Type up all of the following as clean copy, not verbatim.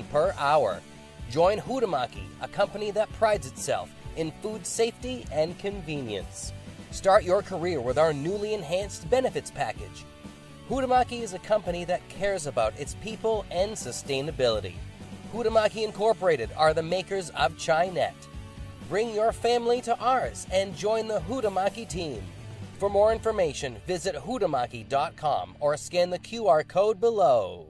per hour. Join Huhtamaki, a company that prides itself in food safety and convenience. Start your career with our newly enhanced benefits package. Huhtamaki is a company that cares about its people and sustainability. Huhtamaki Incorporated are the makers of Chinet. Bring your family to ours and join the Huhtamaki team. For more information, visit huhtamaki.com or scan the QR code below.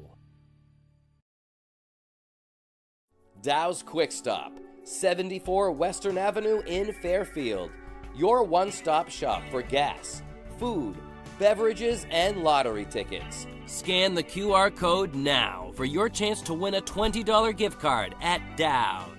Dow's Quick Stop, 74 Western Avenue in Fairfield. Your one-stop shop for gas, food, beverages, and lottery tickets. Scan the QR code now for your chance to win a $20 gift card at Dow's.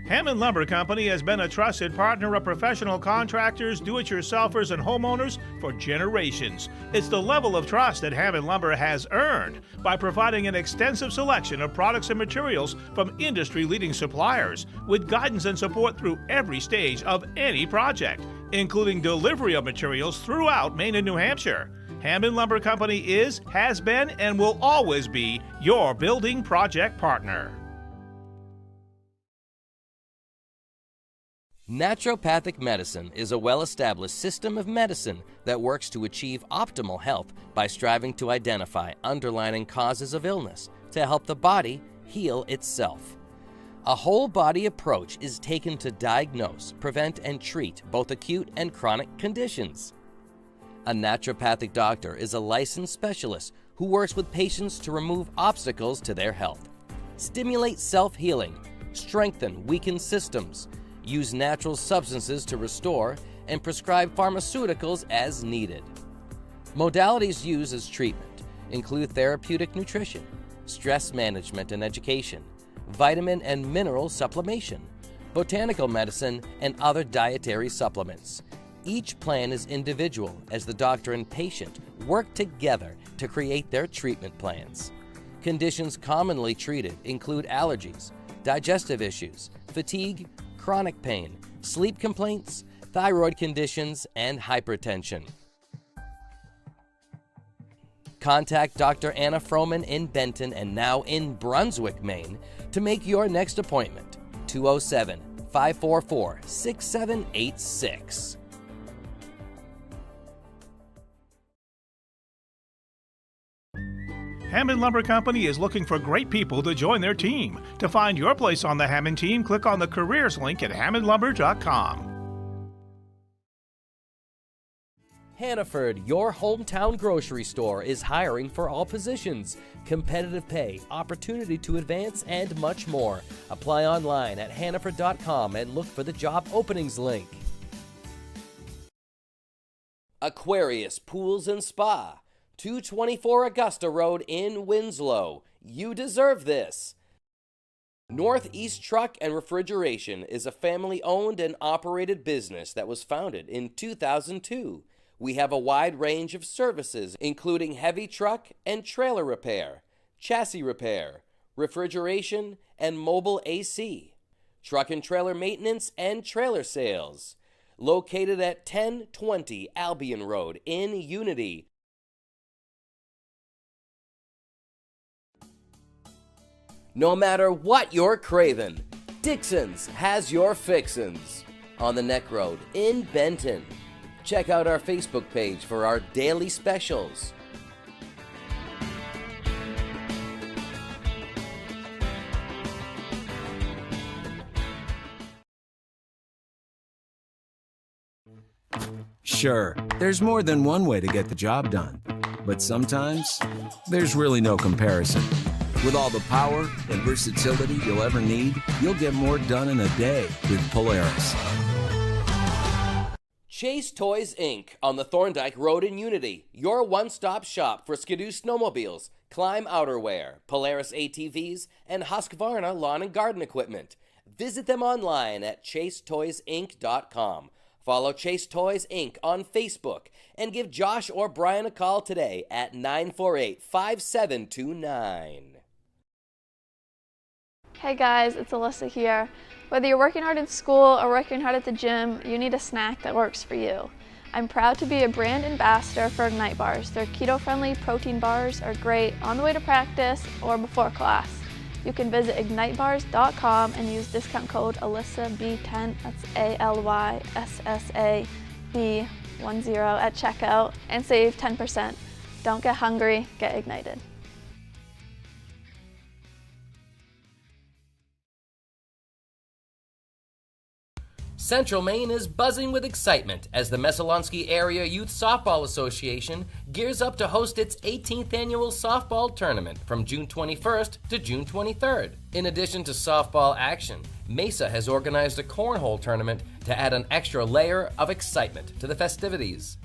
Hammond Lumber Company has been a trusted partner of professional contractors, do-it-yourselfers, and homeowners for generations. It's the level of trust that Hammond Lumber has earned by providing an extensive selection of products and materials from industry-leading suppliers with guidance and support through every stage of any project, including delivery of materials throughout Maine and New Hampshire. Hammond Lumber Company is, has been, and will always be your building project partner. Naturopathic medicine is a well-established system of medicine that works to achieve optimal health by striving to identify underlying causes of illness to help the body heal itself. A whole-body approach is taken to diagnose, prevent, and treat both acute and chronic conditions. A naturopathic doctor is a licensed specialist who works with patients to remove obstacles to their health, stimulate self-healing, strengthen weakened systems, use natural substances to restore, and prescribe pharmaceuticals as needed. Modalities used as treatment include therapeutic nutrition, stress management and education, vitamin and mineral supplementation, botanical medicine, and other dietary supplements. Each plan is individual as the doctor and patient work together to create their treatment plans. Conditions commonly treated include allergies, digestive issues, fatigue, chronic pain, sleep complaints, thyroid conditions, and hypertension. Contact Dr. Anna Froman in Benton and now in Brunswick, Maine to make your next appointment. 207-544-6786. Hammond Lumber Company is looking for great people to join their team. To find your place on the Hammond team, click on the careers link at hammondlumber.com. Hannaford, your hometown grocery store, is hiring for all positions. Competitive pay, opportunity to advance, and much more. Apply online at hannaford.com and look for the job openings link. Aquarius Pools and Spa, 224 Augusta Road in Winslow. You deserve this. Northeast Truck and Refrigeration is a family-owned and operated business that was founded in 2002. We have a wide range of services, including heavy truck and trailer repair, chassis repair, refrigeration, and mobile AC, truck and trailer maintenance, and trailer sales. Located at 1020 Albion Road in Unity. No matter what you're craving, Dixon's has your fixins. On the Neck Road in Benton. Check out our Facebook page for our daily specials. Sure, there's more than one way to get the job done, but sometimes there's really no comparison. With all the power and versatility you'll ever need, you'll get more done in a day with Polaris. Chase Toys Inc. on the Thorndike Road in Unity, your one-stop shop for Skidoo snowmobiles, Climb outerwear, Polaris ATVs, and Husqvarna lawn and garden equipment. Visit them online at chasetoysinc.com. Follow Chase Toys Inc. on Facebook and give Josh or Brian a call today at 948-5729. Hey guys, it's Alyssa here. Whether you're working hard in school or working hard at the gym, you need a snack that works for you. I'm proud to be a brand ambassador for Ignite Bars. Their keto-friendly protein bars are great on the way to practice or before class. You can visit ignitebars.com and use discount code ALYSSAB10, that's ALYSSAB10 at checkout and save 10%. Don't get hungry, get ignited. Central Maine is buzzing with excitement as the Messalonskee Area Youth Softball Association gears up to host its 18th annual softball tournament from June 21st to June 23rd. In addition to softball action, Mesa has organized a cornhole tournament to add an extra layer of excitement to the festivities.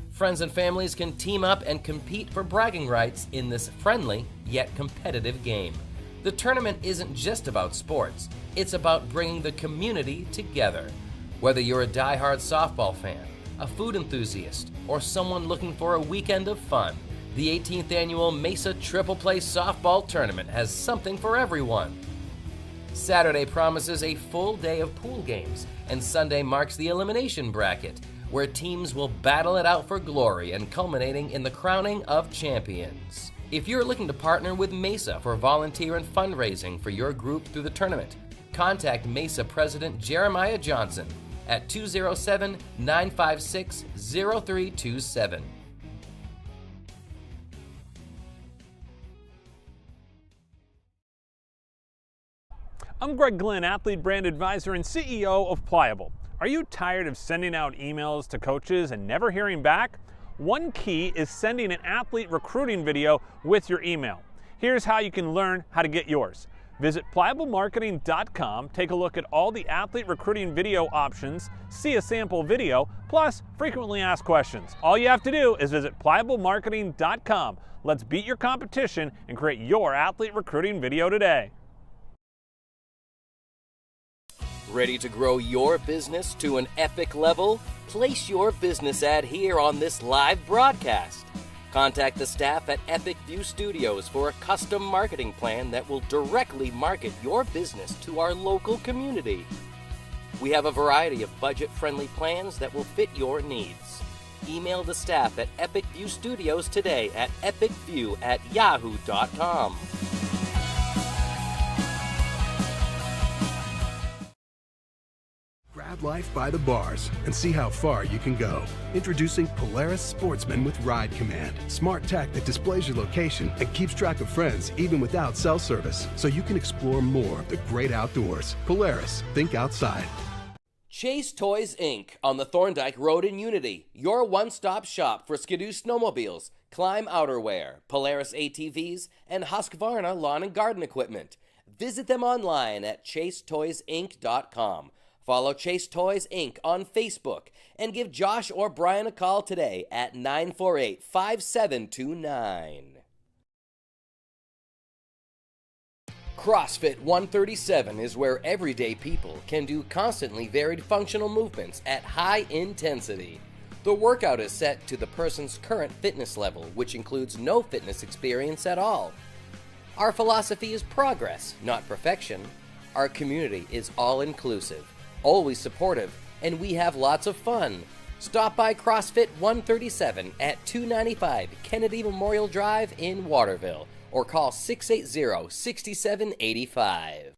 Friends and families can team up and compete for bragging rights in this friendly yet competitive game. The tournament isn't just about sports, it's about bringing the community together. Whether you're a die-hard softball fan, a food enthusiast, or someone looking for a weekend of fun, the 18th annual Mesa Triple Play Softball Tournament has something for everyone. Saturday promises a full day of pool games, and Sunday marks the elimination bracket, where teams will battle it out for glory and culminating in the crowning of champions. If you're looking to partner with Mesa for volunteer and fundraising for your group through the tournament, contact Mesa President Jeremiah Johnson at 207-956-0327. I'm Greg Glenn, Athlete Brand Advisor and CEO of Pliable. Are you tired of sending out emails to coaches and never hearing back? One key is sending an athlete recruiting video with your email. Here's how you can learn how to get yours. Visit pliablemarketing.com, take a look at all the athlete recruiting video options, see a sample video, plus frequently asked questions. All you have to do is visit pliablemarketing.com. Let's beat your competition and create your athlete recruiting video today. Ready to grow your business to an epic level? Place your business ad here on this live broadcast. Contact the staff at Epic View Studios for a custom marketing plan that will directly market your business to our local community. We have a variety of budget-friendly plans that will fit your needs. Email the staff at Epic View Studios today at epicview@yahoo.com. Grab life by the bars and see how far you can go. Introducing Polaris Sportsman with Ride Command. Smart tech that displays your location and keeps track of friends even without cell service, so you can explore more of the great outdoors. Polaris, think outside. Chase Toys Inc. on the Thorndike Road in Unity, your one-stop shop for Skidoo snowmobiles, Climb outerwear, Polaris ATVs, and Husqvarna lawn and garden equipment. Visit them online at chasetoysinc.com. Follow Chase Toys Inc. on Facebook and give Josh or Brian a call today at 948-5729. CrossFit 137 is where everyday people can do constantly varied functional movements at high intensity. The workout is set to the person's current fitness level, which includes no fitness experience at all. Our philosophy is progress, not perfection. Our community is all-inclusive, always supportive, and we have lots of fun. Stop by CrossFit 137 at 295 Kennedy Memorial Drive in Waterville or call 680-6785.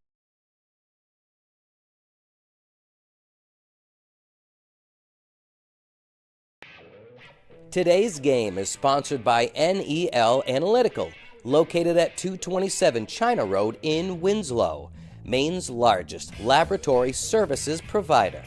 Today's game is sponsored by NEL Analytical, located at 227 China Road in Winslow, Maine's largest laboratory services provider.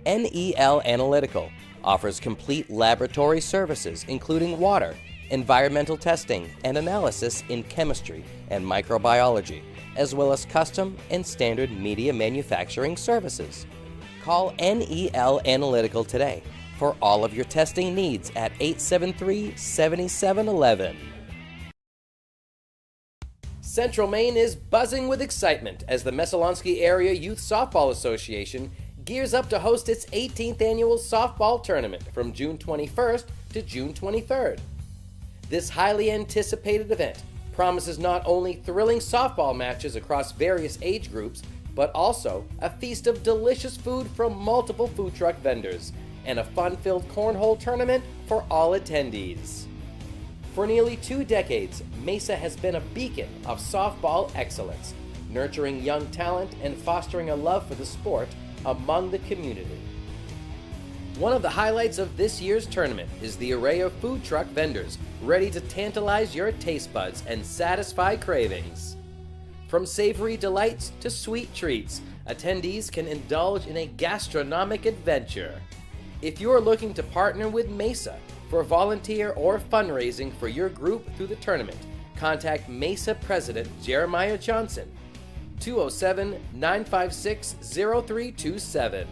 NEL Analytical offers complete laboratory services including water, environmental testing, and analysis in chemistry and microbiology, as well as custom and standard media manufacturing services. Call NEL Analytical today for all of your testing needs at 873-7711. Central Maine is buzzing with excitement as the Messalonskee Area Youth Softball Association gears up to host its 18th annual softball tournament from June 21st to June 23rd. This highly anticipated event promises not only thrilling softball matches across various age groups, but also a feast of delicious food from multiple food truck vendors and a fun-filled cornhole tournament for all attendees. For nearly 2 decades, Mesa has been a beacon of softball excellence, nurturing young talent and fostering a love for the sport among the community. One of the highlights of this year's tournament is the array of food truck vendors ready to tantalize your taste buds and satisfy cravings. From savory delights to sweet treats, attendees can indulge in a gastronomic adventure. If you're looking to partner with Mesa for volunteer or fundraising for your group through the tournament, contact Mesa President Jeremiah Johnson, 207-956-0327.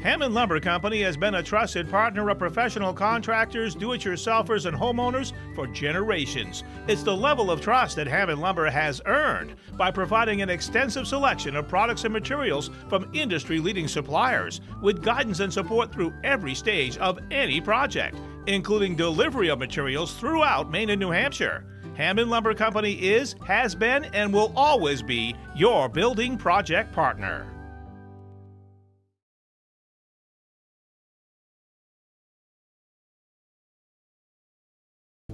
Hammond Lumber Company has been a trusted partner of professional contractors, do-it-yourselfers, and homeowners for generations. It's the level of trust that Hammond Lumber has earned by providing an extensive selection of products and materials from industry-leading suppliers, with guidance and support through every stage of any project, including delivery of materials throughout Maine and New Hampshire. Hammond Lumber Company is, has been, and will always be your building project partner.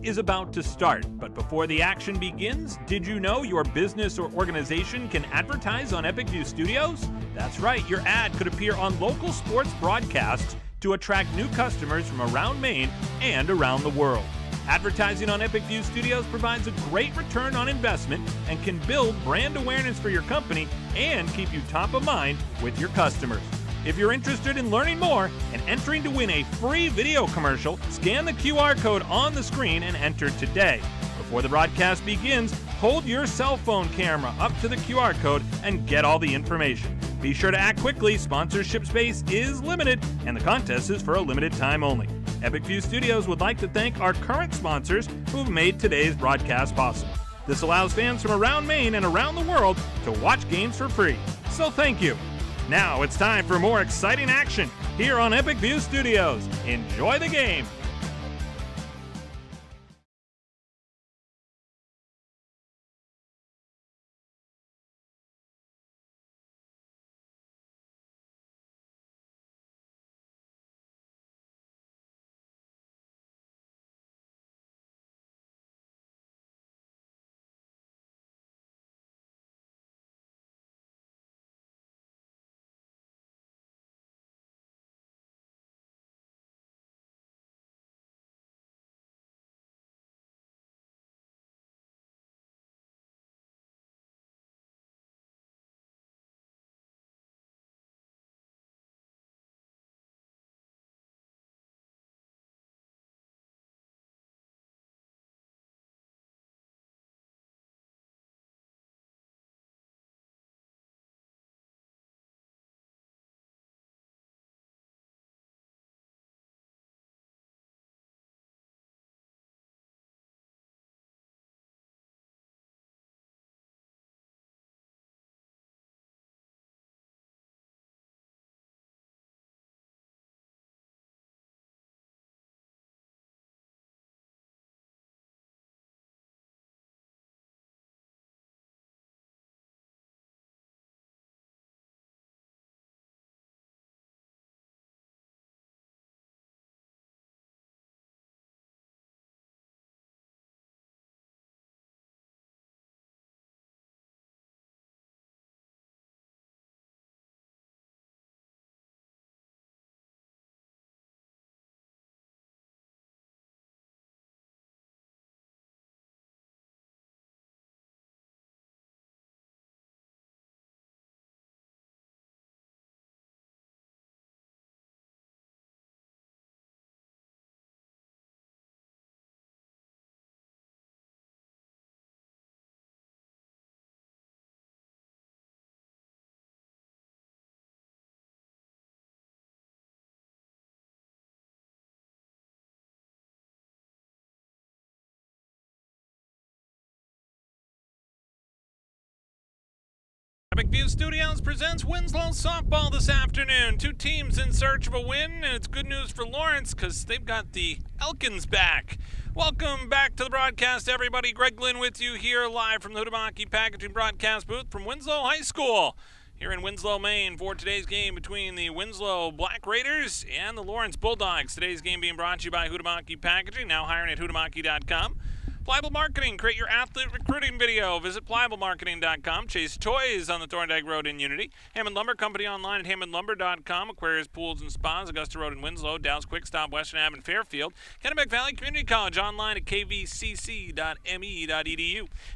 Is about to start, but before the action begins, did you know your business or organization can advertise on Epic View Studios? That's right, your ad could appear on local sports broadcasts to attract new customers from around Maine and around the world. Advertising on Epic View Studios provides a great return on investment and can build brand awareness for your company and keep you top of mind with your customers. If you're interested in learning more and entering to win a free video commercial, scan the QR code on the screen and enter today. Before the broadcast begins, hold your cell phone camera up to the QR code and get all the information. Be sure to act quickly, sponsorship space is limited, and the contest is for a limited time only. Epic View Studios would like to thank our current sponsors who have made today's broadcast possible. This allows fans from around Maine and around the world to watch games for free. So thank you. Now it's time for more exciting action here on Epic View Studios. Enjoy the game. Epic View Studios presents Winslow softball this afternoon. Two teams in search of a win, and it's good news for Lawrence because they've got the Elkins back. Welcome back to the broadcast, everybody. Greg Glynn with you here live from the Huhtamaki Packaging broadcast booth from Winslow High School here in Winslow, Maine for today's game between the Winslow Black Raiders and the Lawrence Bulldogs. Today's game being brought to you by Huhtamaki Packaging, now hiring at huhtamaki.com. Pliable Marketing, create your athlete recruiting video. Visit pliablemarketing.com. Chase Toys on the Thorndike Road in Unity. Hammond Lumber Company online at hammondlumber.com. Aquarius Pools and Spas, Augusta Road in Winslow. Dow's Quick Stop, Western Ave in Fairfield. Kennebec Valley Community College online at kvcc.me.edu.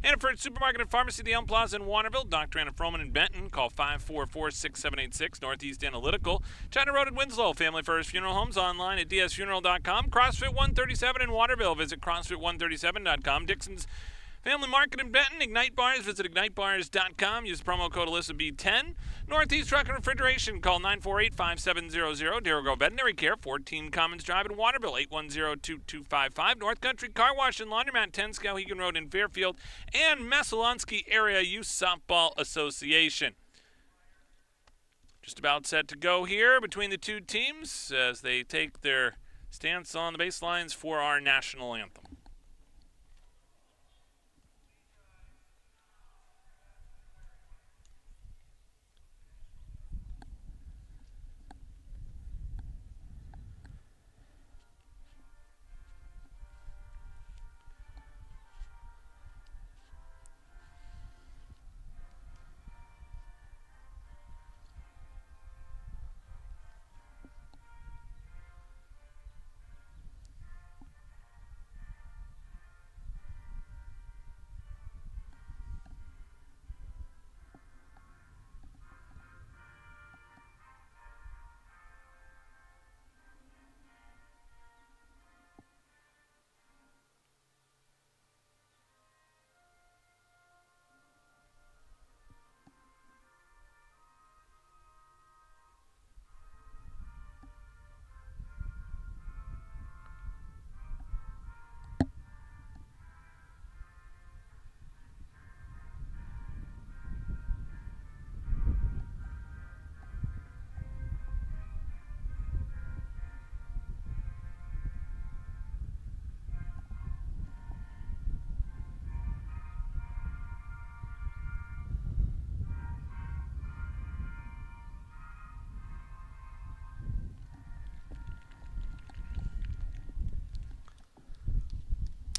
Hannaford Supermarket and Pharmacy, the Elm Plaza in Waterville. Dr. Anna Froman in Benton. Call 544-6786. Northeast Analytical. China Road in Winslow. Family First Funeral Homes online at dsfuneral.com. CrossFit 137 in Waterville. Visit CrossFit137.com. Dixon's Family Market in Benton. Ignite Bars. Visit ignitebars.com. Use promo code AlyssaB10. Northeast Truck and Refrigeration. Call 948-5700. Darrow Grove Veterinary Care. 14 Commons Drive in Waterville. 810-2255. North Country Car Wash and Laundromat. 10 Skowhegan Road in Fairfield. And Messalonsky Area Youth Softball Association. Just about set to go here between the two teams as they take their stance on the baselines for our national anthem.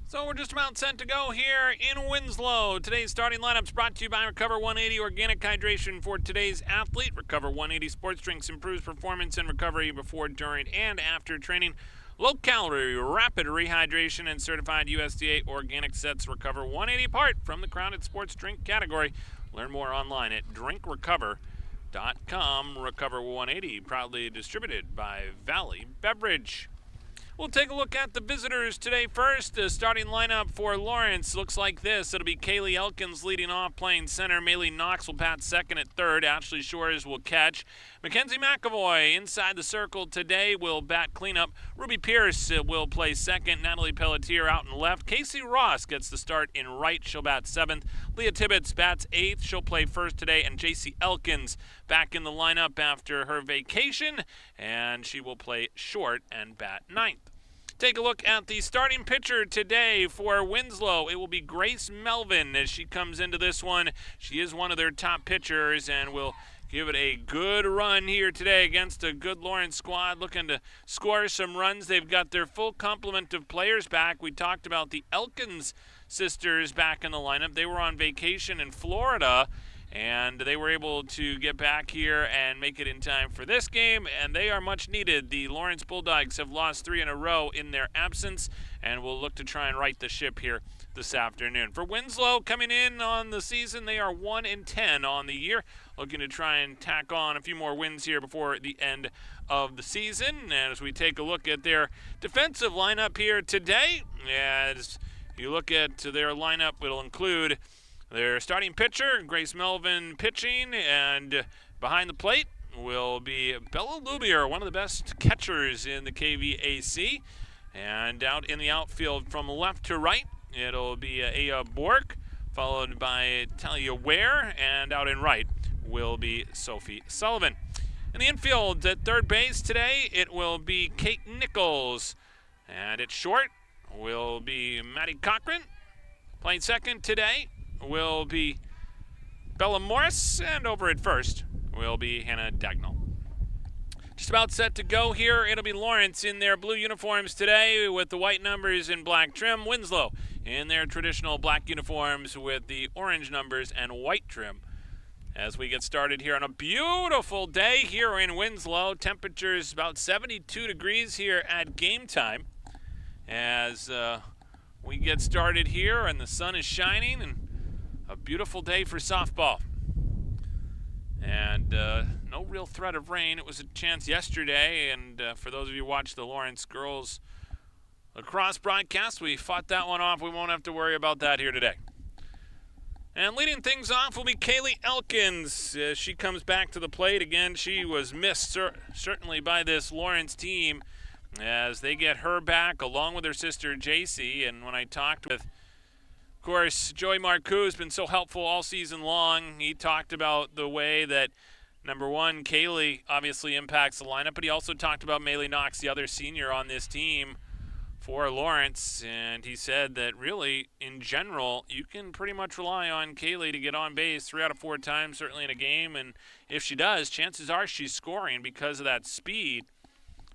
So we're just about set to go here in Winslow. Today's starting lineup's brought to you by Recover 180 Organic Hydration for today's athlete. Recover 180 sports drinks improves performance and recovery before, during, and after training. Low-calorie, rapid rehydration, and certified USDA organic sets Recover 180 apart from the crowded sports drink category. Learn more online at drinkrecover.com. Recover 180, proudly distributed by Valley Beverage. We'll take a look at the visitors today first. The starting lineup for Lawrence looks like this. It'll be Kaylee Elkins leading off, playing center. Maylee Knox will bat second at third. Ashley Shores will catch. Mackenzie McAvoy inside the circle today will bat cleanup. Ruby Pierce will play second. Natalie Pelletier out in left. Casey Ross gets the start in right. She'll bat seventh. Leah Tibbetts bats eighth. She'll play first today. And JC Elkins back in the lineup after her vacation, and she will play short and bat ninth. Take a look at the starting pitcher today for Winslow. It will be Grace Melvin as she comes into this one. She is one of their top pitchers and will give it a good run here today against a good Lawrence squad looking to score some runs. They've got their full complement of players back. We talked about the Elkins sisters back in the lineup. They were on vacation in Florida, and they were able to get back here and make it in time for this game, and they are much needed. The Lawrence Bulldogs have lost 3 in a row in their absence, and will look to try and right the ship here this afternoon. For Winslow, coming in on the season, they are 1-10 on the year, looking to try and tack on a few more wins here before the end of the season. And as we take a look at their defensive lineup here today, as you look at their lineup, it'll include their starting pitcher, Grace Melvin, pitching, and behind the plate will be Bella Lubier, one of the best catchers in the KVAC. And out in the outfield from left to right, it'll be Aya Bork, followed by Talia Ware, and out in right, will be Sophie Sullivan. In the infield at third base today, it will be Kate Nichols. And at short will be Maddie Cochran. Playing second today will be Bella Morris. And over at first will be Hannah Dagnall. Just about set to go here. It'll be Lawrence in their blue uniforms today with the white numbers in black trim. Winslow in their traditional black uniforms with the orange numbers and white trim. As we get started here on a beautiful day here in Winslow. Temperatures about 72 degrees here at game time. As we get started here and the sun is shining and a beautiful day for softball. And no real threat of rain. It was a chance yesterday, and for those of you who watched the Lawrence girls lacrosse broadcast, we fought that one off. We won't have to worry about that here today. And leading things off will be Kaylee Elkins. As she comes back to the plate again, she was missed certainly by this Lawrence team as they get her back along with her sister JC. And when I talked with, of course, Joey Marcoux has been so helpful all season long. He talked about the way that, number one, Kaylee obviously impacts the lineup, but he also talked about Maylee Knox, the other senior on this team for Lawrence. And he said that really, in general, you can pretty much rely on Kaylee to get on base 3 out of 4 times, certainly in a game. And if she does, chances are she's scoring because of that speed.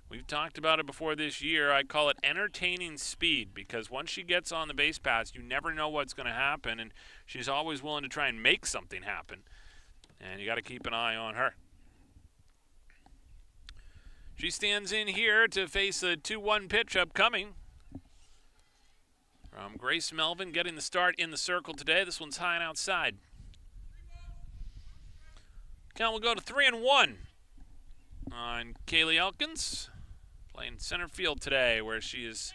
We've talked about it before this year. I call it entertaining speed because once she gets on the base paths, you never know what's going to happen, and she's always willing to try and make something happen. And you got to keep an eye on her. She stands in here to face a 2-1 pitch upcoming from Grace Melvin, getting the start in the circle today. This one's high and outside. Count will go to 3-1 on Kaylee Elkins. Playing center field today, where she has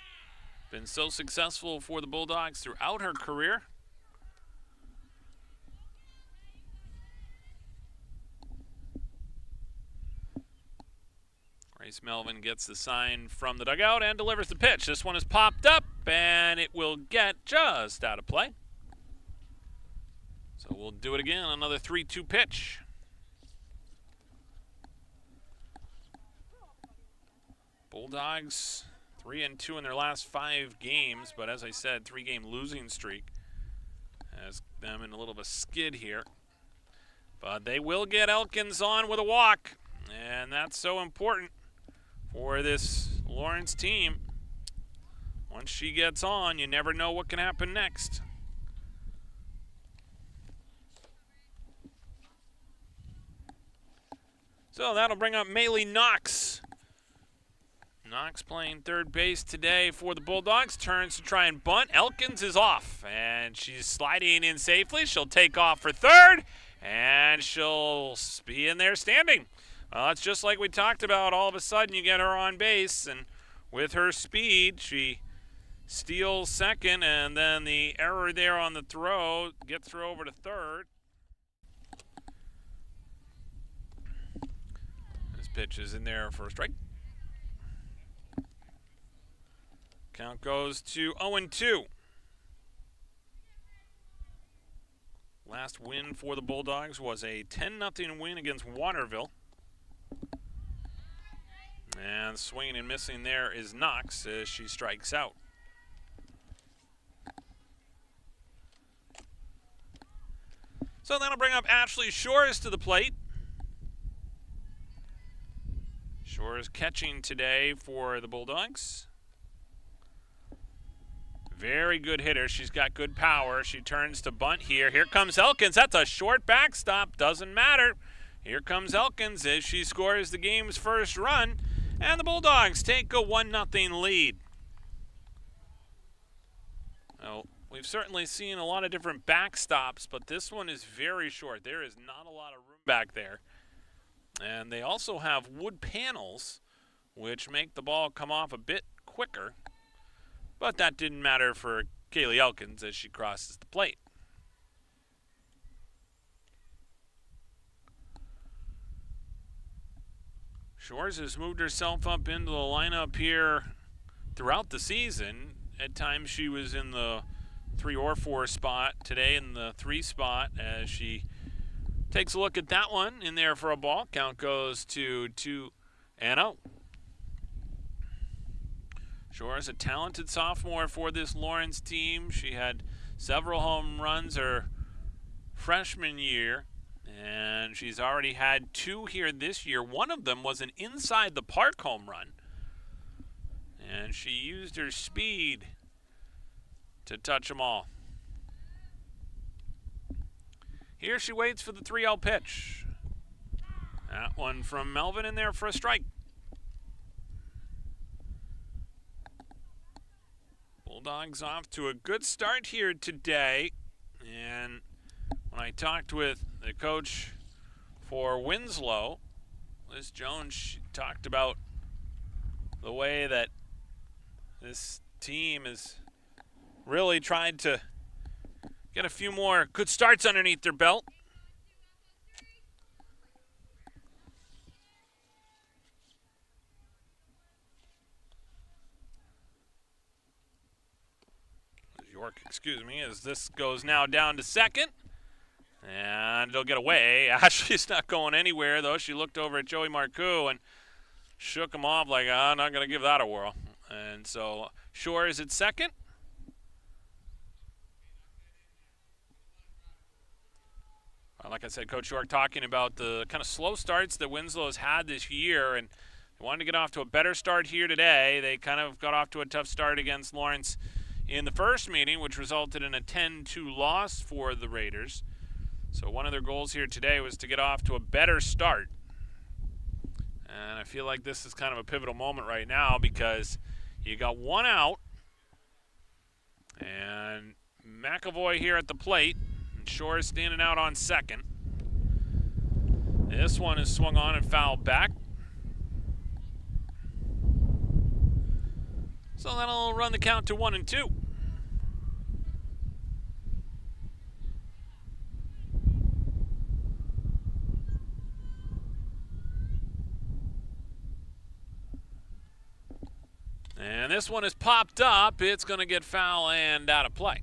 been so successful for the Bulldogs throughout her career. Grace Melvin gets the sign from the dugout and delivers the pitch. This one is popped up, and it will get just out of play. So we'll do it again, another 3-2 pitch. Bulldogs 3-2 in their last 5 games, but as I said, 3-game losing streak has them in a little of a skid here. But they will get Elkins on with a walk, and that's so important for this Lawrence team. Once she gets on, you never know what can happen next. So that'll bring up Maylee Knox. Knox playing third base today for the Bulldogs. Turns to try and bunt. Elkins is off, and she's sliding in safely. She'll take off for third, and she'll be in there standing. Well, it's just like we talked about. All of a sudden, you get her on base, and with her speed, she steals second, and then the error there on the throw gets her over to third. This pitch is in there for a strike. Count goes to 0-2. Last win for the Bulldogs was a 10-0 win against Waterville. And swinging and missing there is Knox as she strikes out. So that'll bring up Ashley Shores to the plate. Shores catching today for the Bulldogs. Very good hitter. She's got good power. She turns to bunt here. Here comes Elkins. That's a short backstop. Doesn't matter. Here comes Elkins as she scores the game's first run. And the Bulldogs take a 1-0 lead. Well, we've certainly seen a lot of different backstops, but this one is very short. There is not a lot of room back there. And they also have wood panels, which make the ball come off a bit quicker. But that didn't matter for Kaylee Elkins as she crosses the plate. Shores has moved herself up into the lineup here throughout the season. At times she was in the 3 or 4 spot. Today in the 3 spot as she Takes a look at that one, in there for a ball. Count goes to 2-0. Shore is a talented sophomore for this Lawrence team. She had several home runs her freshman year, and she's already had 2 here this year. One of them was an inside the park home run, and she used her speed to touch them all. Here she waits for the 3-0 pitch. That one from Melvin in there for a strike. Bulldogs off to a good start here today. And when I talked with the coach for Winslow, Liz Jones, she talked about the way that this team has really tried to get a few more good starts underneath their belt. Excuse me, as this goes now down to second. And it'll get away. Ashley's not going anywhere, though. She looked over at Joey Marcoux and shook him off like, I'm not going to give that a whirl. And so Shore is at second. Like I said, Coach York talking about the kind of slow starts that Winslow has had this year, and they wanted to get off to a better start here today. They kind of got off to a tough start against Lawrence in the first meeting, which resulted in a 10-2 loss for the Raiders. So one of their goals here today was to get off to a better start. And I feel like this is kind of a pivotal moment right now because you got one out, and McAvoy here at the plate, and Shore is standing out on second. This one is swung on and fouled back. So that'll run the count to 1-2. And this one is popped up. It's going to get foul and out of play.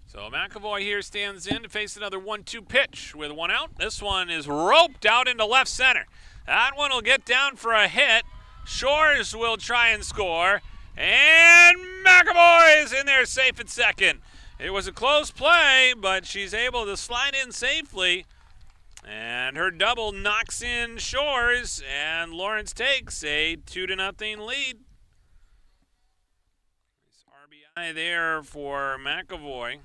So McAvoy here stands in to face another 1-2 pitch with one out. This one is roped out into left center. That one will get down for a hit. Shores will try and score. And McAvoy is in there safe at second. It was a close play, but she's able to slide in safely. And her double knocks in Shores, and Lawrence takes a 2-0 lead. RBI there for McAvoy.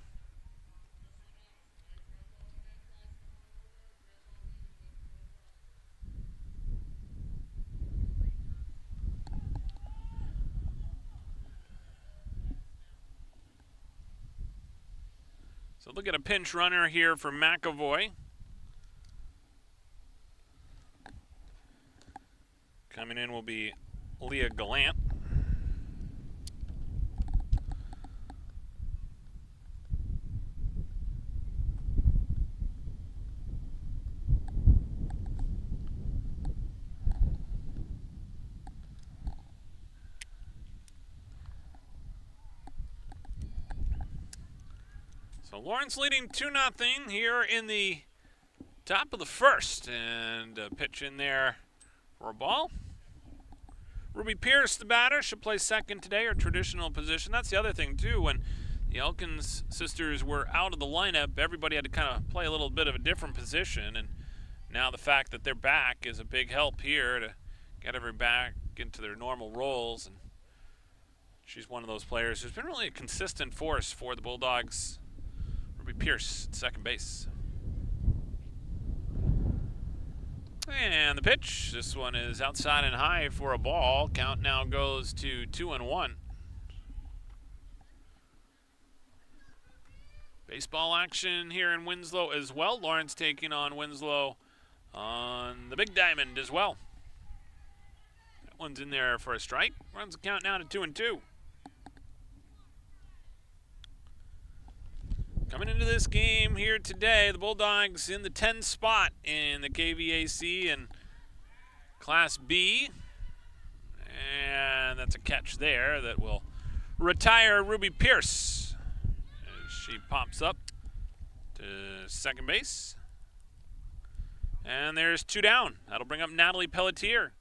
So look at a pinch runner here for McAvoy. Coming in will be Leah Gallant. So Lawrence leading 2-0 here in the top of the first. And a pitch in there for a ball. Ruby Pierce, the batter, should play second today, her traditional position. That's the other thing, too. When the Elkins sisters were out of the lineup, everybody had to kind of play a little bit of a different position. And now the fact that they're back is a big help here to get everybody back into their normal roles. And she's one of those players who's been really a consistent force for the Bulldogs. Pierce, second base. And the pitch. This one is outside and high for a ball. Count now goes to 2-1. Baseball action here in Winslow as well. Lawrence taking on Winslow on the big diamond as well. That one's in there for a strike. Runs the count now to 2-2. Coming into this game here today, the Bulldogs in the 10 spot in the KVAC and Class B. And that's a catch there that will retire Ruby Pierce as she pops up to second base. And there's 2 down. That'll bring up Natalie Pelletier.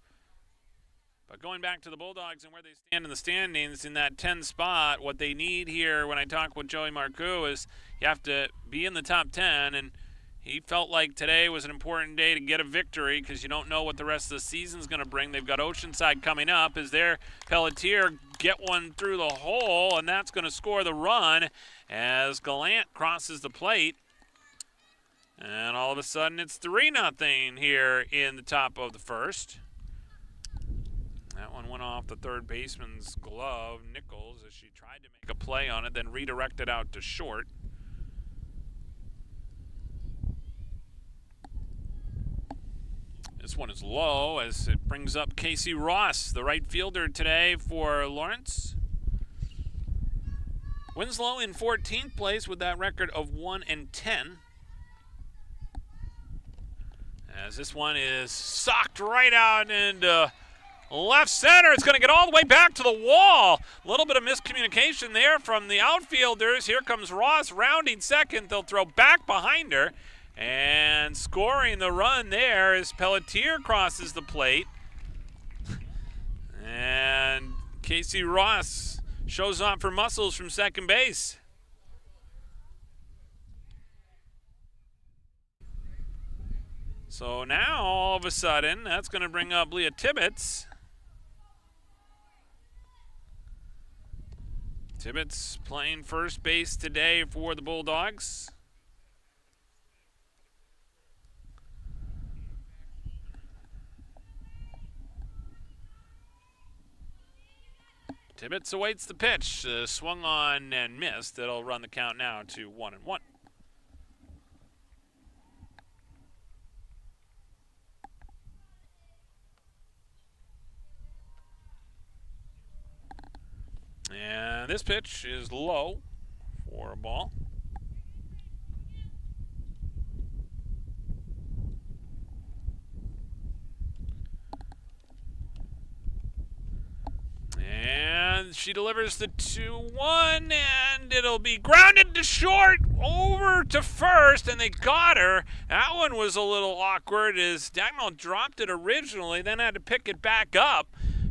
But going back to the Bulldogs and where they stand in the standings in that 10 spot, what they need here when I talk with Joey Marcoux is you have to be in the top 10, and he felt like today was an important day to get a victory because you don't know what the rest of the season's going to bring. They've got Oceanside coming up. As their Pelletier get one through the hole, and that's going to score the run as Gallant crosses the plate. And all of a sudden it's 3-0 here in the top of the first. That one went off the third baseman's glove, Nichols, as she tried to make a play on it, then redirected out to short. This one is low as it brings up Casey Ross, the right fielder today for Lawrence. Winslow in 14th place with that record of 1-10. As this one is socked right out into left center. It's going to get all the way back to the wall. A little bit of miscommunication there from the outfielders. Here comes Ross rounding second. They'll throw back behind her. And scoring the run there as Pelletier crosses the plate. And Casey Ross shows off her muscles from second base. So now, all of a sudden, that's going to bring up Leah Tibbetts. Tibbetts playing first base today for the Bulldogs. Tibbetts awaits the pitch. Swung on and missed. It'll run the count now to 1-1. And this pitch is low for a ball. And she delivers the 2-1, and it'll be grounded to short, over to first, and they got her. That one was a little awkward as Dagnall dropped it originally, then had to pick it back up,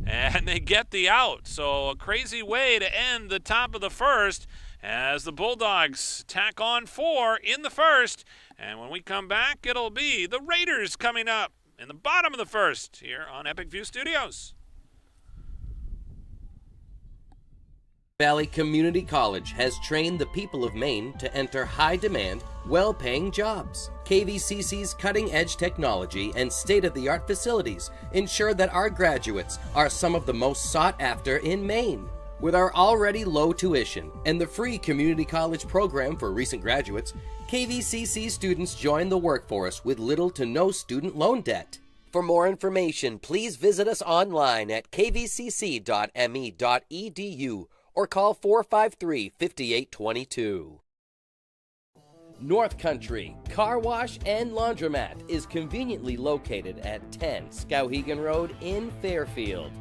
and they get the out. So a crazy way to end the top of the first as the Bulldogs tack on 4 in the first. And when we come back, it'll be the Raiders coming up in the bottom of the first here on Epic View Studios. Valley Community College has trained the people of Maine to enter high-demand, well-paying jobs. KVCC's cutting-edge technology and state-of-the-art facilities ensure that our graduates are some of the most sought-after in Maine. With our already low tuition and the free community college program for recent graduates, KVCC students join the workforce with little to no student loan debt. For more information, please visit us online at kvcc.me.edu or call 453-5822. North Country Car Wash and Laundromat is conveniently located at 10 Skowhegan Road in Fairfield.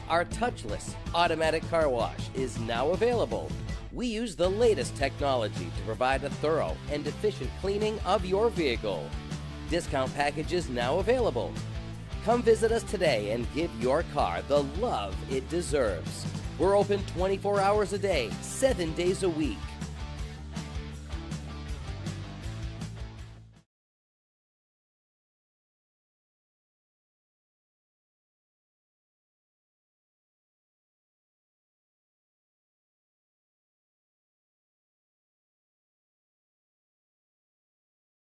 Our touchless automatic car wash is now available. We use the latest technology to provide a thorough and efficient cleaning of your vehicle. Discount packages now available. Come visit us today and give your car the love it deserves. We're open 24 hours a day, 7 days a week.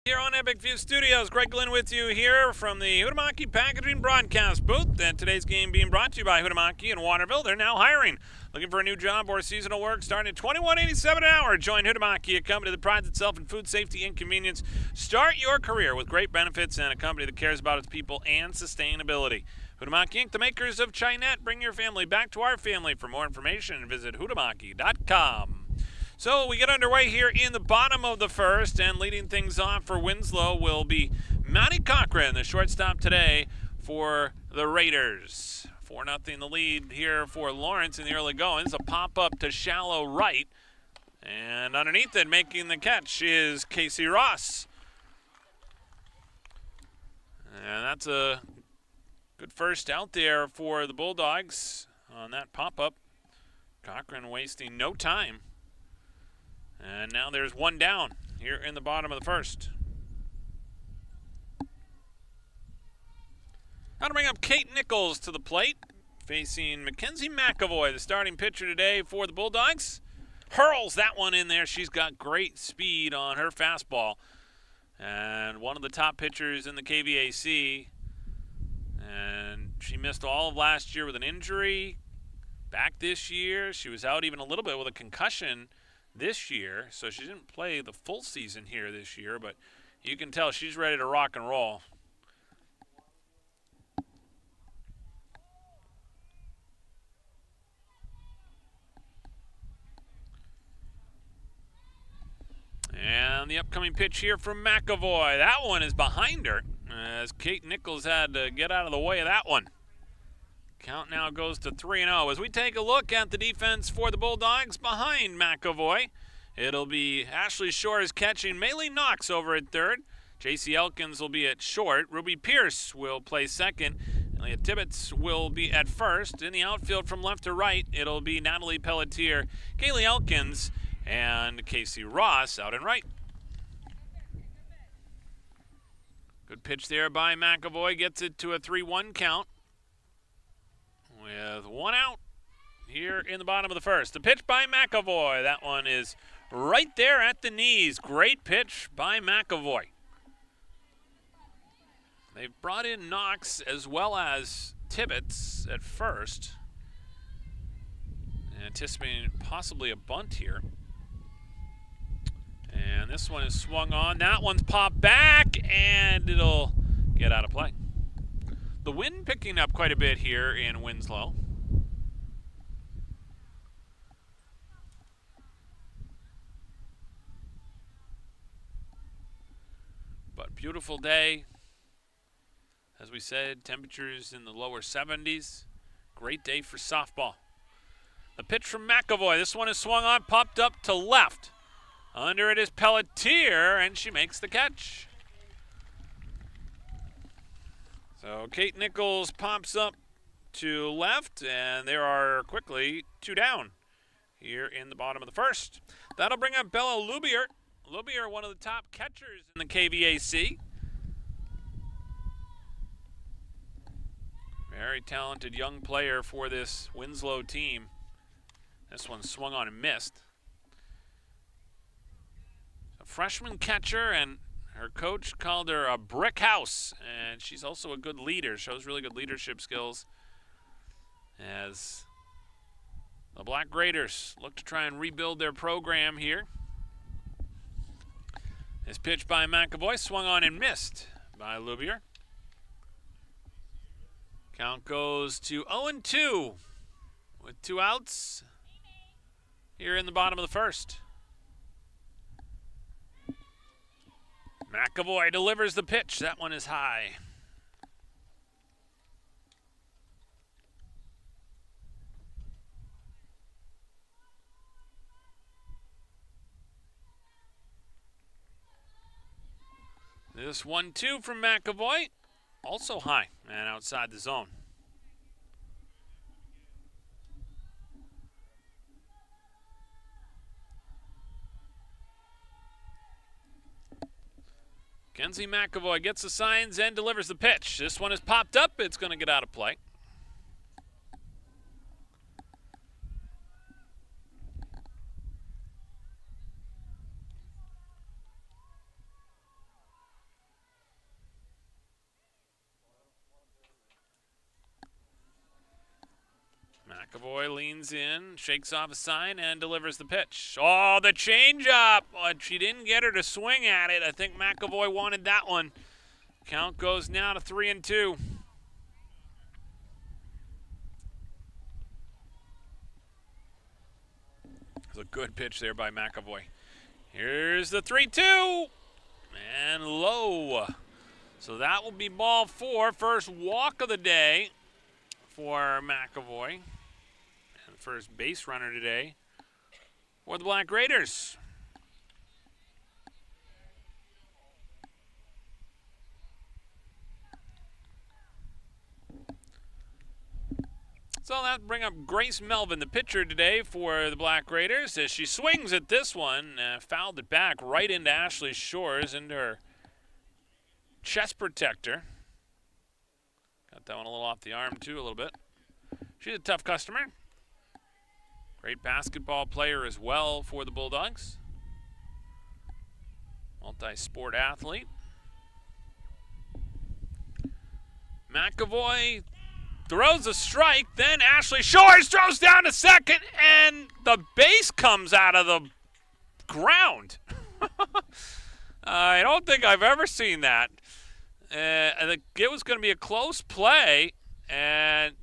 Here on Epic View Studios, Greg Glenn with you here from the Huhtamaki Packaging broadcast booth. And today's game being brought to you by Huhtamaki in Waterville. They're now hiring. Looking for a new job or seasonal work starting at $21.87 an hour. Join Huhtamaki, a company that prides itself in food safety and convenience. Start your career with great benefits and a company that cares about its people and sustainability. Huhtamaki Inc., the makers of Chinette. Bring your family back to our family. For more information, visit huhtamaki.com. So we get underway here in the bottom of the first, and leading things off for Winslow will be Matty Cochran, the shortstop today for the Raiders. 4-0 the lead here for Lawrence in the early goings. A pop-up to shallow right. And underneath it, making the catch, is Casey Ross. And that's a good first out there for the Bulldogs on that pop-up. Cochran wasting no time. And now there's one down here in the bottom of the first. Now to bring up Kate Nichols to the plate, facing Mackenzie McAvoy, the starting pitcher today for the Bulldogs. Hurls that one in there. She's got great speed on her fastball. And one of the top pitchers in the KVAC. And she missed all of last year with an injury. Back this year. She was out even a little bit with a concussion this year. So she didn't play the full season here this year. But you can tell she's ready to rock and roll. And the upcoming pitch here from McAvoy. That one is behind her, as Kate Nichols had to get out of the way of that one. Count now goes to 3-0. As we take a look at the defense for the Bulldogs behind McAvoy, it'll be Ashley Shores catching, Maylee Knox over at third. J.C. Elkins will be at short. Ruby Pierce will play second. Elliot Tibbetts will be at first. In the outfield from left to right, it'll be Natalie Pelletier, Kaylee Elkins, and Casey Ross out and right. Good pitch there by McAvoy. Gets it to a 3-1 count with one out here in the bottom of the first. The pitch by McAvoy. That one is right there at the knees. Great pitch by McAvoy. They've brought in Knox as well as Tibbetts at first. Anticipating possibly a bunt here. And this one is swung on. That one's popped back, and it'll get out of play. The wind picking up quite a bit here in Winslow. But beautiful day. As we said, temperatures in the lower 70s. Great day for softball. The pitch from McAvoy. This one is swung on, popped up to left. Under it is Pelletier, and she makes the catch. So Kate Nichols pops up to left, and there are quickly two down here in the bottom of the first. That'll bring up Bella Lubier. Lubier, one of the top catchers in the KVAC. Very talented young player for this Winslow team. This one swung on and missed. Freshman catcher, and her coach called her a brick house, and she's also a good leader, shows really good leadership skills as the Black Raiders look to try and rebuild their program here. This pitch by McAvoy swung on and missed by Lubier. Count goes to 0-2 with two outs here in the bottom of the first. McAvoy delivers the pitch. That one is high. This 1-2 from McAvoy, also high and outside the zone. Kenzie McAvoy gets the signs and delivers the pitch. This one is popped up. It's going to get out of play. McAvoy leans in, shakes off a sign, and delivers the pitch. Oh, the changeup! But she didn't get her to swing at it. I think McAvoy wanted that one. Count goes now to 3-2. was a good pitch there by McAvoy. Here's the 3-2. And low. So that will be ball 4. First walk of the day for McAvoy. And the first base runner today for the Black Raiders. So that'll bring up Grace Melvin, the pitcher today for the Black Raiders, as she swings at this one, fouled it back right into Ashley Shores, into her chest protector. Got that one a little off the arm too, a little bit. She's a tough customer. Great basketball player as well for the Bulldogs. Multi-sport athlete. McAvoy throws a strike, then Ashley Shores throws down to second, and the base comes out of the ground. I don't think I've ever seen that. I think it was going to be a close play, and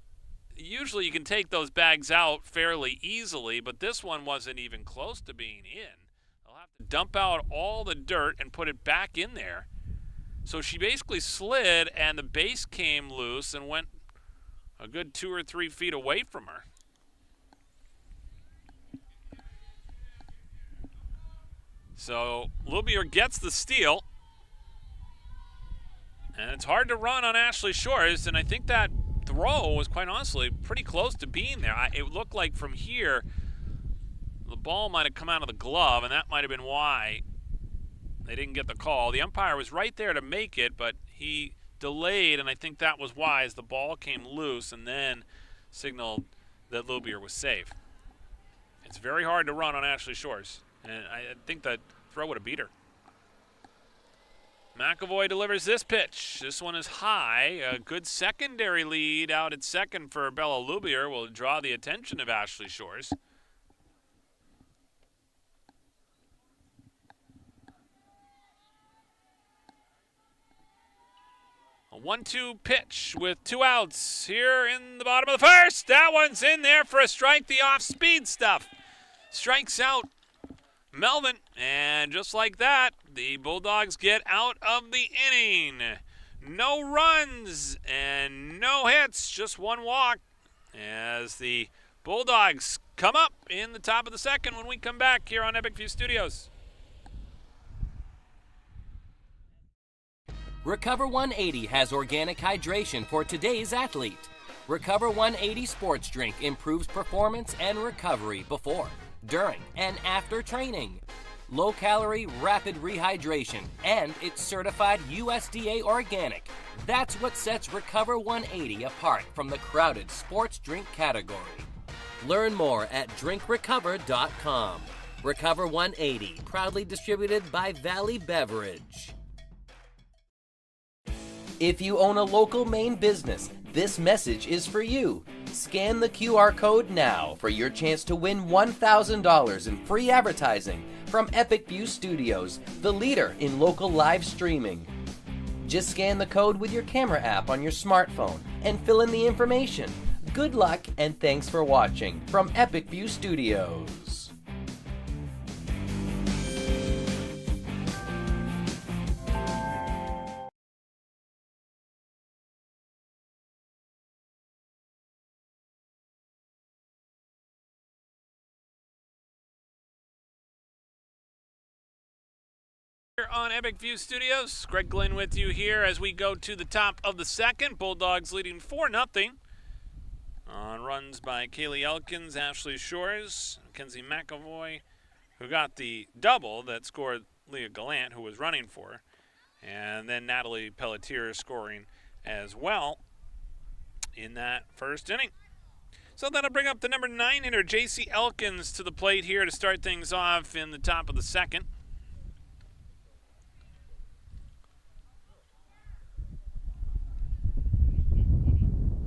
usually you can take those bags out fairly easily, but this one wasn't even close to being in. They'll have to dump out all the dirt and put it back in there. So she basically slid, and the base came loose and went a good 2 or 3 feet away from her. So Lubier gets the steal. And it's hard to run on Ashley Shores, and I think that throw was quite honestly pretty close to being there. It looked like from here the ball might have come out of the glove, and that might have been why they didn't get the call. The umpire was right there to make it, but he delayed, and I think that was why, as the ball came loose and then signaled that Lubier was safe. It's very hard to run on Ashley Shores, and I think that throw would have beat her. McAvoy delivers this pitch. This one is high. A good secondary lead out at second for Bella Lubier will draw the attention of Ashley Shores. A 1-2 pitch with 2 outs here in the bottom of the first. That one's in there for a strike. The off-speed stuff strikes out Melvin, and just like that, the Bulldogs get out of the inning. No runs and no hits, just 1 walk, as the Bulldogs come up in the top of the second when we come back here on Epic View Studios. Recover 180 has organic hydration for today's athlete. Recover 180 sports drink improves performance and recovery before, during, and after training. Low-calorie, rapid rehydration, and it's certified USDA organic. That's what sets Recover 180 apart from the crowded sports drink category. Learn more at drinkrecover.com. Recover 180, proudly distributed by Valley Beverage. If you own a local Maine business, this message is for you. Scan the QR code now for your chance to win $1,000 in free advertising from Epic View Studios, the leader in local live streaming. Just scan the code with your camera app on your smartphone and fill in the information. Good luck and thanks for watching from Epic View Studios. Here on Epic View Studios, Greg Glenn with you here as we go to the top of the second. Bulldogs leading 4-0 on runs by Kaylee Elkins, Ashley Shores, Mackenzie McAvoy, who got the double that scored Leah Gallant, who was running for her, and then Natalie Pelletier scoring as well in that first inning. So that'll bring up the number 9 hitter, JC Elkins, to the plate here to start things off in the top of the second.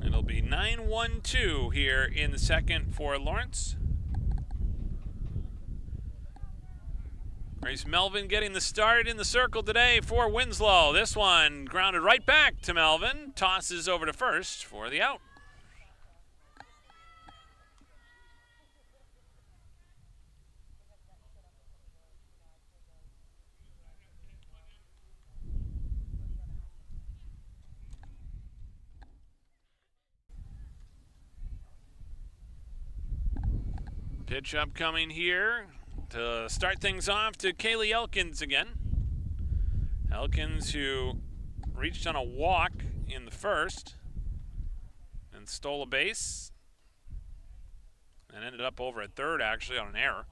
It'll be 9-1-2 here in the second for Lawrence. Grace Melvin getting the start in the circle today for Winslow. This one grounded right back to Melvin. Tosses over to first for the out. pitch upcoming here to start things off to Kaylee Elkins again. Elkins, who reached on a walk in the first and stole a base and ended up over at third, actually, on an error.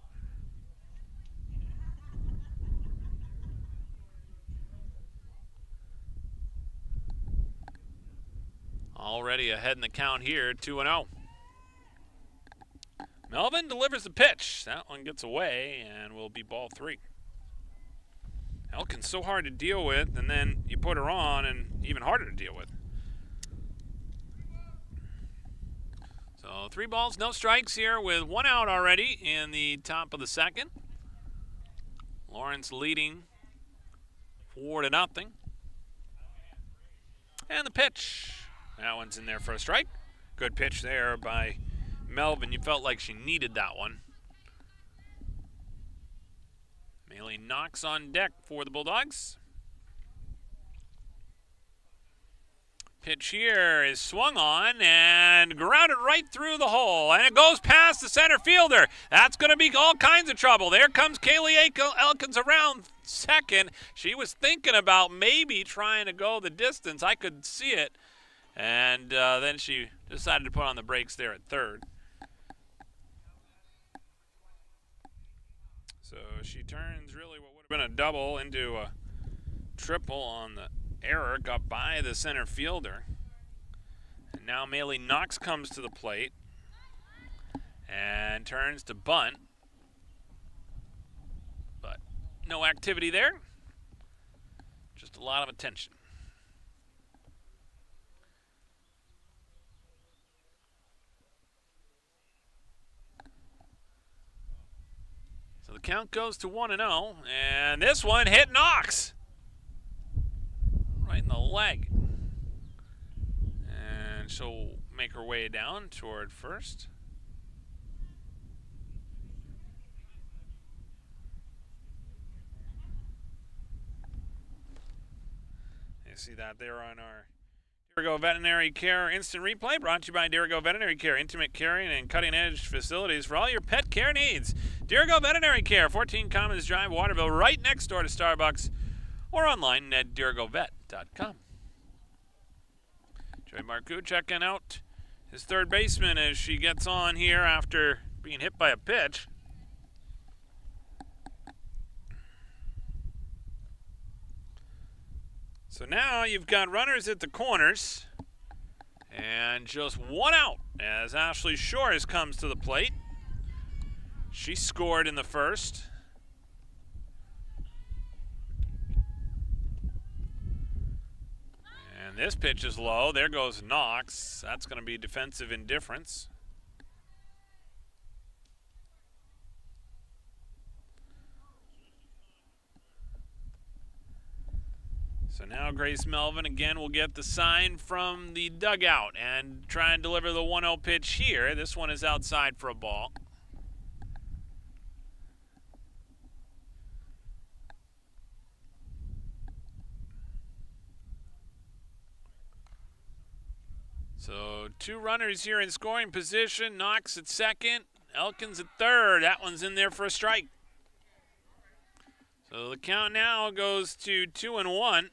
Already ahead in the count here, 2-0. Melvin delivers the pitch. That one gets away and will be ball 3. Elkins so hard to deal with, and then you put her on and even harder to deal with. So 3 balls, no strikes here with 1 out already in the top of the second. Lawrence leading 4-0. And the pitch. That one's in there for a strike. Good pitch there by Melvin. You felt like she needed that one. Maylee Knox on deck for the Bulldogs. Pitch here is swung on and grounded right through the hole. And it goes past the center fielder. That's going to be all kinds of trouble. There comes Kaylee Elkins around second. She was thinking about maybe trying to go the distance. I could see it. And then she decided to put on the brakes there at third. So she turns really what would have been a double into a triple on the error, got by the center fielder. And now Maylee Knox comes to the plate and turns to bunt. But no activity there. Just a lot of attention. So the count goes to 1-0, and this one hit Knox. Right in the leg. And she'll make her way down toward first. You see that there on our Dirigo Veterinary Care Instant Replay, brought to you by Dirigo Veterinary Care, intimate caring and cutting-edge facilities for all your pet care needs. Dirigo Veterinary Care, 14 Commons Drive, Waterville, right next door to Starbucks, or online at dirigovet.com. Joey Marcoux checking out his third baseman as she gets on here after being hit by a pitch. So now you've got runners at the corners, and just 1 out as Ashley Shores comes to the plate. She scored in the first. And this pitch is low. There goes Knox. That's going to be defensive indifference. So now Grace Melvin again will get the sign from the dugout and try and deliver the 1-0 pitch here. This one is outside for a ball. So 2 runners here in scoring position. Knox at second, Elkins at third. That one's in there for a strike. So the count now goes to 2-1.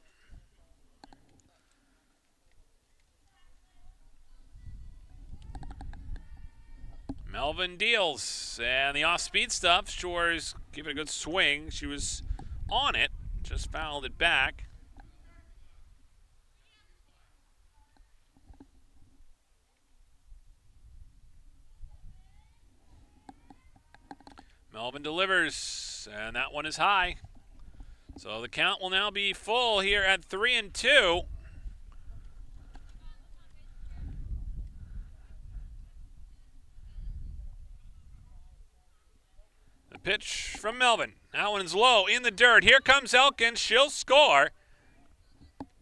Melvin deals, and the off-speed stuff, Shores give it a good swing. She was on it, just fouled it back. Melvin delivers, and that one is high. So the count will now be full here at 3-2. The pitch from Melvin. That one's low in the dirt. Here comes Elkins. She'll score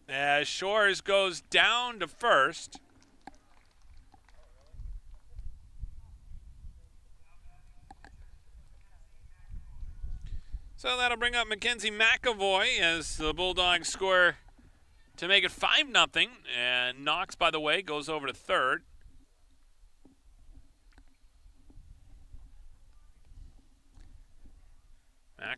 as Shores goes down to first. So that'll bring up Mackenzie McAvoy as the Bulldogs score to make it 5-0. And Knox, by the way, goes over to third.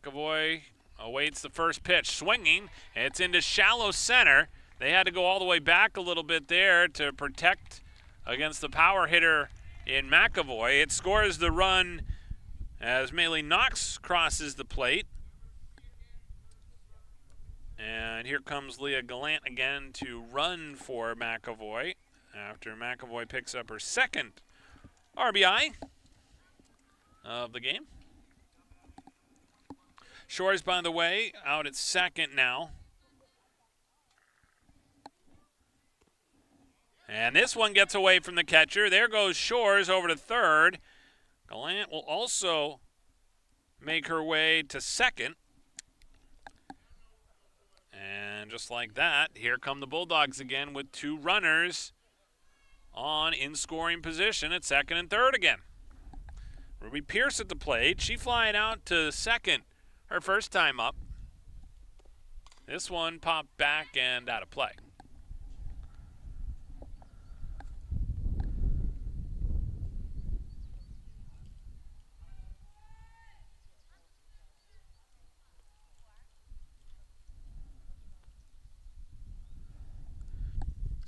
McAvoy awaits the first pitch, swinging. It's into shallow center. They had to go all the way back a little bit there to protect against the power hitter in McAvoy. It scores the run as Maylee Knox crosses the plate. And here comes Leah Gallant again to run for McAvoy after McAvoy picks up her second RBI of the game. Shores, by the way, out at second now. And this one gets away from the catcher. There goes Shores over to third. Gallant will also make her way to second. And just like that, here come the Bulldogs again with two runners in scoring position at second and third again. Ruby Pierce at the plate. She flying out to second her first time up. This one popped back and out of play.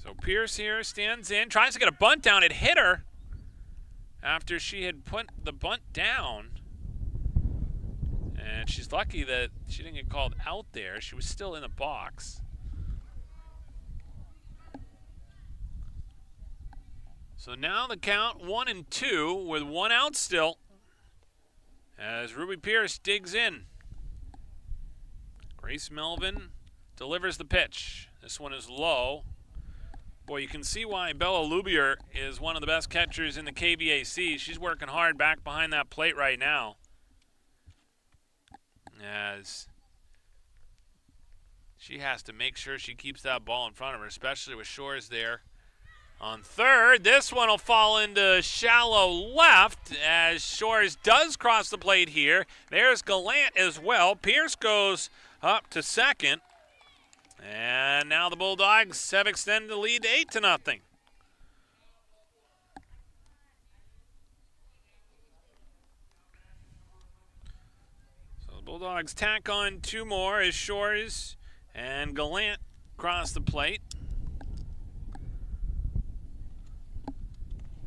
So Pierce here stands in, tries to get a bunt down. It hit her after she had put the bunt down. And she's lucky that she didn't get called out there. She was still in the box. So now the count 1-2 with one out still as Ruby Pierce digs in. Grace Melvin delivers the pitch. This one is low. Boy, you can see why Bella Lubier is one of the best catchers in the KVAC. She's working hard back behind that plate right now, as she has to make sure she keeps that ball in front of her, especially with Shores there on third. This one will fall into shallow left as Shores does cross the plate here. There's Gallant as well. Pierce goes up to second. And now the Bulldogs have extended the lead to 8-0. So the Bulldogs tack on two more as Shores and Gallant cross the plate.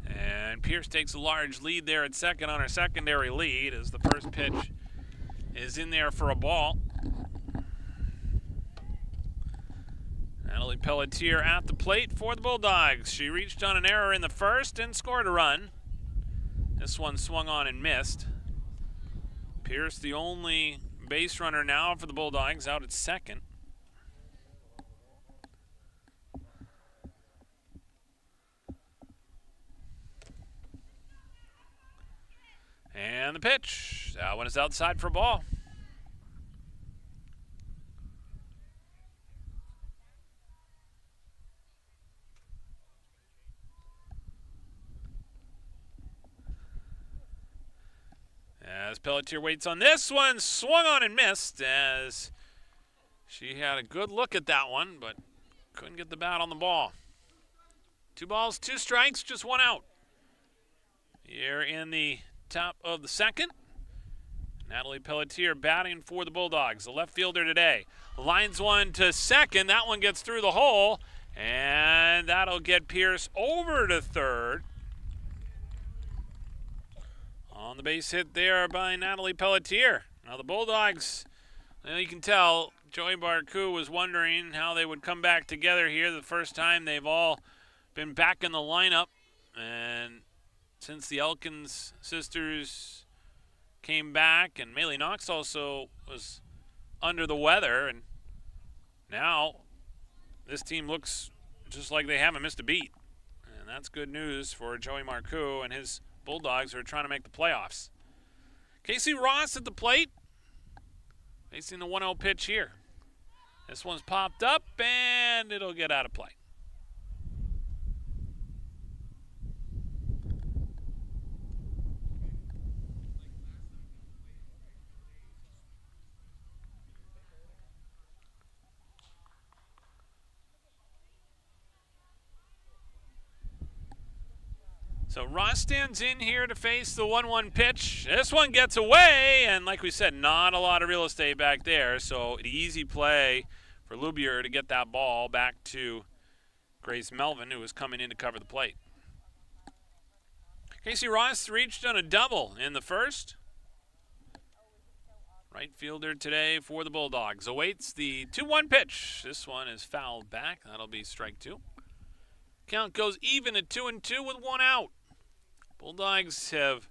And Pierce takes a large lead there at second on her secondary lead as the first pitch is in there for a ball. Natalie Pelletier at the plate for the Bulldogs. She reached on an error in the first and scored a run. This one swung on and missed. Pierce, the only base runner now for the Bulldogs, out at second. And the pitch. That one is outside for a ball. As Pelletier waits on this one, swung on and missed as she had a good look at that one, but couldn't get the bat on the ball. 2 balls, 2 strikes, just 1 out. Here in the top of the second, Natalie Pelletier batting for the Bulldogs, the left fielder today. Lines one to second, that one gets through the hole, and that'll get Pierce over to third. On the base hit there by Natalie Pelletier. Now the Bulldogs, you can tell Joey Barku was wondering how they would come back together here. The first time they've all been back in the lineup. And since the Elkins sisters came back, and Maylee Knox also was under the weather, and now this team looks just like they haven't missed a beat. And that's good news for Joey Marcoux and his Bulldogs who are trying to make the playoffs. Casey Ross at the plate, facing the 1-0 pitch here. This one's popped up, and it'll get out of play. So Ross stands in here to face the 1-1 pitch. This one gets away, and like we said, not a lot of real estate back there, so an easy play for Lubier to get that ball back to Grace Melvin, who was coming in to cover the plate. Casey Ross reached on a double in the first. Right fielder today for the Bulldogs awaits the 2-1 pitch. This one is fouled back. That'll be strike 2. Count goes even at 2-2 with 1 out. Bulldogs have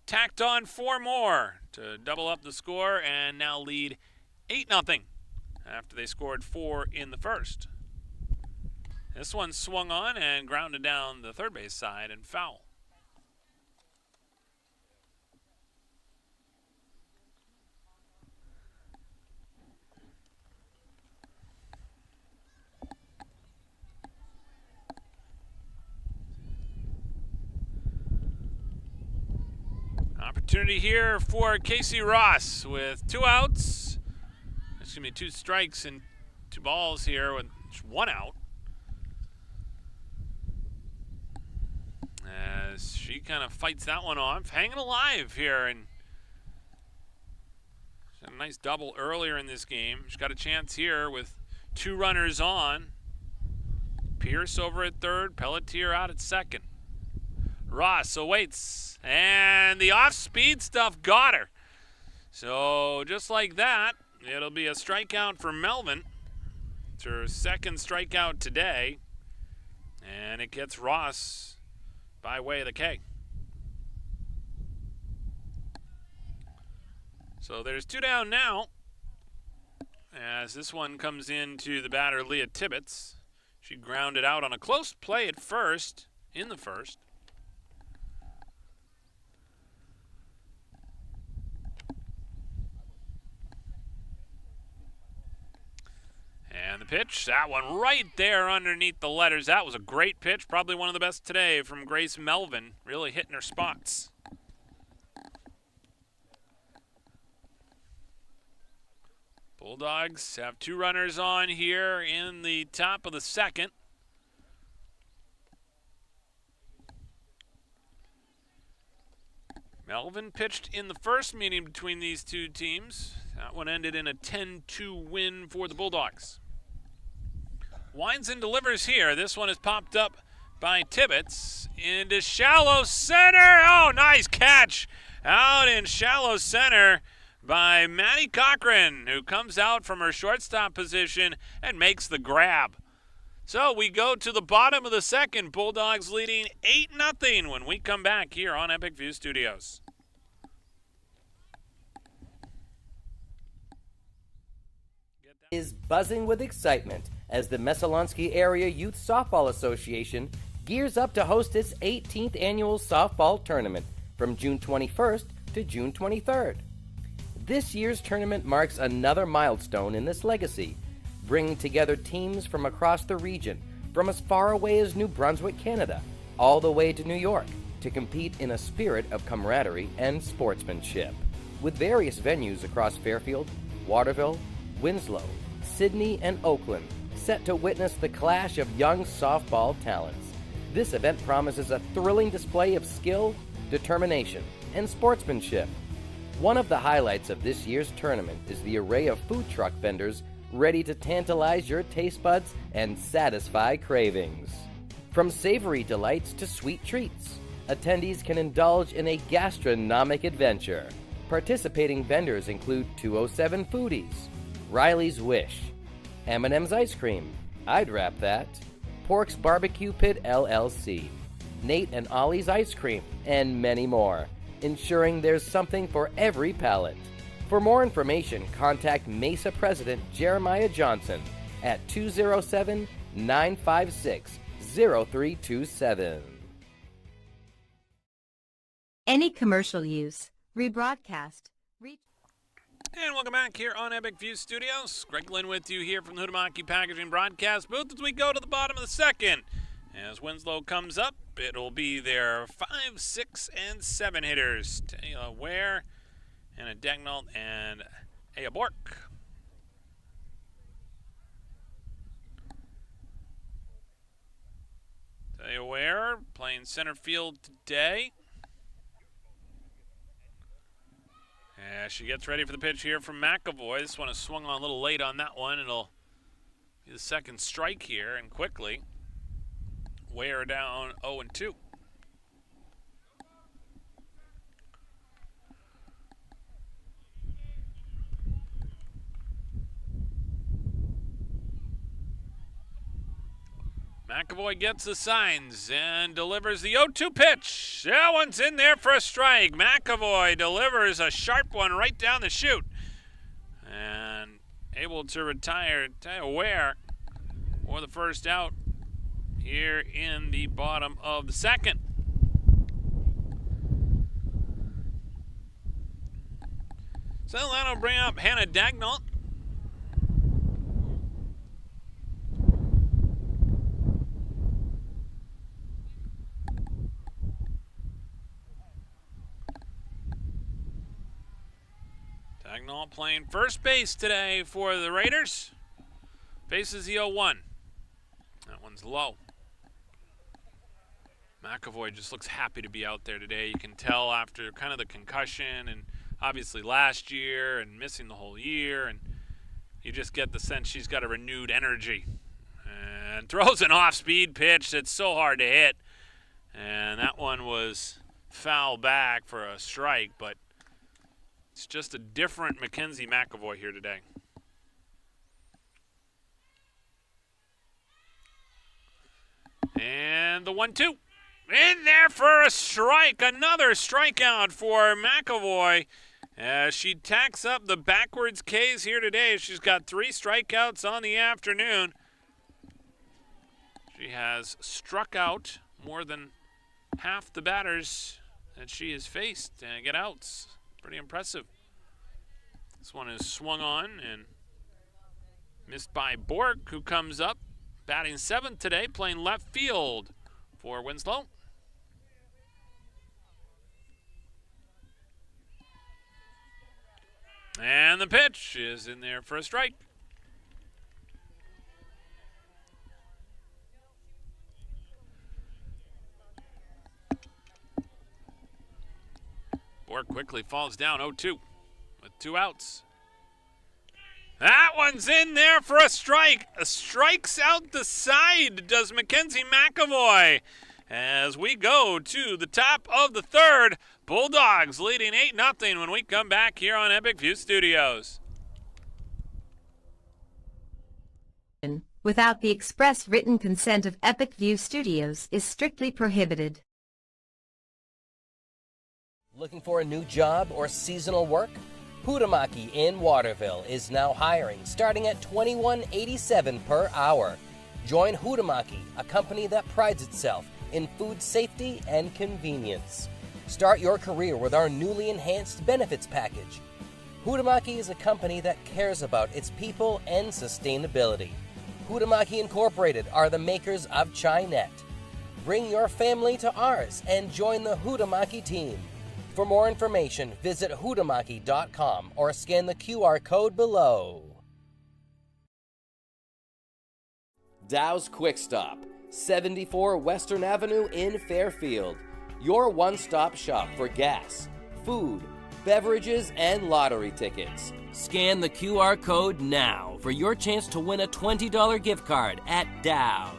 tacked on 4 more to double up the score and now lead 8-0 after they scored 4 in the first. This one swung on and grounded down the third base side and foul. Opportunity here for Casey Ross with 2 outs. There's going to be 2 strikes and 2 balls here with 1 out. As she kind of fights that one off, hanging alive here. And a nice double earlier in this game. She's got a chance here with 2 runners on. Pierce over at third, Pelletier out at second. Ross awaits, and the off-speed stuff got her. So just like that, it'll be a strikeout for Melvin. It's her second strikeout today, and it gets Ross by way of the K. So there's 2 down now, as this one comes into the batter, Leah Tibbetts. She grounded out on a close play at first, in the first. And the pitch, that one right there underneath the letters. That was a great pitch, probably one of the best today from Grace Melvin, really hitting her spots. Bulldogs have 2 runners on here in the top of the second. Melvin pitched in the first meeting between these 2 teams. That one ended in a 10-2 win for the Bulldogs. Winds and delivers here. This one is popped up by Tibbetts into shallow center. Oh, nice catch out in shallow center by Maddie Cochran, who comes out from her shortstop position and makes the grab. So we go to the bottom of the second. Bulldogs leading 8-0 when we come back here on Epic View Studios. Is buzzing with excitement as the Messalonsky Area Youth Softball Association gears up to host its 18th annual softball tournament from June 21st to June 23rd. This year's tournament marks another milestone in this legacy, bringing together teams from across the region, from as far away as New Brunswick, Canada, all the way to New York, to compete in a spirit of camaraderie and sportsmanship. With various venues across Fairfield, Waterville, Winslow, Sydney, and Oakland, set to witness the clash of young softball talents. This event promises a thrilling display of skill, determination, and sportsmanship. One of the highlights of this year's tournament is the array of food truck vendors ready to tantalize your taste buds and satisfy cravings. From savory delights to sweet treats, attendees can indulge in a gastronomic adventure. Participating vendors include 207 Foodies, Riley's Wish, M&M's Ice Cream, I'd Wrap That, Pork's Barbecue Pit LLC, Nate and Ollie's Ice Cream, and many more, ensuring there's something for every palate. For more information, contact Mesa President Jeremiah Johnson at 207-956-0327. Any commercial use, rebroadcast, And welcome back here on Epic View Studios. Greg Glenn with you here from the Huhtamaki Packaging broadcast booth as we go to the bottom of the second. As Winslow comes up, it'll be their 5, 6, and 7 hitters. Taylor Ware, Anna Degnault, and Aya Bork. Stay aware, playing center field today. Yeah, she gets ready for the pitch here from McAvoy. This one is swung on a little late on that one. It'll be the second strike here, and quickly wear down 0-2. McAvoy gets the signs and delivers the 0-2 pitch. That one's in there for a strike. McAvoy delivers a sharp one right down the chute. And able to retire Ware for the first out here in the bottom of the second. So that'll bring up Hannah Dagnall. Dagnall playing first base today for the Raiders. Faces the 0-1. That one's low. McAvoy just looks happy to be out there today. You can tell after kind of the concussion and obviously last year and missing the whole year, and you just get the sense she's got a renewed energy. And throws an off-speed pitch that's so hard to hit. And that one was foul back for a strike, but it's just a different Mackenzie McAvoy here today. And the 1-2. In there for a strike. Another strikeout for McAvoy as she tacks up the backwards Ks here today. She's got 3 strikeouts on the afternoon. She has struck out more than half the batters that she has faced and get outs. Pretty impressive. This one is swung on and missed by Bork, who comes up batting 7th today, playing left field for Winslow. And the pitch is in there for a strike. Bork quickly falls down 0-2 with 2 outs. That one's in there for a strike. Strikes out the side, does Mackenzie McAvoy. As we go to the top of the 3rd, Bulldogs leading 8-0 when we come back here on Epic View Studios. Without the express written consent of Epic View Studios is strictly prohibited. Looking for a new job or seasonal work? Hutamaki in Waterville is now hiring, starting at $21.87 per hour. Join Hutamaki, a company that prides itself in food safety and convenience. Start your career with our newly enhanced benefits package. Hutamaki is a company that cares about its people and sustainability. Hutamaki Incorporated are the makers of Chinet. Bring your family to ours and join the Hutamaki team. For more information, visit hutamaki.com or scan the QR code below. Dow's Quick Stop, 74 Western Avenue in Fairfield. Your one-stop shop for gas, food, beverages, and lottery tickets. Scan the QR code now for your chance to win a $20 gift card at Dow's.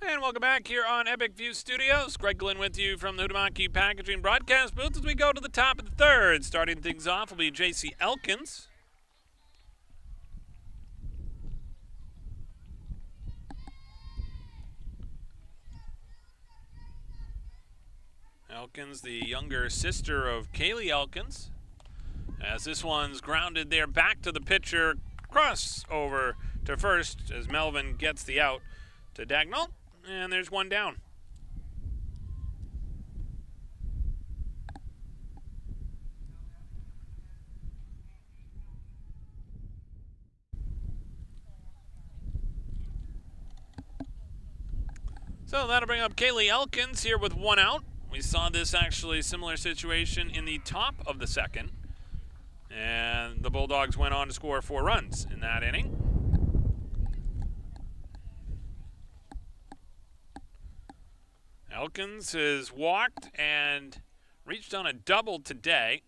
And welcome back here on Epic View Studios. Greg Glynn with you from the Hutamaki Packaging Broadcast booth as we go to the top of the 3rd. Starting things off will be J.C. Elkins. Elkins, the younger sister of Kaylee Elkins. As this one's grounded there back to the pitcher. Cross over to first as Melvin gets the out to Dagnall. And there's one down. So that'll bring up Kaylee Elkins here with 1 out. We saw this actually similar situation in the top of the second. And the Bulldogs went on to score 4 runs in that inning. Elkins has walked and reached on a double today.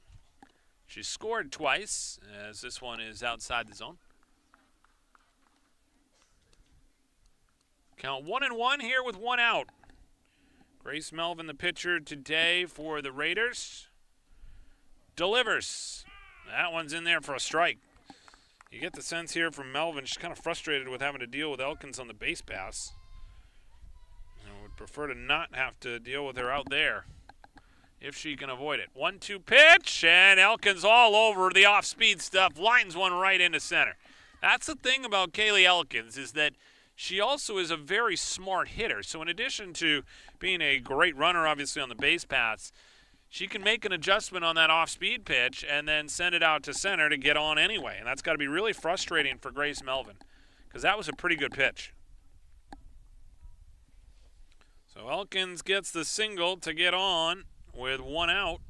She scored twice, as this one is outside the zone. Count 1-1 here with 1 out. Grace Melvin, the pitcher today for the Raiders, delivers. That one's in there for a strike. You get the sense here from Melvin, she's kind of frustrated with having to deal with Elkins on the base pass. I would prefer to not have to deal with her out there if she can avoid it. 1-2 pitch, and Elkins all over the off-speed stuff, lines one right into center. That's the thing about Kaylee Elkins, is that she also is a very smart hitter. So in addition to being a great runner, obviously, on the base paths, she can make an adjustment on that off-speed pitch and then send it out to center to get on anyway. And that's got to be really frustrating for Grace Melvin, because that was a pretty good pitch. So Elkins gets the single to get on with 1 out.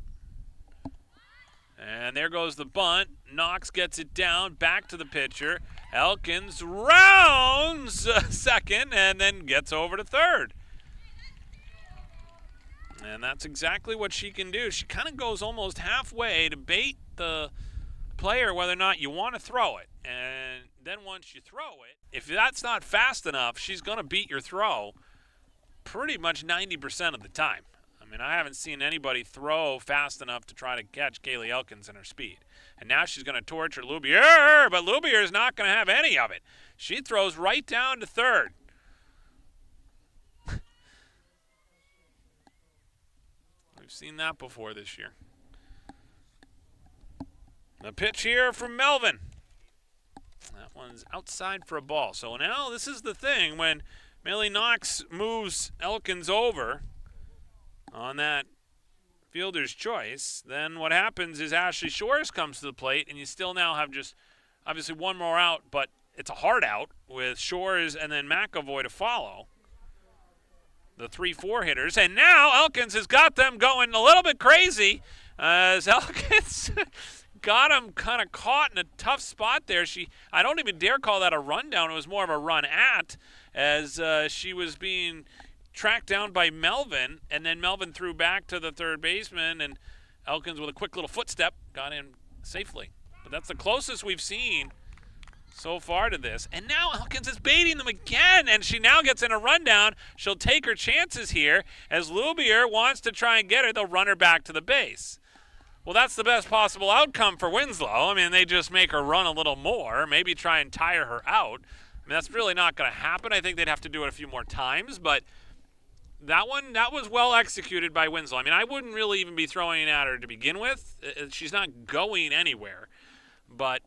And there goes the bunt. Knox gets it down, back to the pitcher. Elkins rounds second and then gets over to third. And that's exactly what she can do. She kind of goes almost halfway to bait the player whether or not you want to throw it. And then once you throw it, if that's not fast enough, she's going to beat your throw pretty much 90% of the time. I mean, I haven't seen anybody throw fast enough to try to catch Kaylee Elkins in her speed. And now she's going to torture Lubier, but Lubier is not going to have any of it. She throws right down to third. We've seen that before this year. The pitch here from Melvin. That one's outside for a ball. So now this is the thing. When Millie Knox moves Elkins over on that fielder's choice, then what happens is Ashley Shores comes to the plate, and you still now have just obviously one more out, but it's a hard out with Shores and then McAvoy to follow. The 3-4 hitters. And now Elkins has got them going a little bit crazy as Elkins got him kind of caught in a tough spot there. I don't even dare call that a rundown. It was more of a run at, as she was being tracked down by Melvin, and then Melvin threw back to the third baseman, and Elkins with a quick little footstep got in safely. But that's the closest we've seen so far to this. And now Elkins is baiting them again, and she now gets in a rundown. She'll take her chances here. As Lubier wants to try and get her, they'll run her back to the base. Well, that's the best possible outcome for Winslow. I mean, they just make her run a little more, maybe try and tire her out. I mean, that's really not going to happen. I think they'd have to do it a few more times, but that was well executed by Winslow. I mean, I wouldn't really even be throwing at her to begin with. She's not going anywhere, but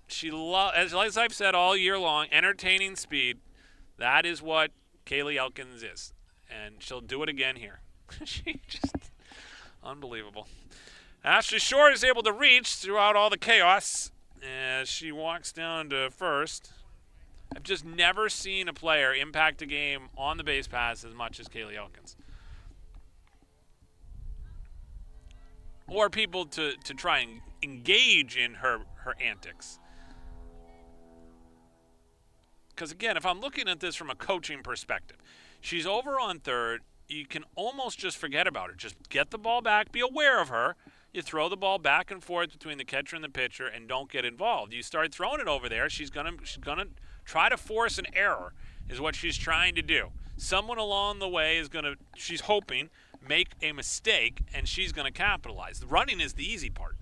she as I've said all year long, entertaining speed. That is what Kaylee Elkins is, and she'll do it again here. She just unbelievable. Ashley Shore is able to reach throughout all the chaos as she walks down to first. I've just never seen a player impact a game on the base pass as much as Kaylee Elkins. Or people to try and engage in her antics. Because, again, if I'm looking at this from a coaching perspective, she's over on third. You can almost just forget about her. Just get the ball back. Be aware of her. You throw the ball back and forth between the catcher and the pitcher and don't get involved. You start throwing it over there, she's gonna try to force an error is what she's trying to do. Someone along the way is she's hoping, make a mistake, and she's going to capitalize. The running is the easy part.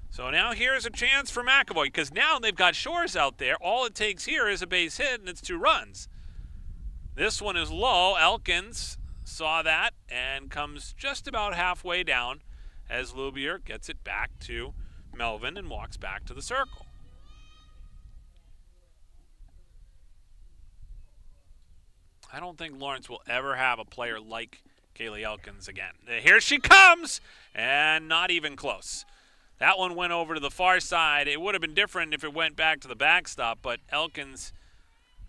So now here's a chance for McAvoy, because now they've got Shores out there. All it takes here is a base hit, and it's 2 runs. This one is low. Elkins saw that and comes just about halfway down as Lubier gets it back to Melvin and walks back to the circle. I don't think Lawrence will ever have a player like Kaylee Elkins again. Here she comes, and not even close. That one went over to the far side. It would have been different if it went back to the backstop, but Elkins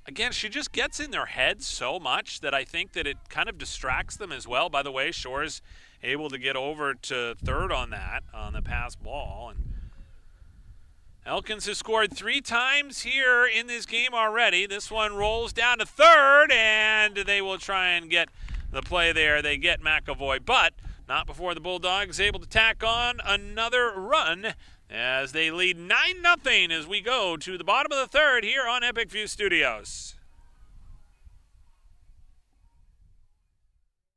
Again, she just gets in their heads so much that I think that it kind of distracts them as well. By the way, Shore's able to get over to third on that, on the pass ball. And Elkins has scored 3 times here in this game already. This one rolls down to third, and they will try and get the play there. They get McAvoy, but not before the Bulldogs able to tack on another run as they lead 9-0 as we go to the bottom of the third here on Epic View Studios.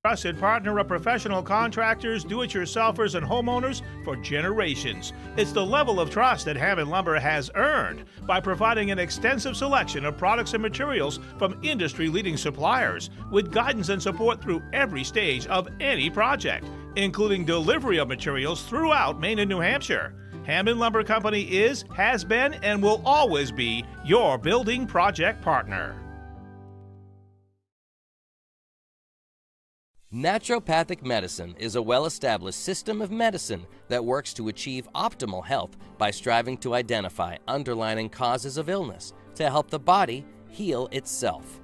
Trusted partner of professional contractors, do-it-yourselfers, and homeowners for generations. It's the level of trust that Hammond Lumber has earned by providing an extensive selection of products and materials from industry-leading suppliers with guidance and support through every stage of any project, including delivery of materials throughout Maine and New Hampshire. Hammond Lumber Company is, has been, and will always be your building project partner. Naturopathic medicine is a well-established system of medicine that works to achieve optimal health by striving to identify underlying causes of illness to help the body heal itself.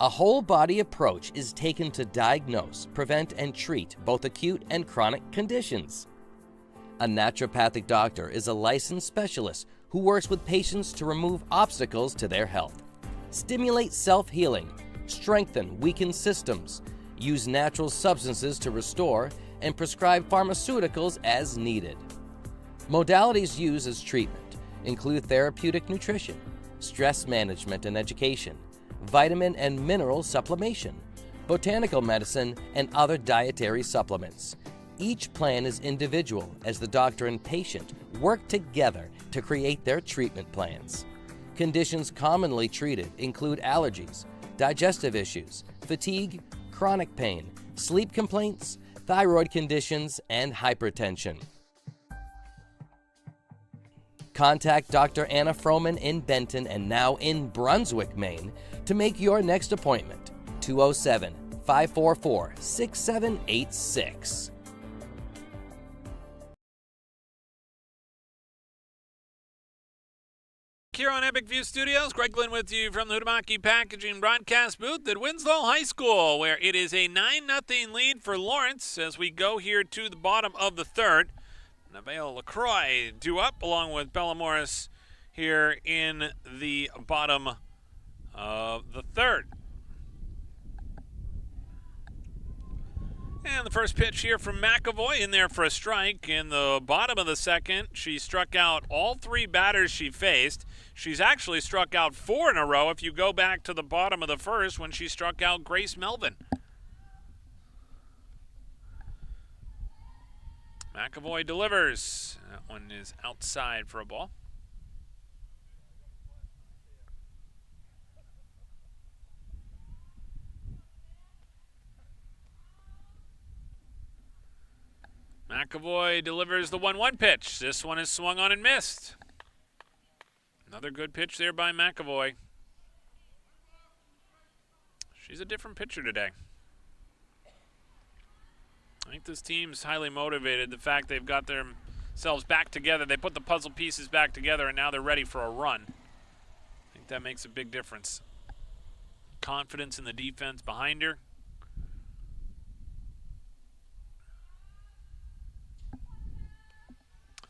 A whole-body approach is taken to diagnose, prevent, and treat both acute and chronic conditions. A naturopathic doctor is a licensed specialist who works with patients to remove obstacles to their health, stimulate self-healing, strengthen weakened systems, use natural substances to restore, and prescribe pharmaceuticals as needed. Modalities used as treatment include therapeutic nutrition, stress management and education, vitamin and mineral supplementation, botanical medicine, and other dietary supplements. Each plan is individual as the doctor and patient work together to create their treatment plans. Conditions commonly treated include allergies, digestive issues, fatigue, chronic pain, sleep complaints, thyroid conditions, and hypertension. Contact Dr. Anna Froman in Benton and now in Brunswick, Maine to make your next appointment. 207-544-6786. Here on Epic View Studios, Greg Glenn with you from the Huhtamaki Packaging broadcast booth at Winslow High School, where it is a 9-0 lead for Lawrence as we go here to the bottom of the third. Nevaeh LaCroix due up along with Bella Morris here in the bottom of the third. And the first pitch here from McAvoy in there for a strike. In the bottom of the second, she struck out all 3 batters she faced. She's actually struck out 4 in a row if you go back to the bottom of the first when she struck out Grace Melvin. McAvoy delivers. That one is outside for a ball. McAvoy delivers the 1-1 pitch. This one is swung on and missed. Another good pitch there by McAvoy. She's a different pitcher today. I think this team's highly motivated. The fact they've got themselves back together, they put the puzzle pieces back together, and now they're ready for a run. I think that makes a big difference. Confidence in the defense behind her.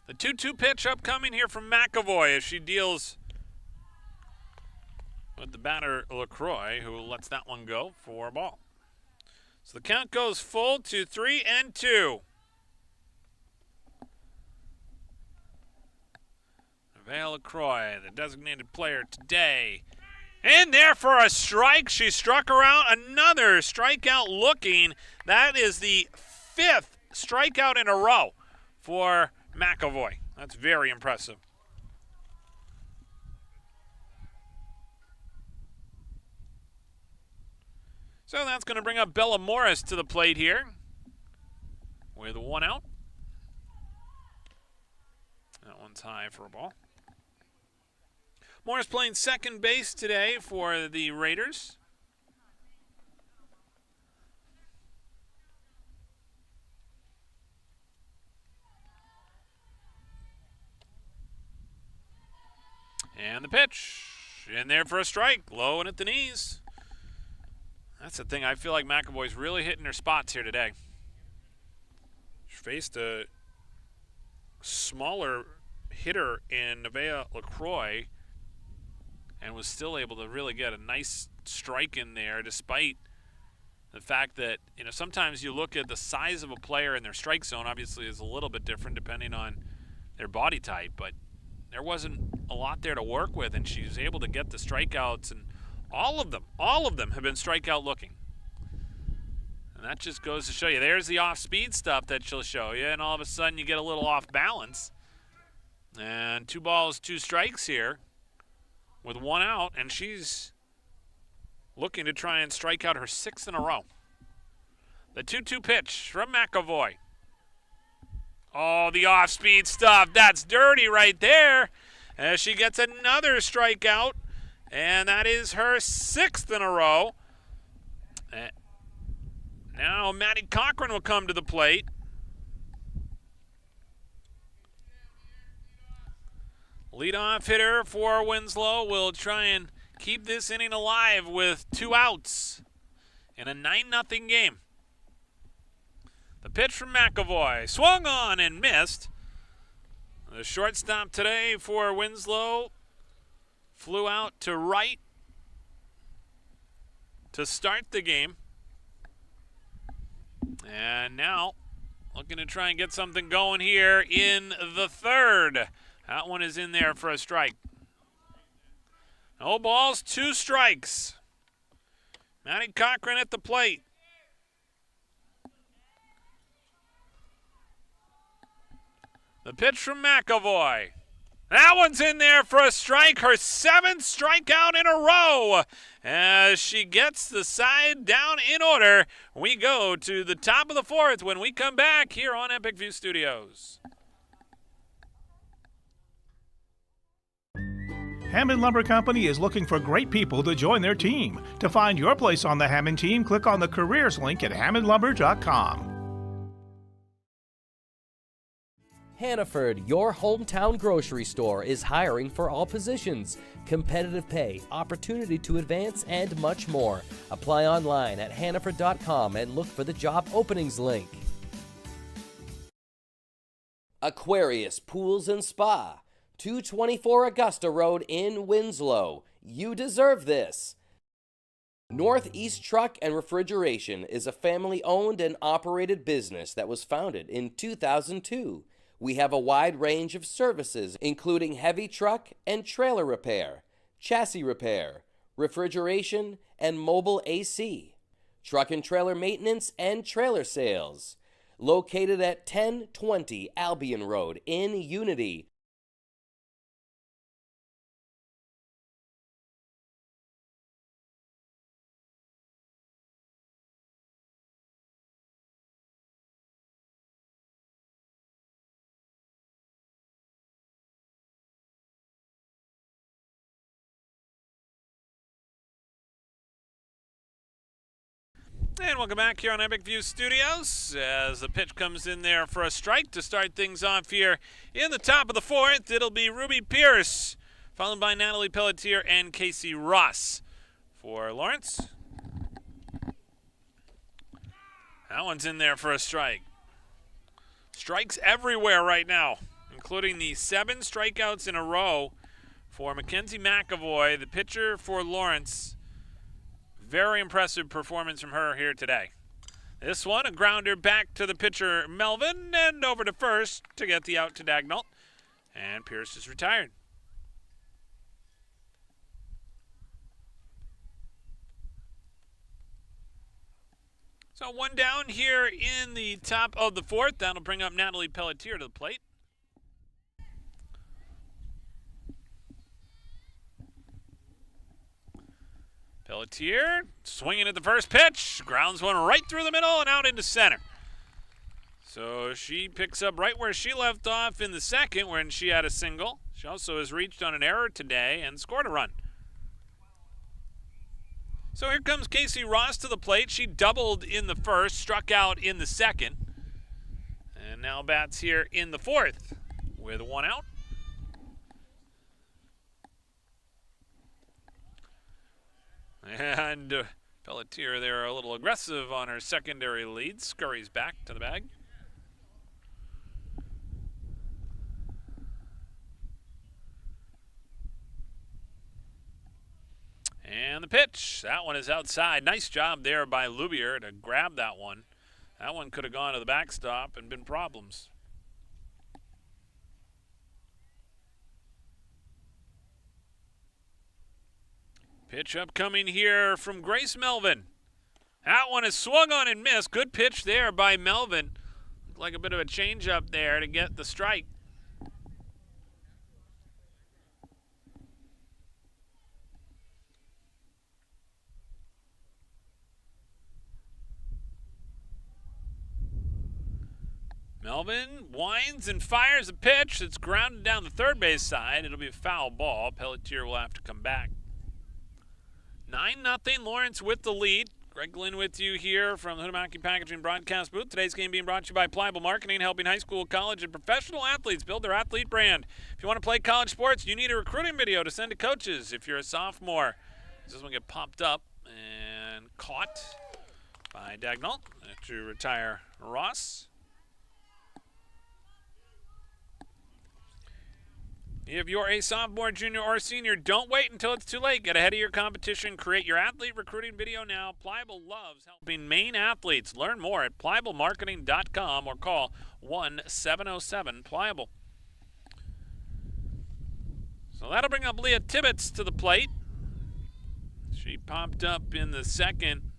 The 2-2 pitch upcoming here from McAvoy as she deals with the batter LaCroix, who lets that one go for a ball. So the count goes full to 3-2. Nevaeh LaCroix, the designated player today. In there for a strike. She struck around another strikeout looking. That is the 5th strikeout in a row for McAvoy. That's very impressive. So that's going to bring up Bella Morris to the plate here with 1 out. That one's high for a ball. Morris playing second base today for the Raiders. And the pitch. in there for a strike, low and at the knees. That's the thing. I feel like McAvoy's really hitting her spots here today. She faced a smaller hitter in Nevaeh LaCroix and was still able to really get a nice strike in there, despite the fact that, sometimes you look at the size of a player and their strike zone obviously is a little bit different depending on their body type, but there wasn't a lot there to work with, and she was able to get the strikeouts, and all of them have been strikeout looking. And that just goes to show you, there's the off-speed stuff that she'll show you, and all of a sudden you get a little off balance. And 2 balls, 2 strikes here with 1 out, and she's looking to try and strike out her 6th in a row. The 2-2 pitch from McAvoy. Oh, the off-speed stuff. That's dirty right there as she gets another strikeout, and that is her 6th in a row. Now Maddie Cochran will come to the plate. Leadoff hitter for Winslow will try and keep this inning alive with 2 outs in a 9-0 game. The pitch from McAvoy, swung on and missed. The shortstop today for Winslow flew out to right to start the game. And now looking to try and get something going here in the 3rd. That one is in there for a strike. No balls, 2 strikes. Maddie Cochran at the plate. The pitch from McAvoy. That one's in there for a strike, her 7th strikeout in a row. As she gets the side down in order, we go to the top of the 4th when we come back here on Epic View Studios. Hammond Lumber Company is looking for great people to join their team. To find your place on the Hammond team, click on the careers link at hammondlumber.com. Hannaford, your hometown grocery store, is hiring for all positions. Competitive pay, opportunity to advance, and much more. Apply online at hannaford.com and look for the job openings link. Aquarius Pools and Spa, 224 Augusta Road in Winslow. You deserve this. Northeast Truck and Refrigeration is a family-owned and operated business that was founded in 2002. We have a wide range of services, including heavy truck and trailer repair, chassis repair, refrigeration, and mobile AC, truck and trailer maintenance, and trailer sales. Located at 1020 Albion Road in Unity. And welcome back here on Epic View Studios as the pitch comes in there for a strike to start things off here in the top of the 4th. It'll be Ruby Pierce, followed by Natalie Pelletier and Casey Ross for Lawrence. That one's in there for a strike. Strikes everywhere right now, including the 7 strikeouts in a row for Mackenzie McAvoy, the pitcher for Lawrence. Very impressive performance from her here today. This one, a grounder back to the pitcher Melvin and over to first to get the out to Dagnall. And Pierce is retired. So 1 down here in the top of the 4th. That'll bring up Natalie Pelletier to the plate. Pelletier swinging at the first pitch, grounds one right through the middle and out into center. So she picks up right where she left off in the 2nd when she had a single. She also has reached on an error today and scored a run. So here comes Casey Ross to the plate. She doubled in the 1st, struck out in the 2nd, and now bats here in the 4th with 1 out. And Pelletier there a little aggressive on her secondary lead. Scurries back to the bag. And the pitch. That one is outside. Nice job there by Lubier to grab that one. That one could have gone to the backstop and been problems. Pitch upcoming here from Grace Melvin. That one is swung on and missed. Good pitch there by Melvin. Looked like a bit of a changeup there to get the strike. Melvin winds and fires a pitch that's grounded down the third base side. It'll be a foul ball. Pelletier will have to come back. 9-0, Lawrence with the lead. Greg Glynn with you here from the Huhtamaki Packaging broadcast booth. Today's game being brought to you by Pliable Marketing, helping high school, college, and professional athletes build their athlete brand. If you want to play college sports, you need a recruiting video to send to coaches. If you're a sophomore, this one get popped up and caught by Dagnall to retire Ross. If you're a sophomore, junior, or senior, don't wait until it's too late. Get ahead of your competition. Create your athlete recruiting video now. Pliable loves helping Maine athletes. Learn more at pliablemarketing.com or call 1-707-PLIABLE. So that'll bring up Leah Tibbetts to the plate. She popped up in the second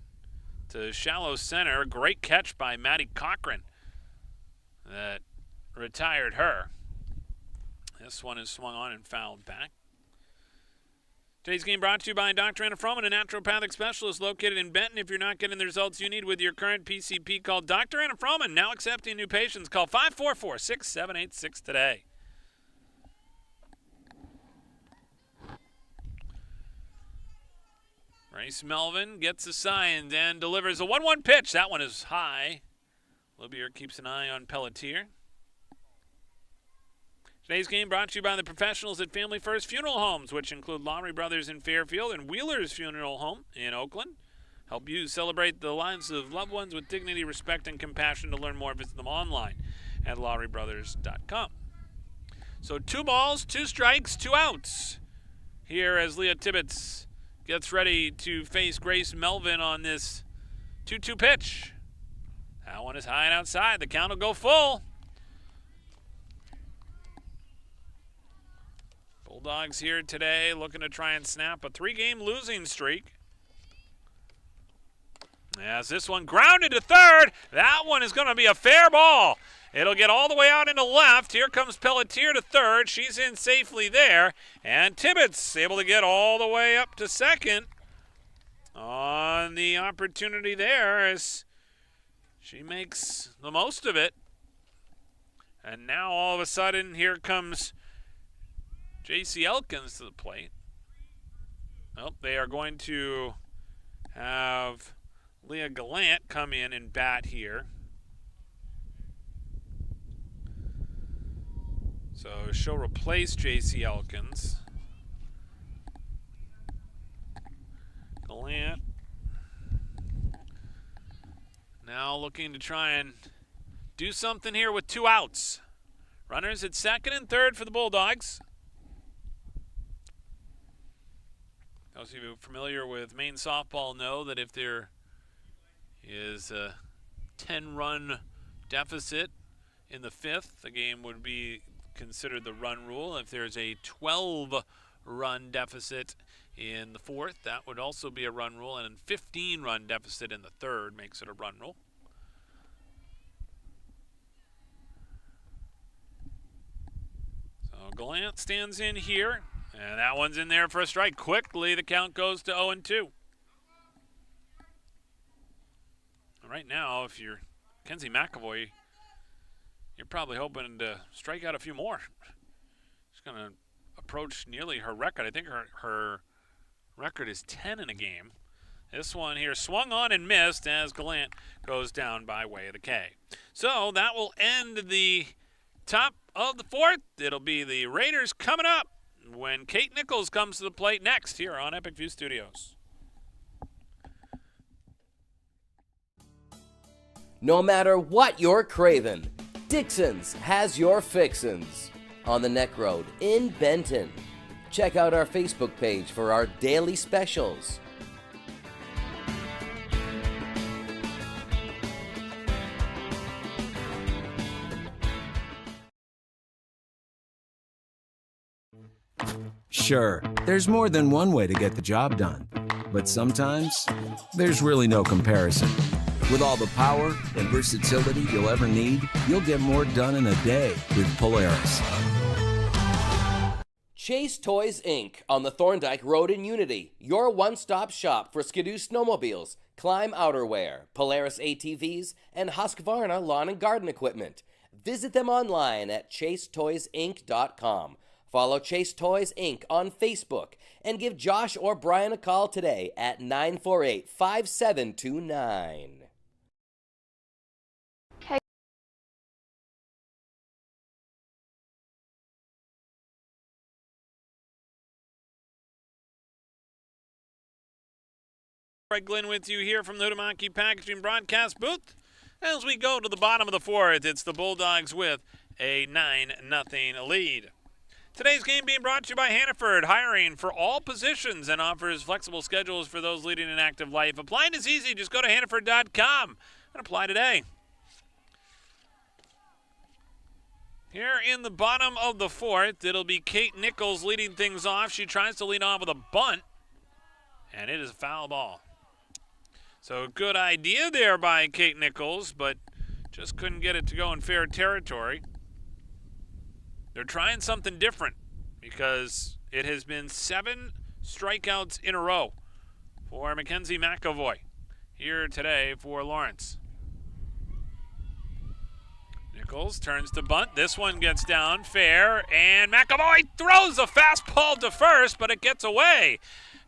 to shallow center. Great catch by Maddie Cochran that retired her. This one is swung on and fouled back. Today's game brought to you by Dr. Anna Froman, a naturopathic specialist located in Benton. If you're not getting the results you need with your current PCP, call Dr. Anna Froman. Now accepting new patients. Call 544-6786 today. Grace Melvin gets assigned and delivers a 1-1 pitch. That one is high. Lubier keeps an eye on Pelletier. Today's game brought to you by the professionals at Family First Funeral Homes, which include Lowry Brothers in Fairfield and Wheeler's Funeral Home in Oakland. Help you celebrate the lives of loved ones with dignity, respect, and compassion. To learn more, visit them online at lowrybrothers.com. So 2 balls, 2 strikes, 2 outs. Here as Leah Tibbetts gets ready to face Grace Melvin on this 2-2 pitch. That one is high and outside. The count will go full. Bulldogs here today looking to try and snap a 3-game losing streak. As this one grounded to third, that one is going to be a fair ball. It'll get all the way out into left. Here comes Pelletier to third. She's in safely there. And Tibbetts able to get all the way up to second on the opportunity there as she makes the most of it. And now all of a sudden here comes J.C. Elkins to the plate. Nope, they are going to have Leah Gallant come in and bat here. So she'll replace J.C. Elkins. Gallant now looking to try and do something here with 2 outs. Runners at second and third for the Bulldogs. Those of you familiar with Maine softball know that if there is a 10-run deficit in the 5th, the game would be considered the run rule. If there's a 12-run deficit in the 4th, that would also be a run rule, and a 15-run deficit in the 3rd makes it a run rule. So Gallant stands in here. And that one's in there for a strike. Quickly, the count goes to 0-2. Right now, if you're Kenzie McAvoy, you're probably hoping to strike out a few more. She's going to approach nearly her record. I think her record is 10 in a game. This one here swung on and missed as Gallant goes down by way of the K. So that will end the top of the 4th. It'll be the Raiders coming up when Kate Nichols comes to the plate next here on Epic View Studios. No matter what you're craving, Dixon's has your fixins. On the Neck Road in Benton. Check out our Facebook page for our daily specials. Sure, there's more than one way to get the job done, but sometimes there's really no comparison. With all the power and versatility you'll ever need, you'll get more done in a day with Polaris. Chase Toys Inc. on the Thorndike Road in Unity, your one-stop shop for Skidoo snowmobiles, Climb outerwear, Polaris ATVs, and Husqvarna lawn and garden equipment. Visit them online at chasetoysinc.com. Follow Chase Toys Inc. on Facebook and give Josh or Brian a call today at 948-5729. Greg Glynn with you here from the Huhtamaki Packaging broadcast booth. As we go to the bottom of the fourth, it's the Bulldogs with a 9-0 lead. Today's game being brought to you by Hannaford, hiring for all positions and offers flexible schedules for those leading an active life. Applying is easy. Just go to hannaford.com and apply today. Here in the bottom of the fourth, it'll be Kate Nichols leading things off. She tries to lead off with a bunt, and it is a foul ball. So good idea there by Kate Nichols, but just couldn't get it to go in fair territory. They're trying something different because it has been 7 strikeouts in a row for Mackenzie McAvoy here today for Lawrence. Nichols turns to bunt. This one gets down fair, and McAvoy throws a fastball to first, but it gets away.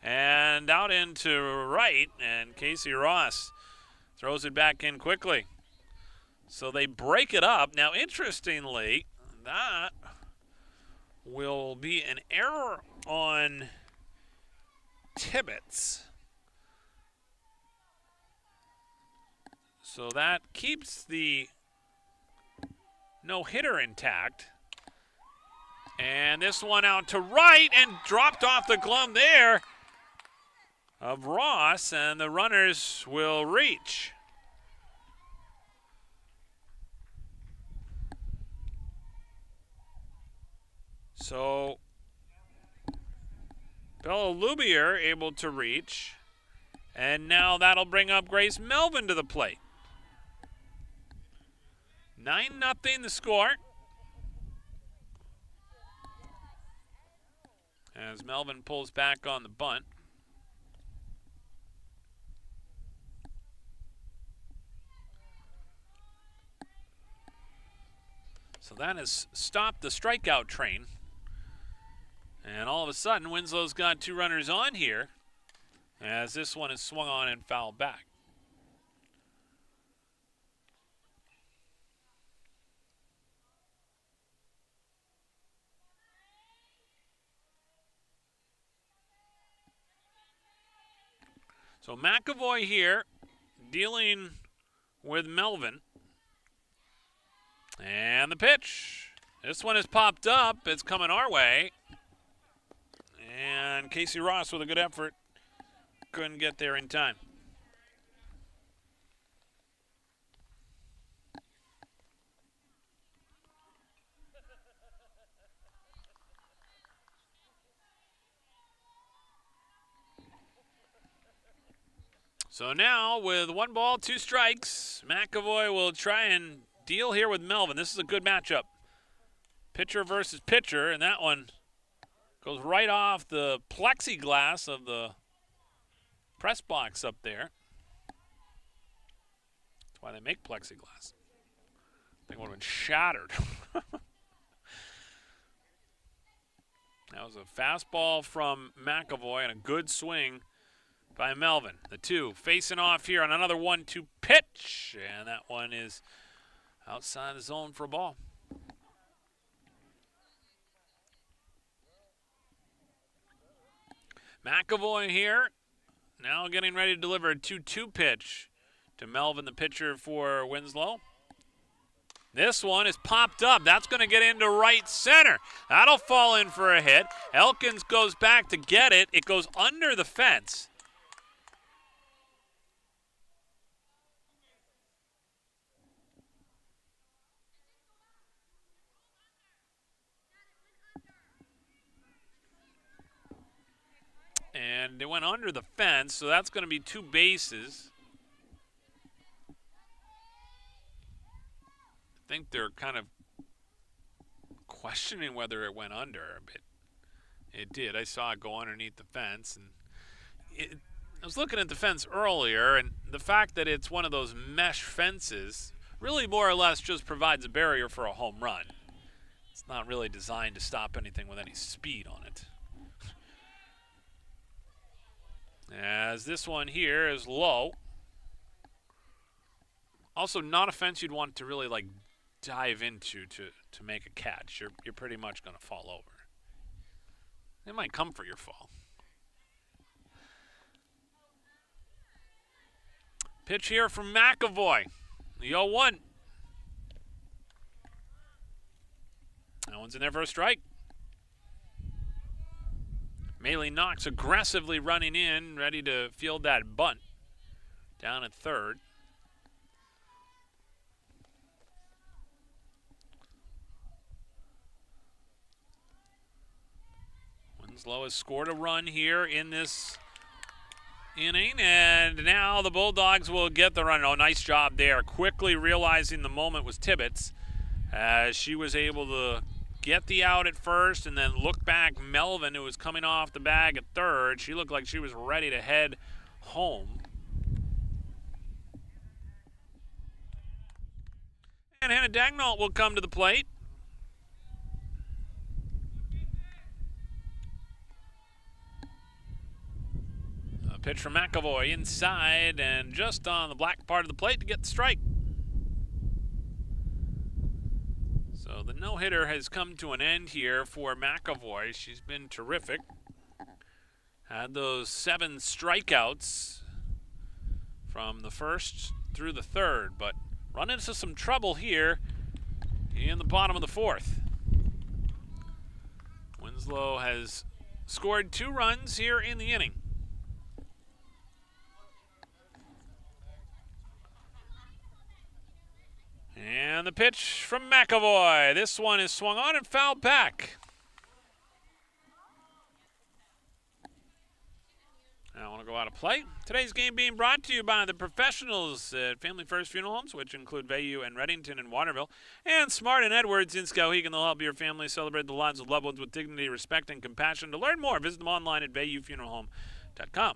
And out into right, and Casey Ross throws it back in quickly. So they break it up. Now, interestingly, that will be an error on Tibbetts. So that keeps the no-hitter intact. And this one out to right and dropped off the glove there of Ross, and the runners will reach. So Bella Lubier able to reach, and now that'll bring up Grace Melvin to the plate. 9-0 the score. As Melvin pulls back on the bunt. So that has stopped the strikeout train. And all of a sudden, Winslow's got 2 runners on here as this one is swung on and fouled back. So McAvoy here dealing with Melvin. And the pitch. This one has popped up. It's coming our way. And Casey Ross with a good effort. Couldn't get there in time. So now with 1 ball, 2 strikes, McAvoy will try and deal here with Melvin. This is a good matchup. Pitcher versus pitcher, and that one goes right off the plexiglass of the press box up there. That's why they make plexiglass. I think it would have been shattered. That was a fastball from McAvoy and a good swing by Melvin. The 2 facing off here on another 1-2 pitch, and that one is outside the zone for a ball. McAvoy here, now getting ready to deliver a 2-2 pitch to Melvin, the pitcher for Winslow. This one is popped up. That's going to get into right center. That'll fall in for a hit. Elkins goes back to get it. It goes under the fence. And it went under the fence, so that's going to be 2 bases. I think they're kind of questioning whether it went under, but it did. I saw it go underneath the fence, and I was looking at the fence earlier, and the fact that it's one of those mesh fences really more or less just provides a barrier for a home run. It's not really designed to stop anything with any speed on it. As this one here is low. Also not a fence you'd want to really like dive into to make a catch. You're pretty much going to fall over. It might comfort your fall. Pitch here from McAvoy. The 0-1. That one's in there for a strike. Maley Knox aggressively running in, ready to field that bunt. Down at third. Winslow has scored a run here in this inning, and now the Bulldogs will get the run. Oh, nice job there. Quickly realizing the moment was Tibbetts, as she was able to get the out at first and then look back. Melvin, who was coming off the bag at third, she looked like she was ready to head home. And Hannah Dagnall will come to the plate. A pitch from McAvoy inside and just on the black part of the plate to get the strike. So the no-hitter has come to an end here for McAvoy. She's been terrific. Had those 7 strikeouts from the first through the third, but run into some trouble here in the bottom of the fourth. Winslow has scored 2 runs here in the inning. And the pitch from McAvoy. This one is swung on and fouled back. I want to go out of play. Today's game being brought to you by the professionals at Family First Funeral Homes, which include Bayou and Reddington and Waterville, and Smart and Edwards in Skowhegan. They'll help your family celebrate the lives of loved ones with dignity, respect, and compassion. To learn more, visit them online at bayoufuneralhome.com.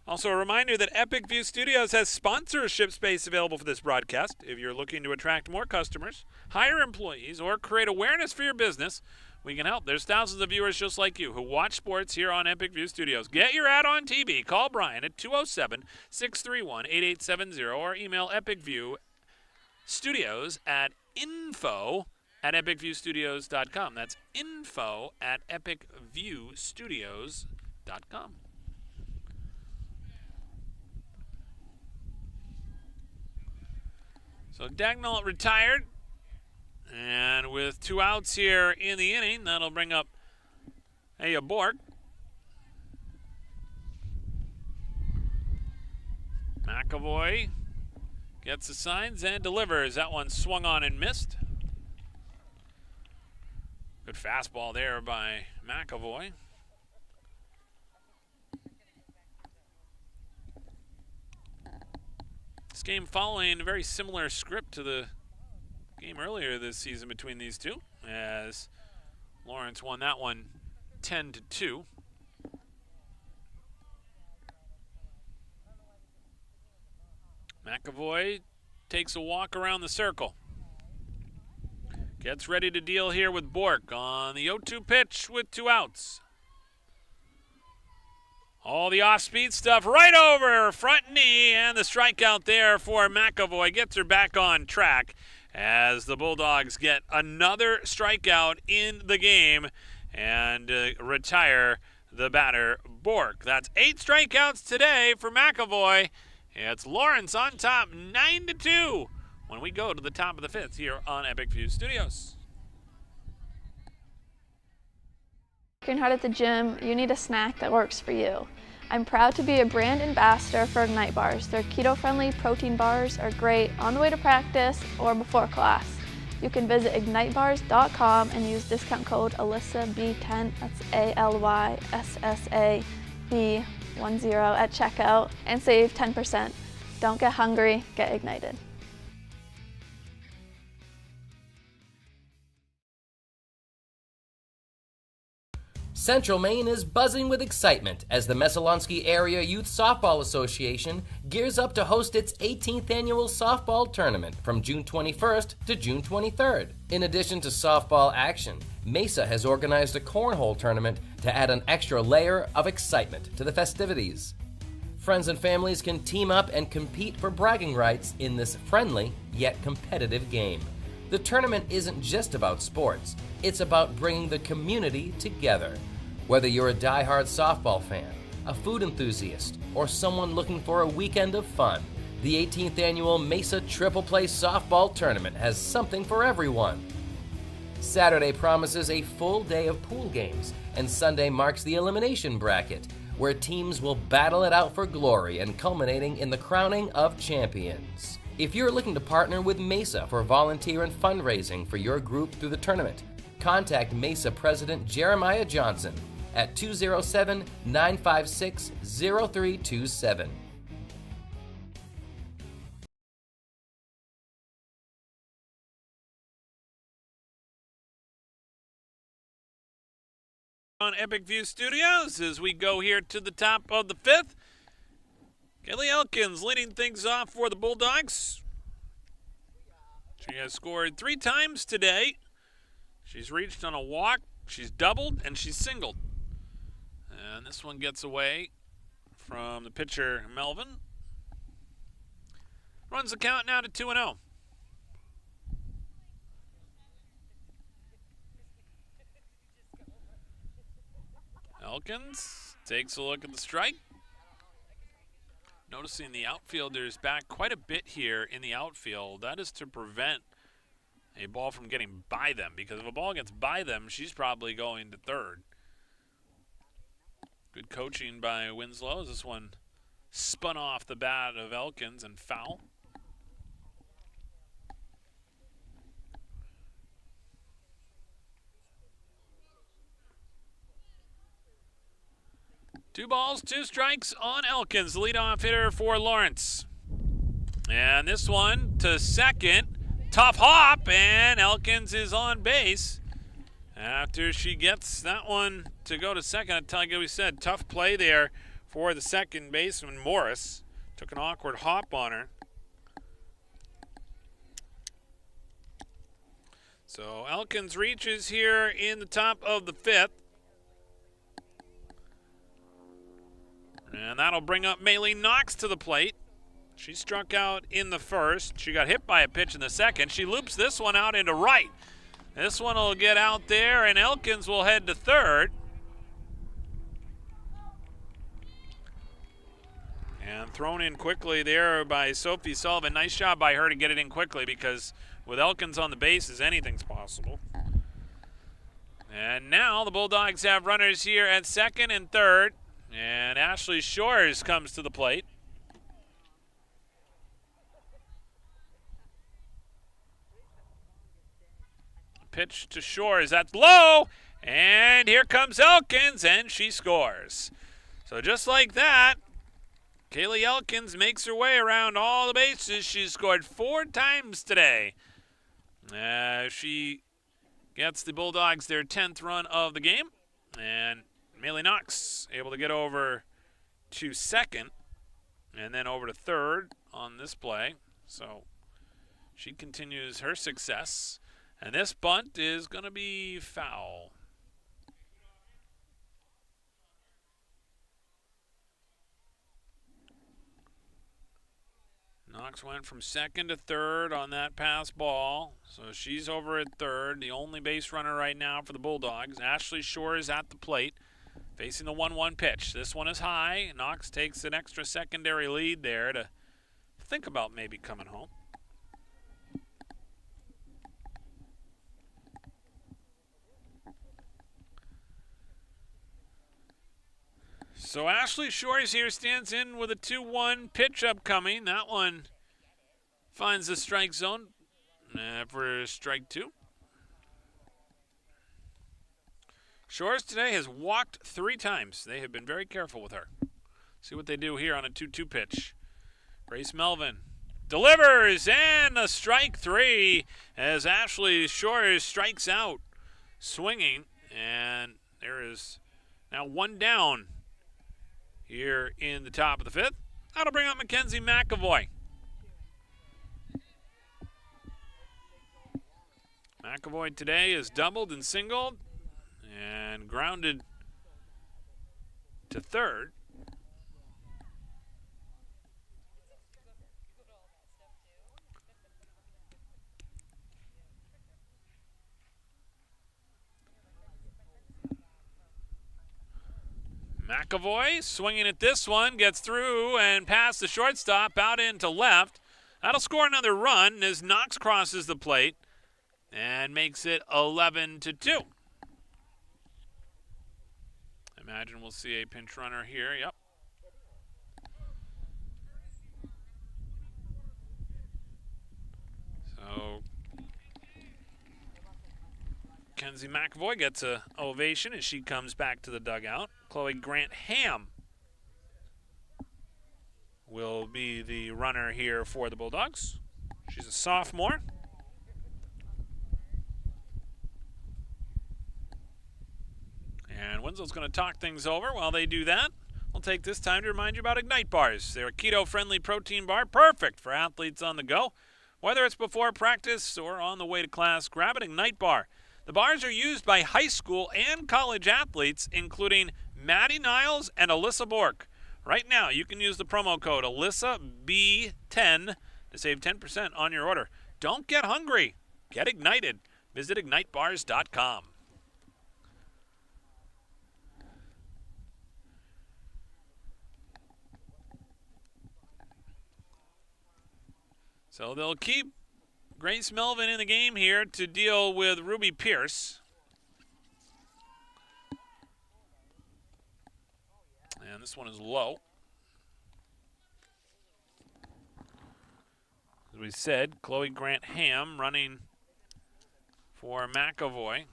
Also, a reminder that Epic View Studios has sponsorship space available for this broadcast. If you're looking to attract more customers, hire employees, or create awareness for your business, we can help. There's thousands of viewers just like you who watch sports here on Epic View Studios. Get your ad on TV. Call Brian at 207-631-8870 or email epicviewstudios at info@epicviewstudios.com. That's info@epicviewstudios.com. So Dagnall retired, and with 2 outs here in the inning, that'll bring up Aya Bork. McAvoy gets the signs and delivers. That one swung on and missed. Good fastball there by McAvoy. This game following a very similar script to the game earlier this season between these two, as Lawrence won that one 10-2. McAvoy takes a walk around the circle. Gets ready to deal here with Bork on the 0-2 pitch with 2 outs. All the off-speed stuff right over her front knee, and the strikeout there for McAvoy gets her back on track as the Bulldogs get another strikeout in the game and retire the batter Bork. That's 8 strikeouts today for McAvoy, It's Lawrence on top, 9-2, when we go to the top of the fifth here on Epic View Studios. Working hard at the gym, you need a snack that works for you. I'm proud to be a brand ambassador for Ignite Bars. Their keto-friendly protein bars are great on the way to practice or before class. You can visit ignitebars.com and use discount code ALYSSAB10, that's ALYSSAB10 at checkout, and save 10%. Don't get hungry, get ignited. Central Maine is buzzing with excitement as the Messalonskee Area Youth Softball Association gears up to host its 18th annual softball tournament from June 21st to June 23rd. In addition to softball action, Mesa has organized a cornhole tournament to add an extra layer of excitement to the festivities. Friends and families can team up and compete for bragging rights in this friendly yet competitive game. The tournament isn't just about sports, it's about bringing the community together. Whether you're a die-hard softball fan, a food enthusiast, or someone looking for a weekend of fun, the 18th annual Mesa Triple Play Softball Tournament has something for everyone. Saturday promises a full day of pool games, and Sunday marks the elimination bracket, where teams will battle it out for glory and culminating in the crowning of champions. If you're looking to partner with Mesa for volunteer and fundraising for your group through the tournament, contact Mesa President Jeremiah Johnson at 207-956-0327. On Epic View Studios as we go here to the top of the fifth. Kelly Elkins leading things off for the Bulldogs. She has scored 3 times today. She's reached on a walk, she's doubled, and she's singled. And this one gets away from the pitcher, Melvin. Runs the count now to 2-0. Elkins takes a look at the strike. Noticing the outfielders back quite a bit here in the outfield. That is to prevent a ball from getting by them, because if a ball gets by them, she's probably going to third. Good coaching by Winslow as this one spun off the bat of Elkins and foul. Two balls, 2 strikes on Elkins, leadoff hitter for Lawrence. And this one to second. Tough hop, and Elkins is on base. After she gets that one to go to second, like we said, tough play there for the second baseman, Morris. Took an awkward hop on her. So Elkins reaches here in the top of the fifth. And that'll bring up Maylene Knox to the plate. She struck out in the first. She got hit by a pitch in the second. She loops this one out into right. This one will get out there, and Elkins will head to third. And thrown in quickly there by Sophie Sullivan. Nice job by her to get it in quickly, because with Elkins on the bases, anything's possible. And now the Bulldogs have runners here at second and third. And Ashley Shores comes to the plate. Pitch to Shores, that's low, and here comes Elkins, and she scores. So just like that, Kaylee Elkins makes her way around all the bases. She's scored 4 times today. She gets the Bulldogs their 10th run of the game, and Maylene Knox able to get over to second and then over to third on this play. So she continues her success. And this bunt is going to be foul. Knox went from second to third on that pass ball. So she's over at third, the only base runner right now for the Bulldogs. Ashley Shore is at the plate, facing the 1-1 pitch. This one is high. Knox takes an extra secondary lead there to think about maybe coming home. So Ashley Shores here stands in with a 2-1 pitch upcoming. That one finds the strike zone for strike 2. Shores today has walked 3 times. They have been very careful with her. See what they do here on a 2-2 pitch. Grace Melvin delivers, and a strike 3 as Ashley Shores strikes out swinging. And there is now 1 down here in the top of the 5th. That'll bring up Mackenzie McAvoy. McAvoy today is doubled and singled and grounded to third. McAvoy swinging at this one, gets through and past the shortstop out into left. That'll score another run as Knox crosses the plate and makes it 11-2. Imagine we'll see a pinch runner here. Yep. So Kenzie McAvoy gets an ovation as she comes back to the dugout. Chloe Grant-Ham will be the runner here for the Bulldogs. She's a sophomore. And Winslow's going to talk things over. While they do that, we'll take this time to remind you about Ignite Bars. They're a keto-friendly protein bar, perfect for athletes on the go. Whether it's before practice or on the way to class, grab an Ignite Bar. The bars are used by high school and college athletes, including Maddie Niles and Alyssa Bork. Right now, you can use the promo code AlyssaB10 to save 10% on your order. Don't get hungry. Get ignited. Visit ignitebars.com. So they'll keep Grace Melvin in the game here to deal with Ruby Pierce. And this one is low. As we said, Chloe Grant-Ham running for McAvoy.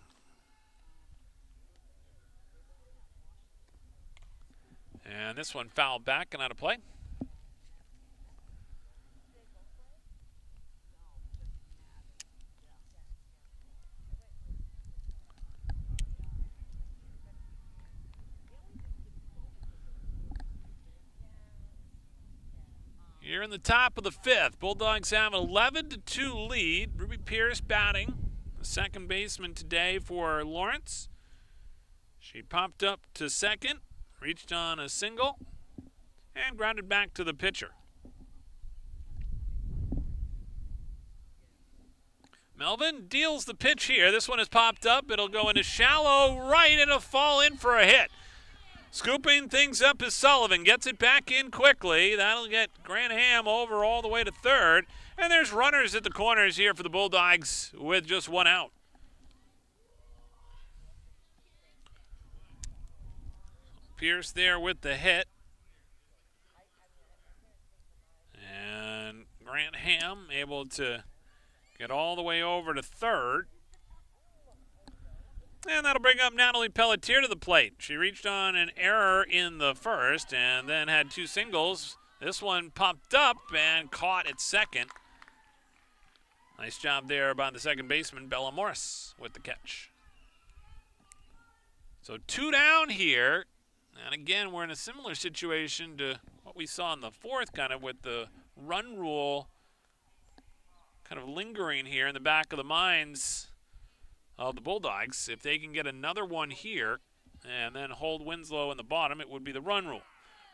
And this one fouled back and out of play. Here in the top of the 5th, Bulldogs have an 11-2 lead. Ruby Pierce batting, the second baseman today for Lawrence. She popped up to second, reached on a single, and grounded back to the pitcher. Melvin deals the pitch here. This one is popped up. It'll go into shallow right and it'll fall in for a hit. Scooping things up is Sullivan. Gets it back in quickly. That'll get Grant-Ham over all the way to third. And there's runners at the corners here for the Bulldogs with just 1 out. Pierce there with the hit. And Grant-Ham able to get all the way over to third. And that'll bring up Natalie Pelletier to the plate. She reached on an error in the first and then had 2 singles. This one popped up and caught at second. Nice job there by the second baseman, Bella Morris, with the catch. So 2 down here. And again, we're in a similar situation to what we saw in the 4th, kind of with the run rule kind of lingering here in the back of the minds of the Bulldogs. If they can get another one here and then hold Winslow in the bottom, it would be the run rule.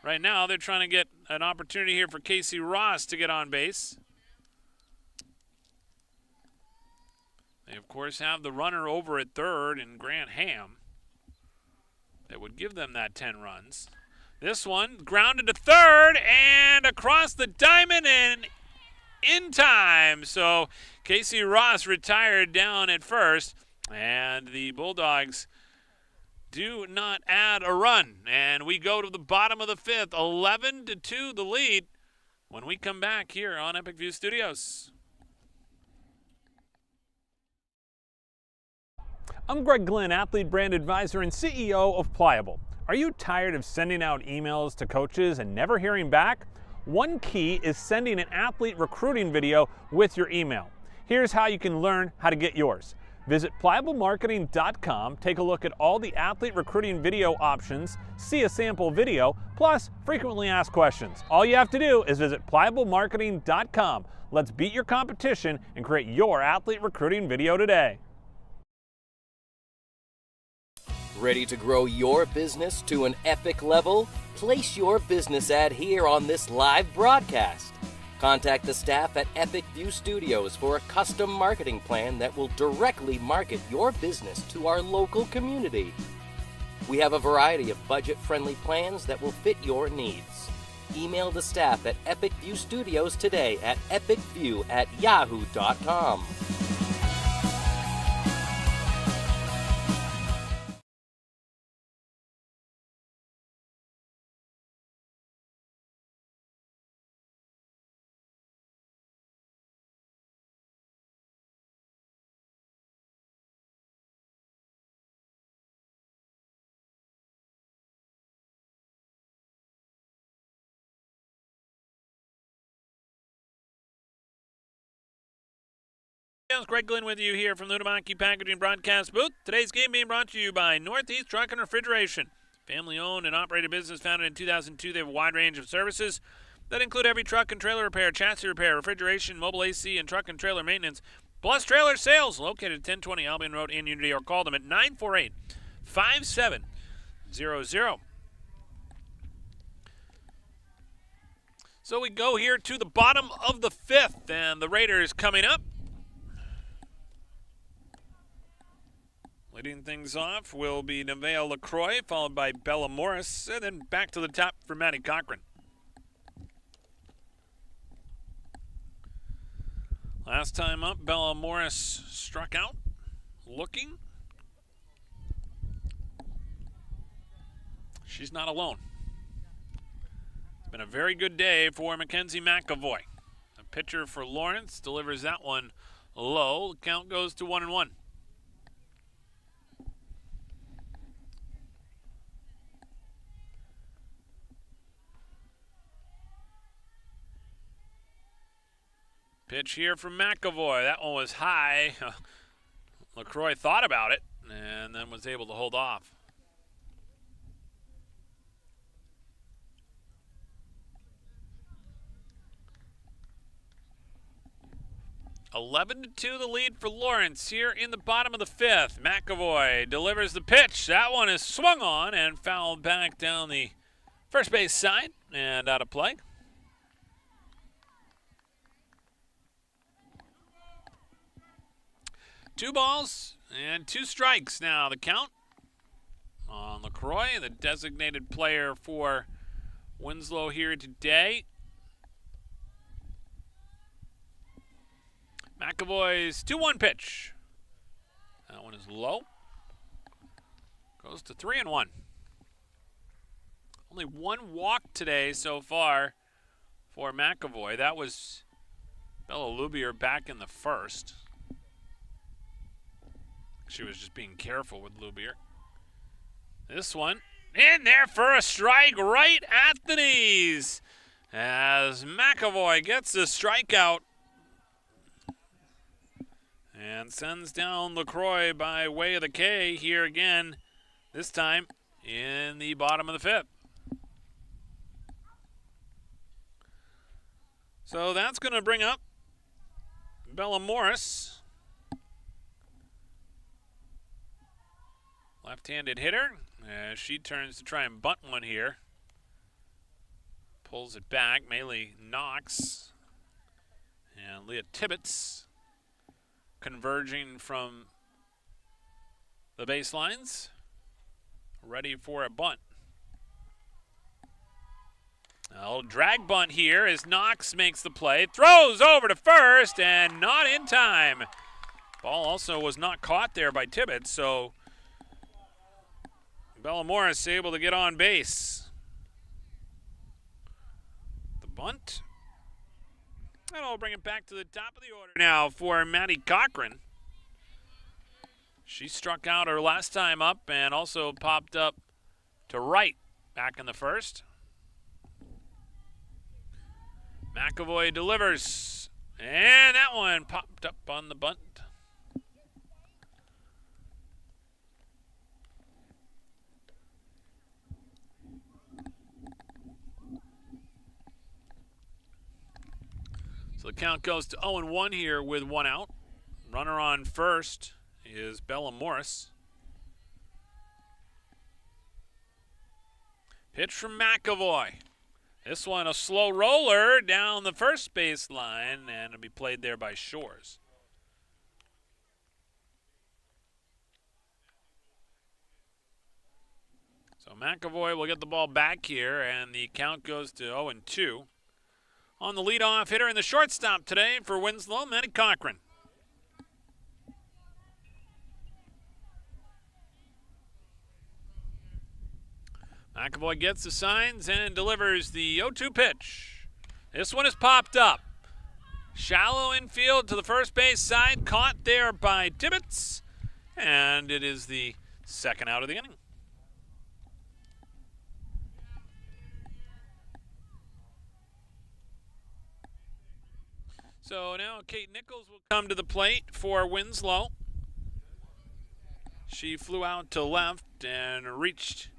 Right now, they're trying to get an opportunity here for Casey Ross to get on base. They, of course, have the runner over at third in Grant-Ham that would give them that 10 runs. This one grounded to third and across the diamond and in time. So Casey Ross retired down at first, and the Bulldogs do not add a run. And we go to the bottom of the fifth, 11-2 the lead when we come back here on Epic View Studios. I'm Greg Glynn, athlete brand advisor and CEO of Pliable. Are you tired of sending out emails to coaches and never hearing back? One key is sending an athlete recruiting video with your email. Here's how you can learn how to get yours. Visit pliablemarketing.com, take a look at all the athlete recruiting video options, see a sample video, plus frequently asked questions. All you have to do is visit pliablemarketing.com. Let's beat your competition and create your athlete recruiting video today. Ready to grow your business to an epic level? Place your business ad here on this live broadcast. Contact the staff at Epic View Studios for a custom marketing plan that will directly market your business to our local community. We have a variety of budget-friendly plans that will fit your needs. Email the staff at Epic View Studios today at epicview@yahoo.com. Greg Glynn with you here from the Utamaki Packaging Broadcast booth. Today's game being brought to you by Northeast Truck and Refrigeration. Family-owned and operated business founded in 2002. They have a wide range of services that include every truck and trailer repair, chassis repair, refrigeration, mobile AC, and truck and trailer maintenance, plus trailer sales. Located at 1020 Albion Road in Unity, or call them at 948-5700. So we go here to the bottom of the fifth, and the Raiders coming up. Leading things off will be Nevaeh LaCroix, followed by Bella Morris, and then back to the top for Maddie Cochran. Last time up, Bella Morris struck out, looking. She's not alone. It's been a very good day for Mackenzie McAvoy. A pitcher for Lawrence delivers that one low. The count goes to 1-1. Pitch here from McAvoy. That one was high. LaCroix thought about it and then was able to hold off. (11-2) the lead for Lawrence here in the bottom of the fifth. McAvoy delivers the pitch. That one is swung on and fouled back down the first base side and out of play. 2 balls and 2 strikes now, the count on LaCroix, the designated player for Winslow here today. McAvoy's 2-1 pitch. That one is low. Goes to 3-1. Only 1 walk today so far for McAvoy. That was Bella Lubier back in the first. She was just being careful with Lubier. This one in there for a strike right at the knees as McAvoy gets the strikeout and sends down LaCroix by way of the K here again, this time in the bottom of the fifth. So that's going to bring up Bella Morris. Left-handed hitter. She turns to try and bunt one here. Pulls it back. Maylee Knox and Leah Tibbetts converging from the baselines. Ready for a bunt. A little drag bunt here as Knox makes the play. Throws over to first and not in time. Ball also was not caught there by Tibbetts, so Bella Morris able to get on base. The bunt. That'll bring it back to the top of the order now for Maddie Cochran. She struck out her last time up and also popped up to right back in the first. McAvoy delivers, and that one popped up on the bunt. So the count goes to 0-1 here with one out. Runner on first is Bella Morris. Pitch from McAvoy. This one a slow roller down the first base line, and it'll be played there by Shores. So McAvoy will get the ball back here, and the count goes to 0-2. On the leadoff hitter and the shortstop today for Winslow, Maddie Cochran. McAvoy gets the signs and delivers the 0-2 pitch. This one is popped up. Shallow infield to the first base side, caught there by Tibbetts, and it is the second out of the inning. So now Kate Nichols will come to the plate for Winslow. She flew out to left and reached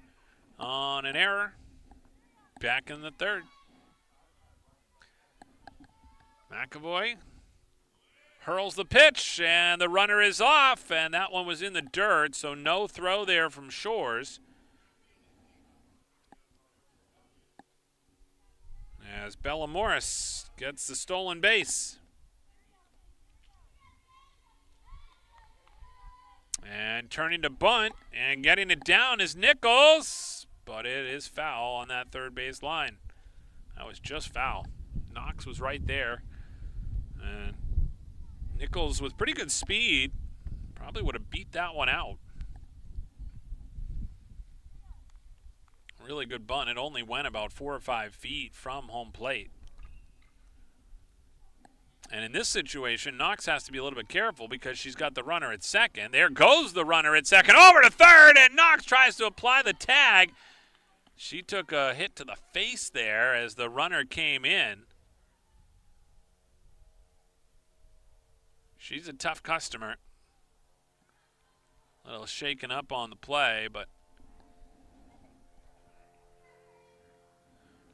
on an error back in the third. McAvoy hurls the pitch, and the runner is off, and that one was in the dirt, so no throw there from Shores. As Bella Morris gets the stolen base. And turning to bunt and getting it down is Nichols, but it is foul on that third base line. That was just foul. Knox was right there. And Nichols with pretty good speed probably would have beat that one out. Really good bunt. It only went about 4 or 5 feet from home plate. And in this situation, Knox has to be a little bit careful because she's got the runner at second. There goes the runner at second, over to third, and Knox tries to apply the tag. She took a hit to the face there as the runner came in. She's a tough customer. A little shaken up on the play, but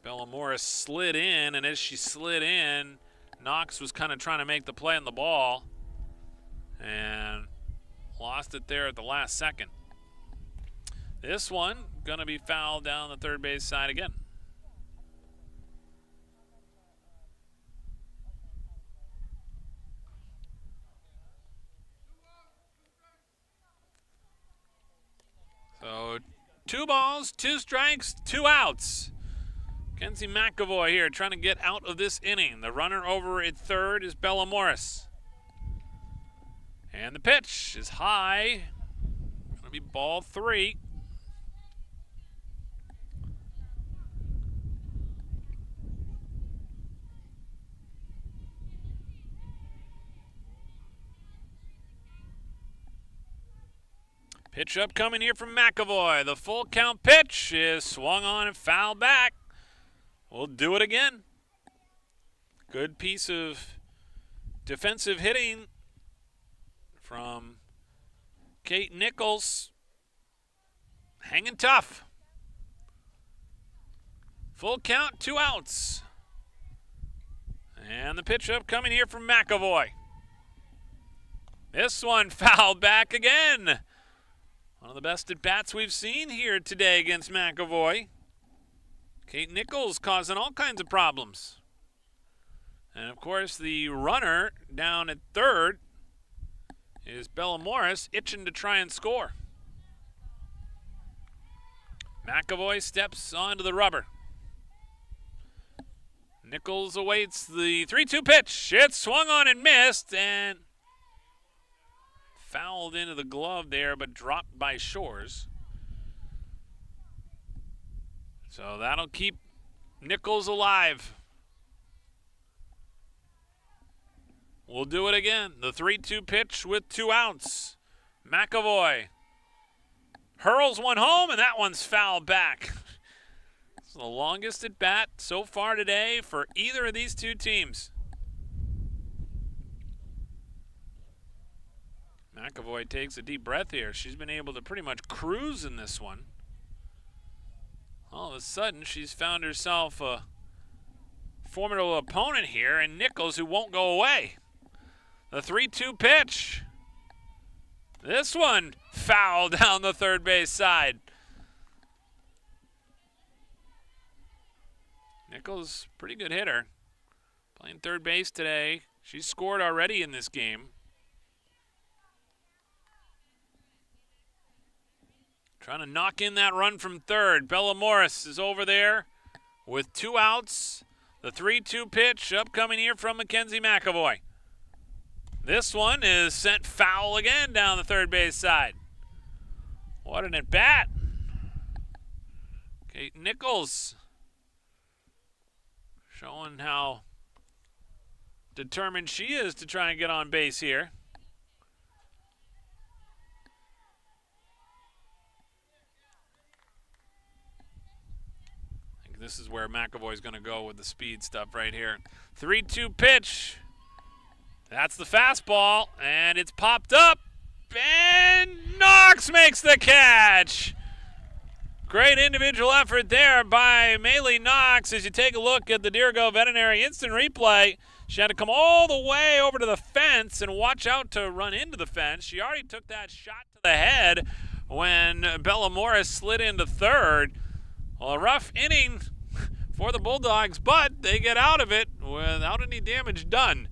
Bella Morris slid in, and as she slid in, Knox was kind of trying to make the play on the ball and lost it there at the last second. This one going to be fouled down the third base side again. So 2 balls, 2 strikes, 2 outs. Kenzie McAvoy here trying to get out of this inning. The runner over at third is Bella Morris. And the pitch is high. Going to be ball 3. Pitch upcoming here from McAvoy. The full count pitch is swung on and fouled back. We'll do it again. Good piece of defensive hitting from Kate Nichols. Hanging tough. Full count, 2 outs. And the pitch upcoming here from McAvoy. This one fouled back again. One of the best at-bats we've seen here today against McAvoy. Kate Nichols causing all kinds of problems. And, of course, the runner down at third is Bella Morris, itching to try and score. McAvoy steps onto the rubber. Nichols awaits the 3-2 pitch. It's swung on and missed, and fouled into the glove there, but dropped by Shores. So that'll keep Nichols alive. We'll do it again. The 3-2 pitch with 2 outs. McAvoy hurls one home, and that one's fouled back. It's the longest at bat so far today for either of these two teams. McAvoy takes a deep breath here. She's been able to pretty much cruise in this one. All of a sudden, she's found herself a formidable opponent here, and Nichols, who won't go away. The 3-2 pitch. This one foul down the third base side. Nichols, pretty good hitter. Playing third base today. She's scored already in this game. Trying to knock in that run from third. Bella Morris is over there with 2 outs. The 3-2 pitch upcoming here from Mackenzie McAvoy. This one is sent foul again down the third base side. What an at-bat. Kate Nichols showing how determined she is to try and get on base here. I think this is where McAvoy's going to go with the speed stuff right here. 3-2 pitch. That's the fastball, and it's popped up, and Knox makes the catch. Great individual effort there by Maylee Knox. As you take a look at the Deergo Veterinary instant replay, she had to come all the way over to the fence and watch out to run into the fence. She already took that shot to the head when Bella Morris slid into third. Well, a rough inning for the Bulldogs, but they get out of it without any damage done.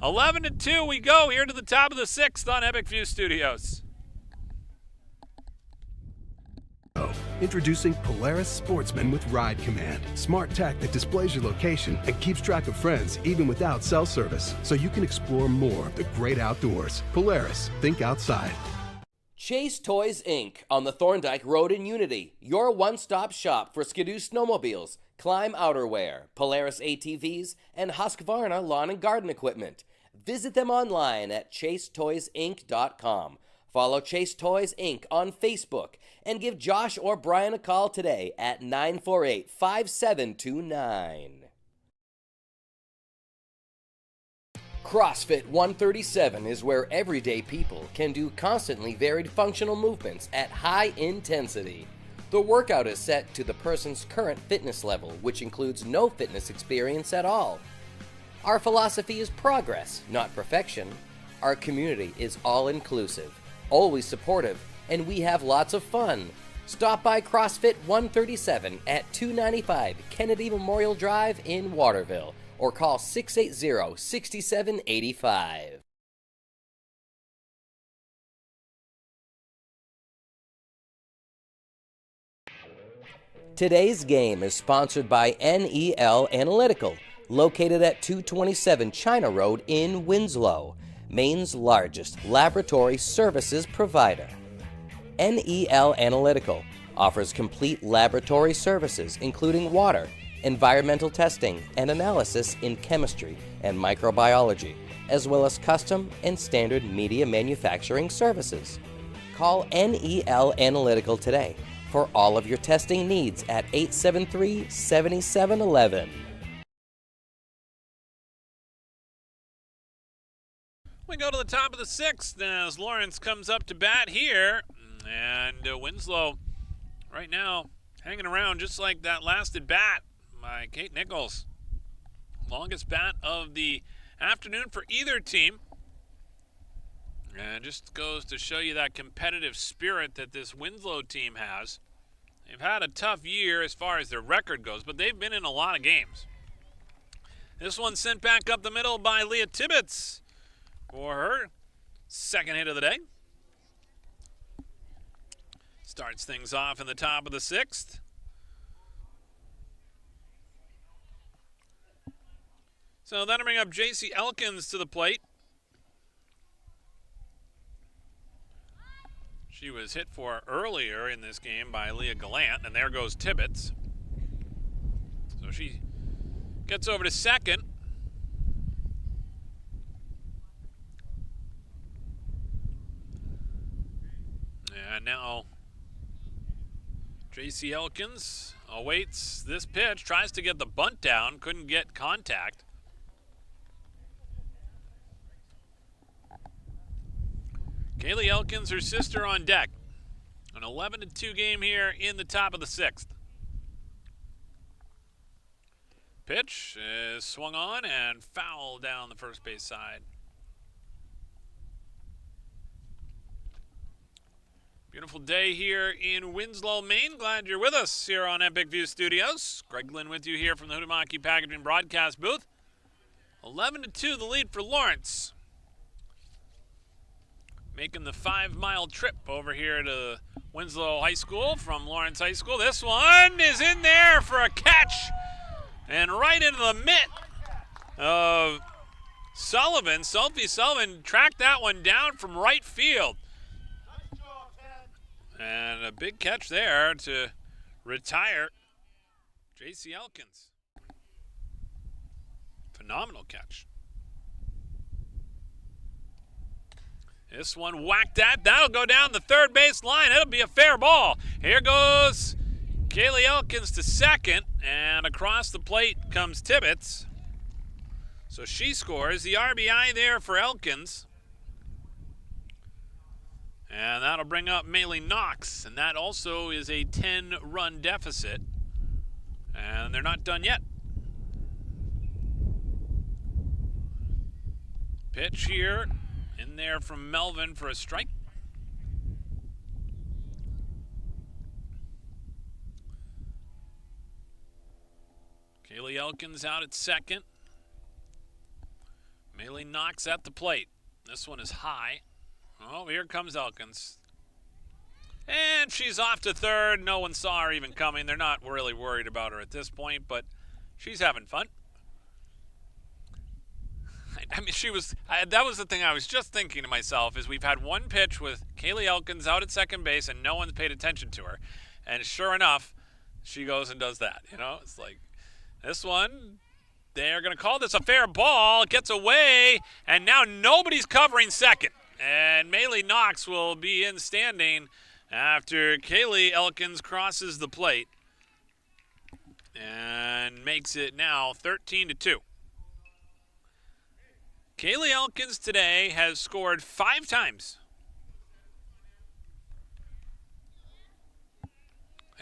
11-2 we go here to the top of the 6th on Epic View Studios. Introducing Polaris Sportsman with Ride Command. Smart tech that displays your location and keeps track of friends even without cell service, so you can explore more of the great outdoors. Polaris, think outside. Chase Toys Inc. on the Thorndike Road in Unity, your one-stop shop for Skidoo snowmobiles, Climb outerwear, Polaris ATVs, and Husqvarna lawn and garden equipment. Visit them online at chasetoysinc.com. Follow Chase Toys Inc. on Facebook and give Josh or Brian a call today at 948-5729. CrossFit 137 is where everyday people can do constantly varied functional movements at high intensity. The workout is set to the person's current fitness level, which includes no fitness experience at all. Our philosophy is progress, not perfection. Our community is all-inclusive, always supportive, and we have lots of fun. Stop by CrossFit 137 at 295 Kennedy Memorial Drive in Waterville, or call 680-6785. Today's game is sponsored by NEL Analytical, located at 227 China Road in Winslow, Maine's largest laboratory services provider. NEL Analytical offers complete laboratory services including water, environmental testing, and analysis in chemistry and microbiology, as well as custom and standard media manufacturing services. Call NEL Analytical today for all of your testing needs at 873-7711. We go to the top of the 6th as Lawrence comes up to bat here. And Winslow right now hanging around just like that last at bat by Kate Nichols. Longest bat of the afternoon for either team. And just goes to show you that competitive spirit that this Winslow team has. They've had a tough year as far as their record goes, but they've been in a lot of games. This one sent back up the middle by Leah Tibbetts for her second hit of the day. Starts things off in the top of the 6th. So that'll bring up J.C. Elkins to the plate. She was hit for earlier in this game by Leah Gallant, and there goes Tibbetts. So she gets over to second. And now J.C. Elkins awaits this pitch, tries to get the bunt down, couldn't get contact. Kaylee Elkins, her sister, on deck. An 11-2 game here in the top of the 6th. Pitch is swung on and foul down the first base side. Beautiful day here in Winslow, Maine. Glad you're with us here on Epic View Studios. Greg Glynn with you here from the Huhtamaki Packaging broadcast booth. 11-2 the lead for Lawrence. Making the 5-mile trip over here to Winslow High School from Lawrence High School. This one is in there for a catch and right into the mitt of Sullivan. Sophie Sullivan tracked that one down from right field. And a big catch there to retire J.C. Elkins. Phenomenal catch. This one whacked at. That'll go down the third base line. It'll be a fair ball. Here goes Kaylee Elkins to second. And across the plate comes Tibbetts. So she scores the RBI there for Elkins. And that'll bring up Maylee Knox. And that also is a 10-run deficit. And they're not done yet. Pitch here. In there from Melvin for a strike. Kaylee Elkins out at second. Maylee Knox at the plate. This one is high. Oh, here comes Elkins. And she's off to third. No one saw her even coming. They're not really worried about her at this point, but she's having fun. I mean, that was the thing I was just thinking to myself, is we've had one pitch with Kaylee Elkins out at second base and no one's paid attention to her. And sure enough, she goes and does that. You know, it's like this one, they're going to call this a fair ball. It gets away, and now nobody's covering second. And Maylee Knox will be in standing after Kaylee Elkins crosses the plate and makes it now 13-2. Kaylee Elkins today has scored 5 times.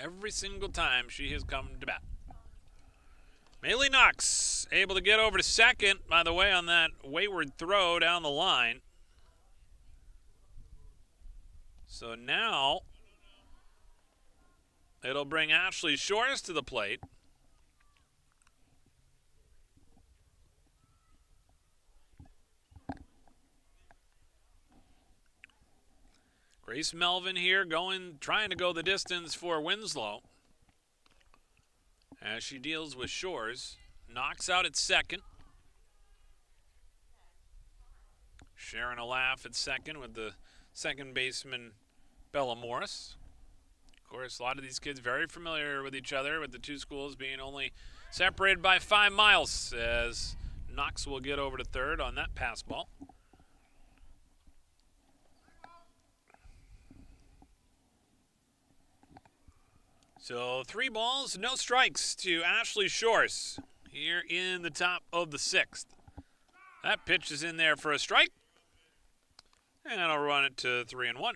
Every single time she has come to bat. Maylee Knox able to get over to second, by the way, on that wayward throw down the line. So now it'll bring Ashley Shores to the plate. Grace Melvin here trying to go the distance for Winslow. As she deals with Shores. Knocks out at second. Sharing a laugh at second with the second baseman Bella Morris. Of course, a lot of these kids very familiar with each other, with the two schools being only separated by 5 miles, as Knox will get over to third on that pass ball. So 3 balls, no strikes to Ashley Shores here in the top of the 6th. That pitch is in there for a strike. And I'll run it to 3-1.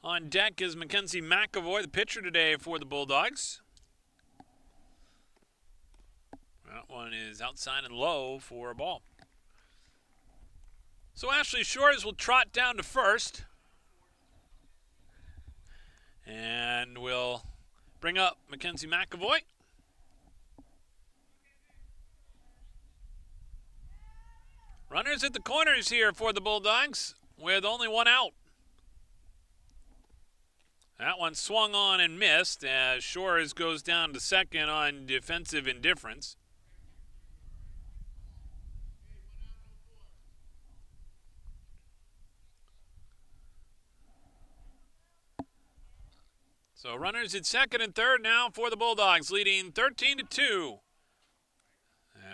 On deck is Mackenzie McAvoy, the pitcher today for the Bulldogs. That one is outside and low for a ball. So Ashley Shores will trot down to first. And we'll bring up Mackenzie McAvoy. Runners at the corners here for the Bulldogs with only 1 out. That one swung on and missed as Shores goes down to second on defensive indifference. So runners at second and third now for the Bulldogs, leading 13-2.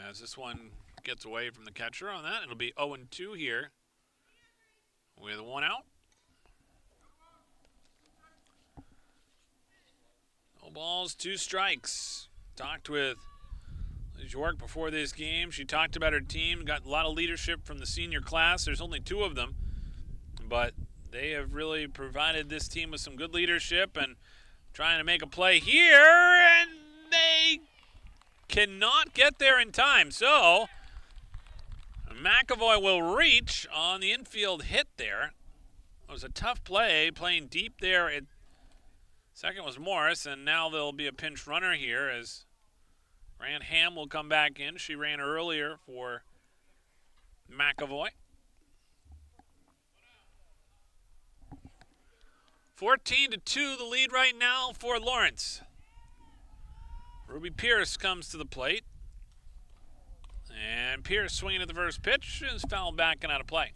As this one gets away from the catcher on that, it'll be 0-2 here with one out. No balls, 2 strikes. Talked with Liz York before this game. She talked about her team, got a lot of leadership from the senior class. There's only 2 of them, but they have really provided this team with some good leadership and trying to make a play here, and they cannot get there in time. So McAvoy will reach on the infield hit there. It was a tough play, playing deep there. Second was Morris, and now there'll be a pinch runner here as Grant Ham will come back in. She ran earlier for McAvoy. 14-2, the lead right now for Lawrence. Ruby Pierce comes to the plate. And Pierce swinging at the first pitch is fouled back and out of play.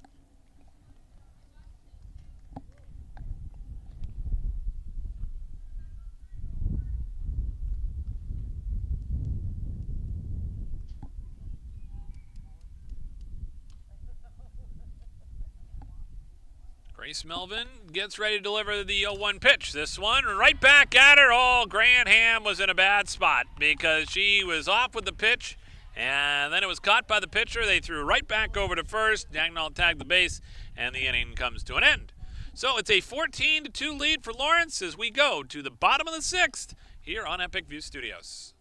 Grace Melvin gets ready to deliver the 0-1 pitch. This one right back at her. Oh, Grant Ham was in a bad spot because she was off with the pitch, and then it was caught by the pitcher. They threw right back over to first. Dagnall tagged the base, and the inning comes to an end. So it's a 14-2 lead for Lawrence as we go to the bottom of the 6th here on Epic View Studios.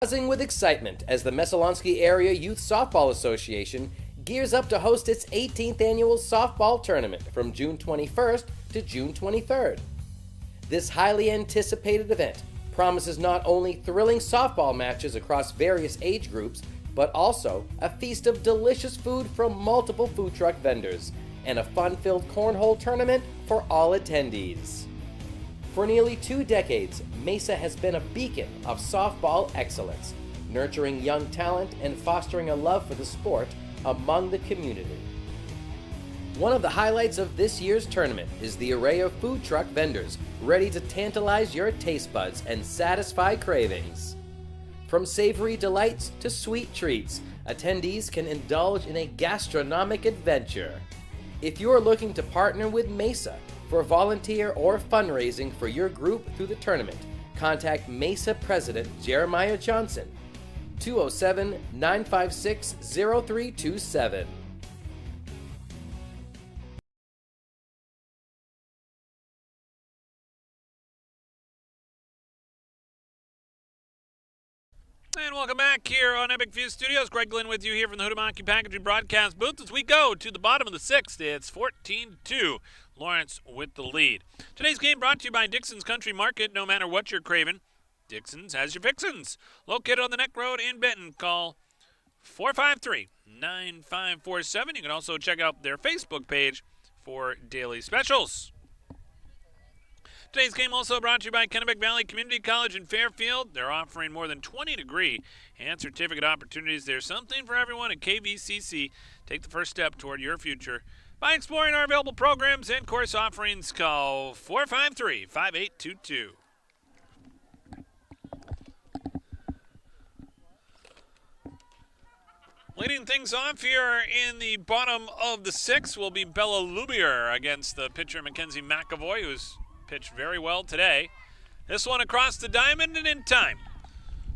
Buzzing with excitement as the Messalonskee Area Youth Softball Association gears up to host its 18th annual softball tournament from June 21st to June 23rd. This highly anticipated event promises not only thrilling softball matches across various age groups, but also a feast of delicious food from multiple food truck vendors and a fun-filled cornhole tournament for all attendees. For nearly 2 decades, Mesa has been a beacon of softball excellence, nurturing young talent and fostering a love for the sport among the community. One of the highlights of this year's tournament is the array of food truck vendors ready to tantalize your taste buds and satisfy cravings. From savory delights to sweet treats, attendees can indulge in a gastronomic adventure. If you are looking to partner with Mesa for volunteer or fundraising for your group through the tournament, contact Mesa President Jeremiah Johnson, 207-956-0327. And welcome back here on Epic View Studios. Greg Glenn with you here from the Huhtamaki Packaging broadcast booth as we go to the bottom of the 6th. It's 14-2. Lawrence with the lead. Today's game brought to you by Dixon's Country Market. No matter what you're craving, Dixon's has your fixins. Located on the Neck Road in Benton. Call 453-9547. You can also check out their Facebook page for daily specials. Today's game also brought to you by Kennebec Valley Community College in Fairfield. They're offering more than 20 degree and certificate opportunities. There's something for everyone at KVCC. Take the first step toward your future by exploring our available programs and course offerings. Call 453-5822. Leading things off here in the bottom of the 6th will be Bella Lubier against the pitcher Mackenzie McAvoy, who's pitched very well today. This one across the diamond and in time.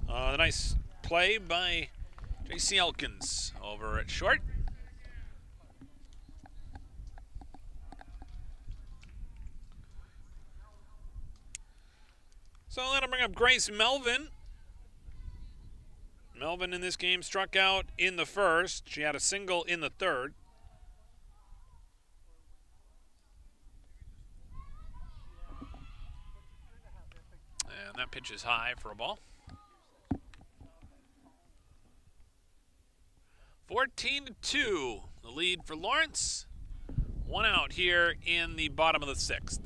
A nice play by J.C. Elkins over at short. So that'll bring up Grace Melvin. Melvin in this game struck out in the first. She had a single in the third. And that pitch is high for a ball. 14-2, the lead for Lawrence. One out here in the bottom of the 6th.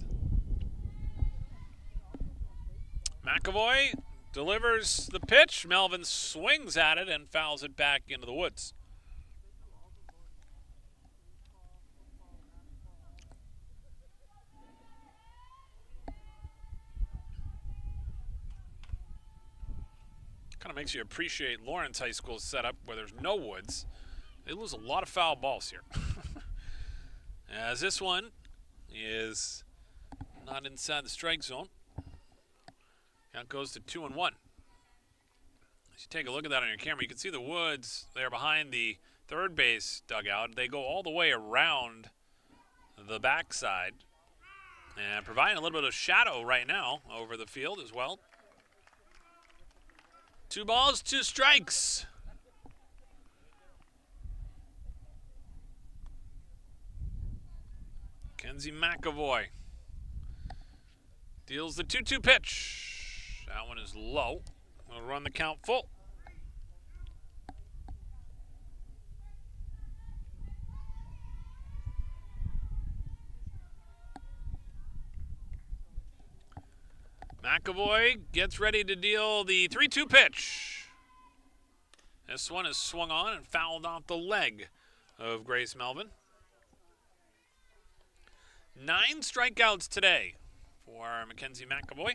McAvoy delivers the pitch. Melvin swings at it and fouls it back into the woods. Kind of makes you appreciate Lawrence High School's setup where there's no woods. They lose a lot of foul balls here. As this one is not inside the strike zone. That goes to 2-1. As you take a look at that on your camera, you can see the woods there behind the third base dugout. They go all the way around the backside and providing a little bit of shadow right now over the field as well. 2 balls, 2 strikes. Kenzie McAvoy deals the 2-2 pitch. That one is low. We'll run the count full. McAvoy gets ready to deal the 3-2 pitch. This one is swung on and fouled off the leg of Grace Melvin. 9 strikeouts today for Mackenzie McAvoy.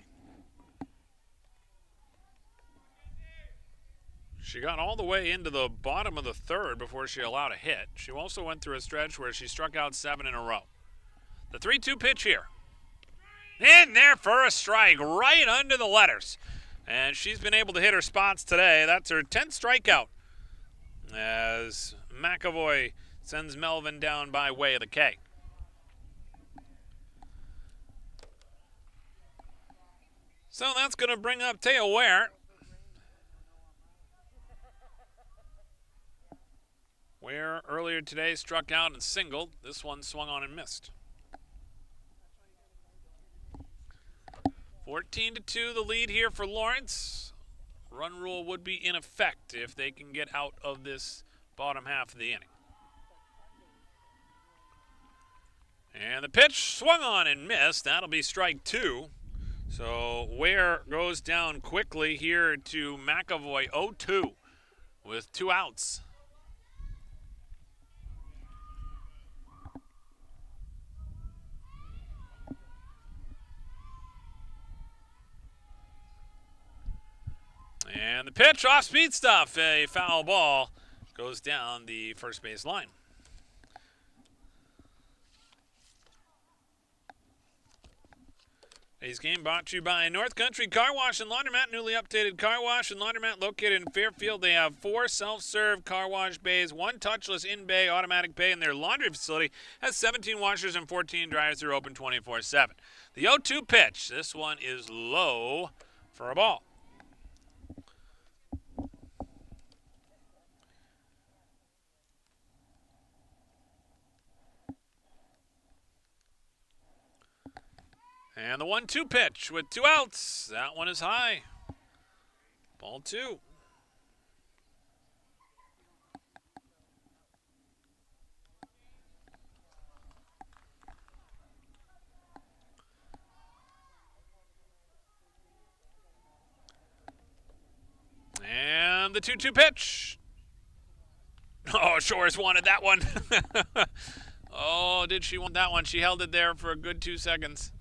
She got all the way into the bottom of the 3rd before she allowed a hit. She also went through a stretch where she struck out 7 in a row. The 3-2 pitch here. In there for a strike, right under the letters. And she's been able to hit her spots today. That's her 10th strikeout as McAvoy sends Melvin down by way of the K. So that's going to bring up Taya Ware. Ware earlier today struck out and singled. This one swung on and missed. 14-2 the lead here for Lawrence. Run rule would be in effect if they can get out of this bottom half of the inning. And the pitch swung on and missed. That'll be strike 2. So Ware goes down quickly here to McAvoy 0-2 with 2 outs. And the pitch off speed stuff, a foul ball goes down the first base line. Today's game brought to you by North Country Car Wash and Laundromat. Newly updated car wash and laundromat located in Fairfield. They have 4 self-serve car wash bays, 1 touchless in-bay automatic bay, and their laundry facility has 17 washers and 14 dryers. They're open 24/7. The 0-2 pitch. This one is low for a ball. And the 1-2 pitch with 2 outs. That one is high. Ball 2. And the 2-2 pitch. Oh, Shores wanted that one. Oh, did she want that one? She held it there for a good 2 seconds.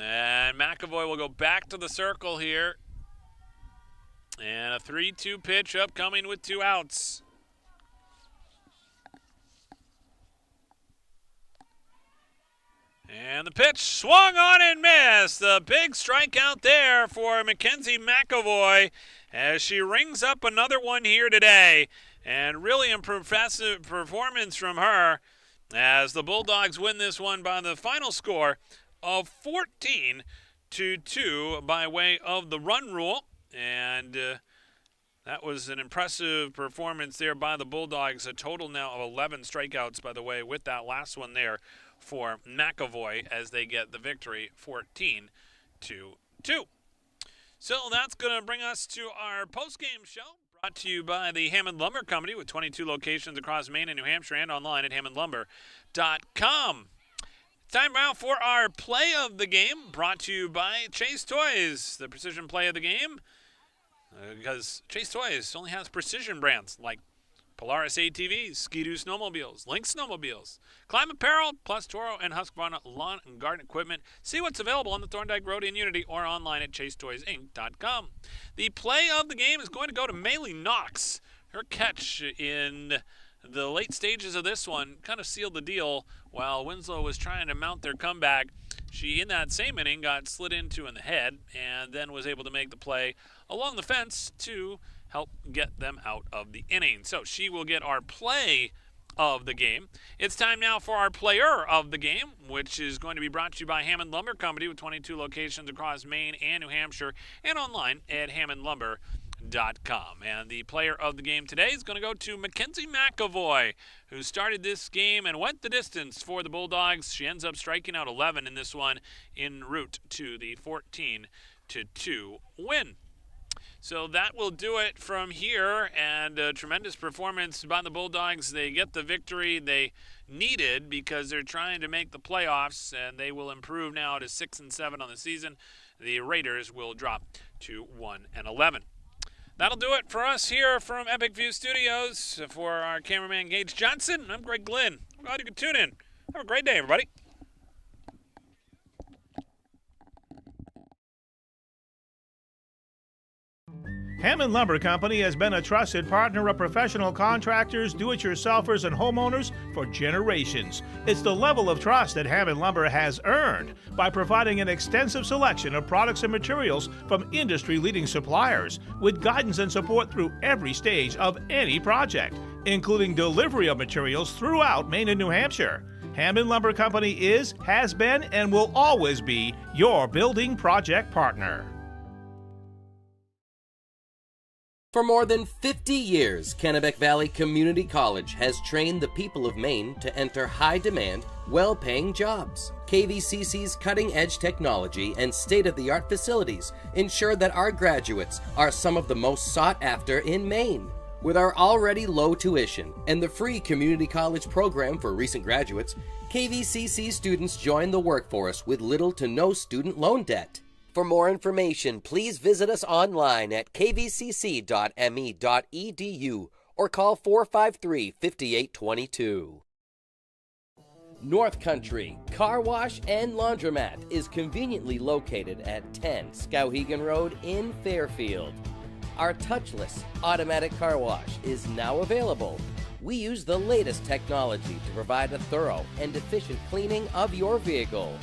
And McAvoy will go back to the circle here. And a 3-2 pitch upcoming with 2 outs. And the pitch swung on and missed. The big strikeout there for Mackenzie McAvoy as she rings up another one here today. And really impressive performance from her as the Bulldogs win this one by the final score of 14-2 by way of the run rule. And that was an impressive performance there by the Bulldogs. A total now of 11 strikeouts, by the way, with that last one there for McAvoy as they get the victory 14-2. So that's going to bring us to our post-game show, brought to you by the Hammond Lumber Company with 22 locations across Maine and New Hampshire and online at hammondlumber.com. Time now for our play of the game, brought to you by Chase Toys, the precision play of the game, because Chase Toys only has precision brands like Polaris ATVs, Ski-Doo snowmobiles, Lynx snowmobiles, Climb Apparel, plus Toro and Husqvarna lawn and garden equipment. See what's available on the Thorndike Road in Unity or online at chasetoysinc.com. The play of the game is going to go to Maylee Knox. Her catch in the late stages of this one kind of sealed the deal while Winslow was trying to mount their comeback. She, in that same inning, got slid into in the head and then was able to make the play along the fence to help get them out of the inning. So she will get our play of the game. It's time now for our player of the game, which is going to be brought to you by Hammond Lumber Company with 22 locations across Maine and New Hampshire and online at hammondlumber.com. And the player of the game today is going to go to Mackenzie McAvoy, who started this game and went the distance for the Bulldogs. She ends up striking out 11 in this one en route to the 14-2 win. So that will do it from here, and a tremendous performance by the Bulldogs. They get the victory they needed because they're trying to make the playoffs, and they will improve now to 6-7 on the season. The Raiders will drop to 1-11. That'll do it for us here from Epic View Studios. For our cameraman Gage Johnson, I'm Greg Glynn. I'm glad you could tune in. Have a great day, everybody. Hammond Lumber Company has been a trusted partner of professional contractors, do-it-yourselfers, and homeowners for generations. It's the level of trust that Hammond Lumber has earned by providing an extensive selection of products and materials from industry-leading suppliers, with guidance and support through every stage of any project, including delivery of materials throughout Maine and New Hampshire. Hammond Lumber Company is, has been, and will always be your building project partner. For more than 50 years, Kennebec Valley Community College has trained the people of Maine to enter high-demand, well-paying jobs. KVCC's cutting-edge technology and state-of-the-art facilities ensure that our graduates are some of the most sought after in Maine. With our already low tuition and the free community college program for recent graduates, KVCC students join the workforce with little to no student loan debt. For more information, please visit us online at kvcc.me.edu or call 453-5822. North Country Car Wash and Laundromat is conveniently located at 10 Skowhegan Road in Fairfield. Our touchless automatic car wash is now available. We use the latest technology to provide a thorough and efficient cleaning of your vehicle.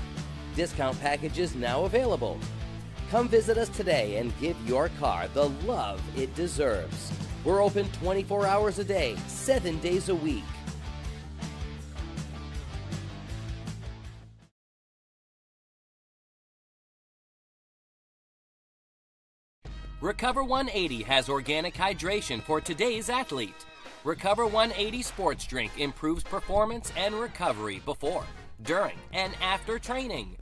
Discount packages now available. Come visit us today and give your car the love it deserves. We're open 24 hours a day, 7 days a week. Recover 180 has organic hydration for today's athlete. Recover 180 sports drink improves performance and recovery before, during, and after training.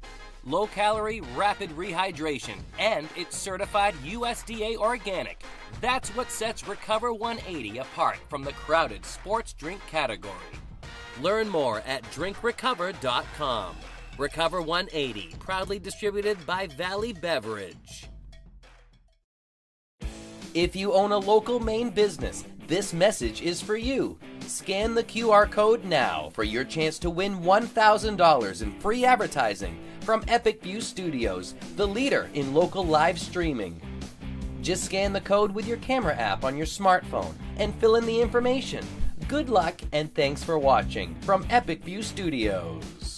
Low-calorie, rapid rehydration, and it's certified USDA organic. That's what sets Recover 180 apart from the crowded sports drink category. Learn more at drinkrecover.com. Recover 180, proudly distributed by Valley Beverage. If you own a local Maine business, this message is for you. Scan the QR code now for your chance to win $1,000 in free advertising from Epic View Studios, the leader in local live streaming. Just scan the code with your camera app on your smartphone and fill in the information. Good luck and thanks for watching from Epic View Studios.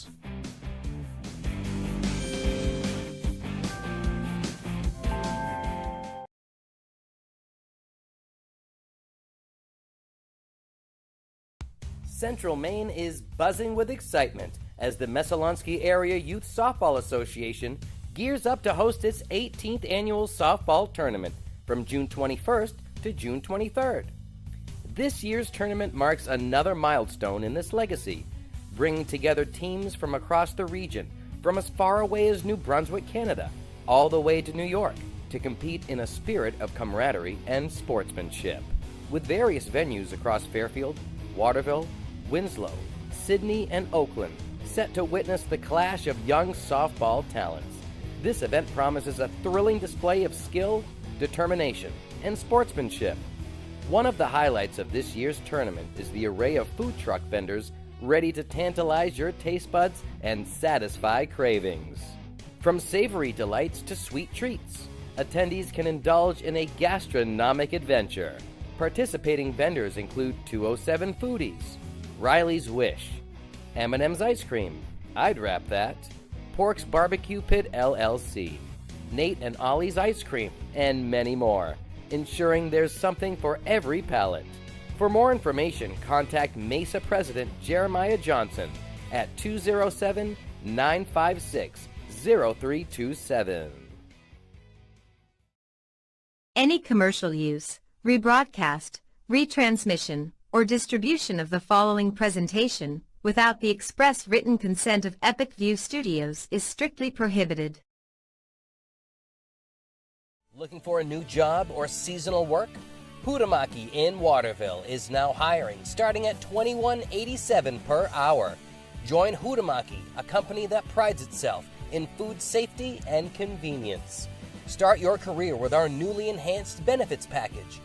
Central Maine is buzzing with excitement as the Messalonskee Area Youth Softball Association gears up to host its 18th annual softball tournament from June 21st to June 23rd. This year's tournament marks another milestone in this legacy, bringing together teams from across the region, from as far away as New Brunswick, Canada, all the way to New York, to compete in a spirit of camaraderie and sportsmanship. With various venues across Fairfield, Waterville, Winslow, Sydney, and Oakland, set to witness the clash of young softball talents. This event promises a thrilling display of skill, determination, and sportsmanship. One of the highlights of this year's tournament is the array of food truck vendors ready to tantalize your taste buds and satisfy cravings. From savory delights to sweet treats, attendees can indulge in a gastronomic adventure. Participating vendors include 207 Foodies, Riley's Wish, M&M's Ice Cream, I'd Wrap That, Pork's Barbecue Pit LLC, Nate and Ollie's Ice Cream, and many more, ensuring there's something for every palate. For more information, contact Mesa President Jeremiah Johnson at 207-956-0327. Any commercial use, rebroadcast, retransmission, or distribution of the following presentation without the express written consent of Epic View Studios is strictly prohibited. Looking for a new job or seasonal work? Hutamaki in Waterville is now hiring, starting at $21.87 per hour. Join Hutamaki, a company that prides itself in food safety and convenience. Start your career with our newly enhanced benefits package.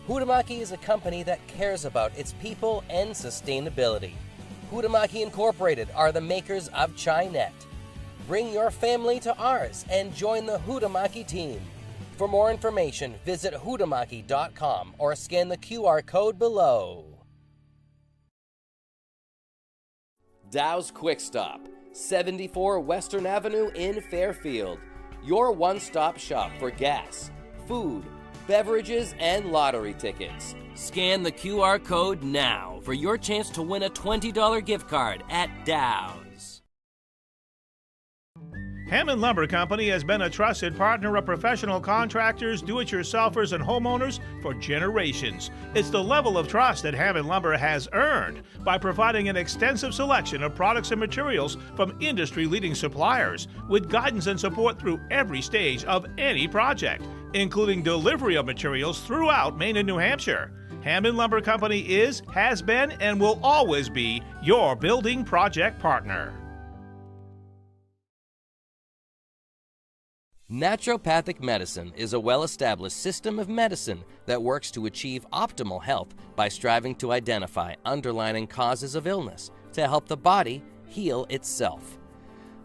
Hutamaki is a company that cares about its people and sustainability. Hutamaki Incorporated are the makers of Chinet. Bring your family to ours and join the Hutamaki team. For more information, visit hutamaki.com or scan the QR code below. Dow's Quick Stop, 74 Western Avenue in Fairfield. Your one-stop shop for gas, food, beverages, and lottery tickets. Scan the QR code now for your chance to win a $20 gift card at Dow's. Hammond Lumber Company has been a trusted partner of professional contractors, do-it-yourselfers, and homeowners for generations. It's the level of trust that Hammond Lumber has earned by providing an extensive selection of products and materials from industry-leading suppliers with guidance and support through every stage of any project, including delivery of materials throughout Maine and New Hampshire. Hammond Lumber Company is, has been, and will always be your building project partner. Naturopathic medicine is a well-established system of medicine that works to achieve optimal health by striving to identify underlying causes of illness to help the body heal itself.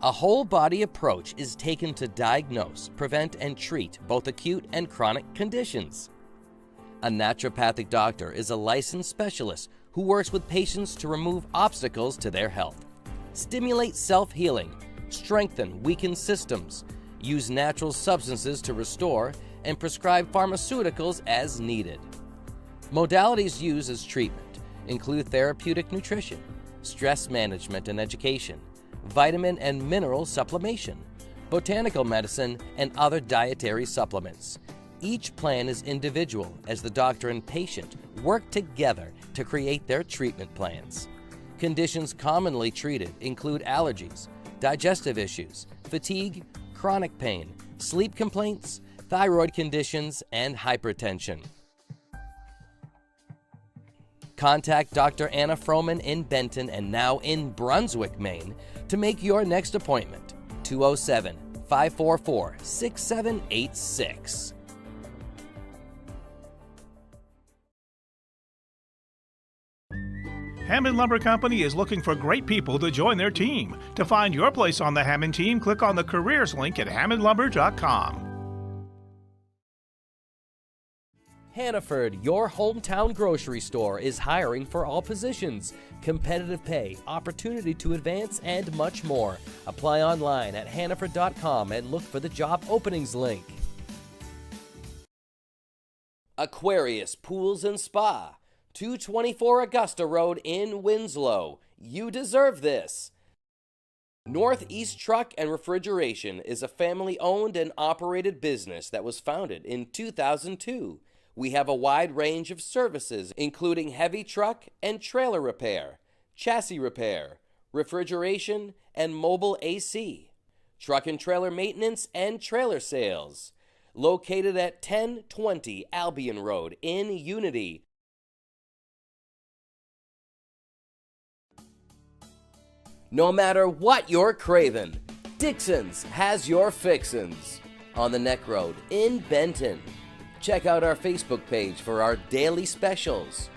A whole-body approach is taken to diagnose, prevent, and treat both acute and chronic conditions. A naturopathic doctor is a licensed specialist who works with patients to remove obstacles to their health, stimulate self-healing, strengthen weakened systems, use natural substances to restore, and prescribe pharmaceuticals as needed. Modalities used as treatment include therapeutic nutrition, stress management and education, vitamin and mineral supplementation, botanical medicine, and other dietary supplements. Each plan is individual as the doctor and patient work together to create their treatment plans. Conditions commonly treated include allergies, digestive issues, fatigue, chronic pain, sleep complaints, thyroid conditions, and hypertension. Contact Dr. Anna Froman in Benton and now in Brunswick, Maine to make your next appointment. 207-544-6786. Hammond Lumber Company is looking for great people to join their team. To find your place on the Hammond team, click on the careers link at hammondlumber.com. Hannaford, your hometown grocery store, is hiring for all positions. Competitive pay, opportunity to advance, and much more. Apply online at hannaford.com and look for the job openings link. Aquarius Pools and Spa, 224 Augusta Road in Winslow. You deserve this. Northeast Truck and Refrigeration is a family-owned and operated business that was founded in 2002. We have a wide range of services, including heavy truck and trailer repair, chassis repair, refrigeration, and mobile AC, truck and trailer maintenance, and trailer sales. located at 1020 Albion Road in Unity. No matter what you're craving, Dixon's has your fixins on the Neck Road in Benton. Check out our Facebook page for our daily specials.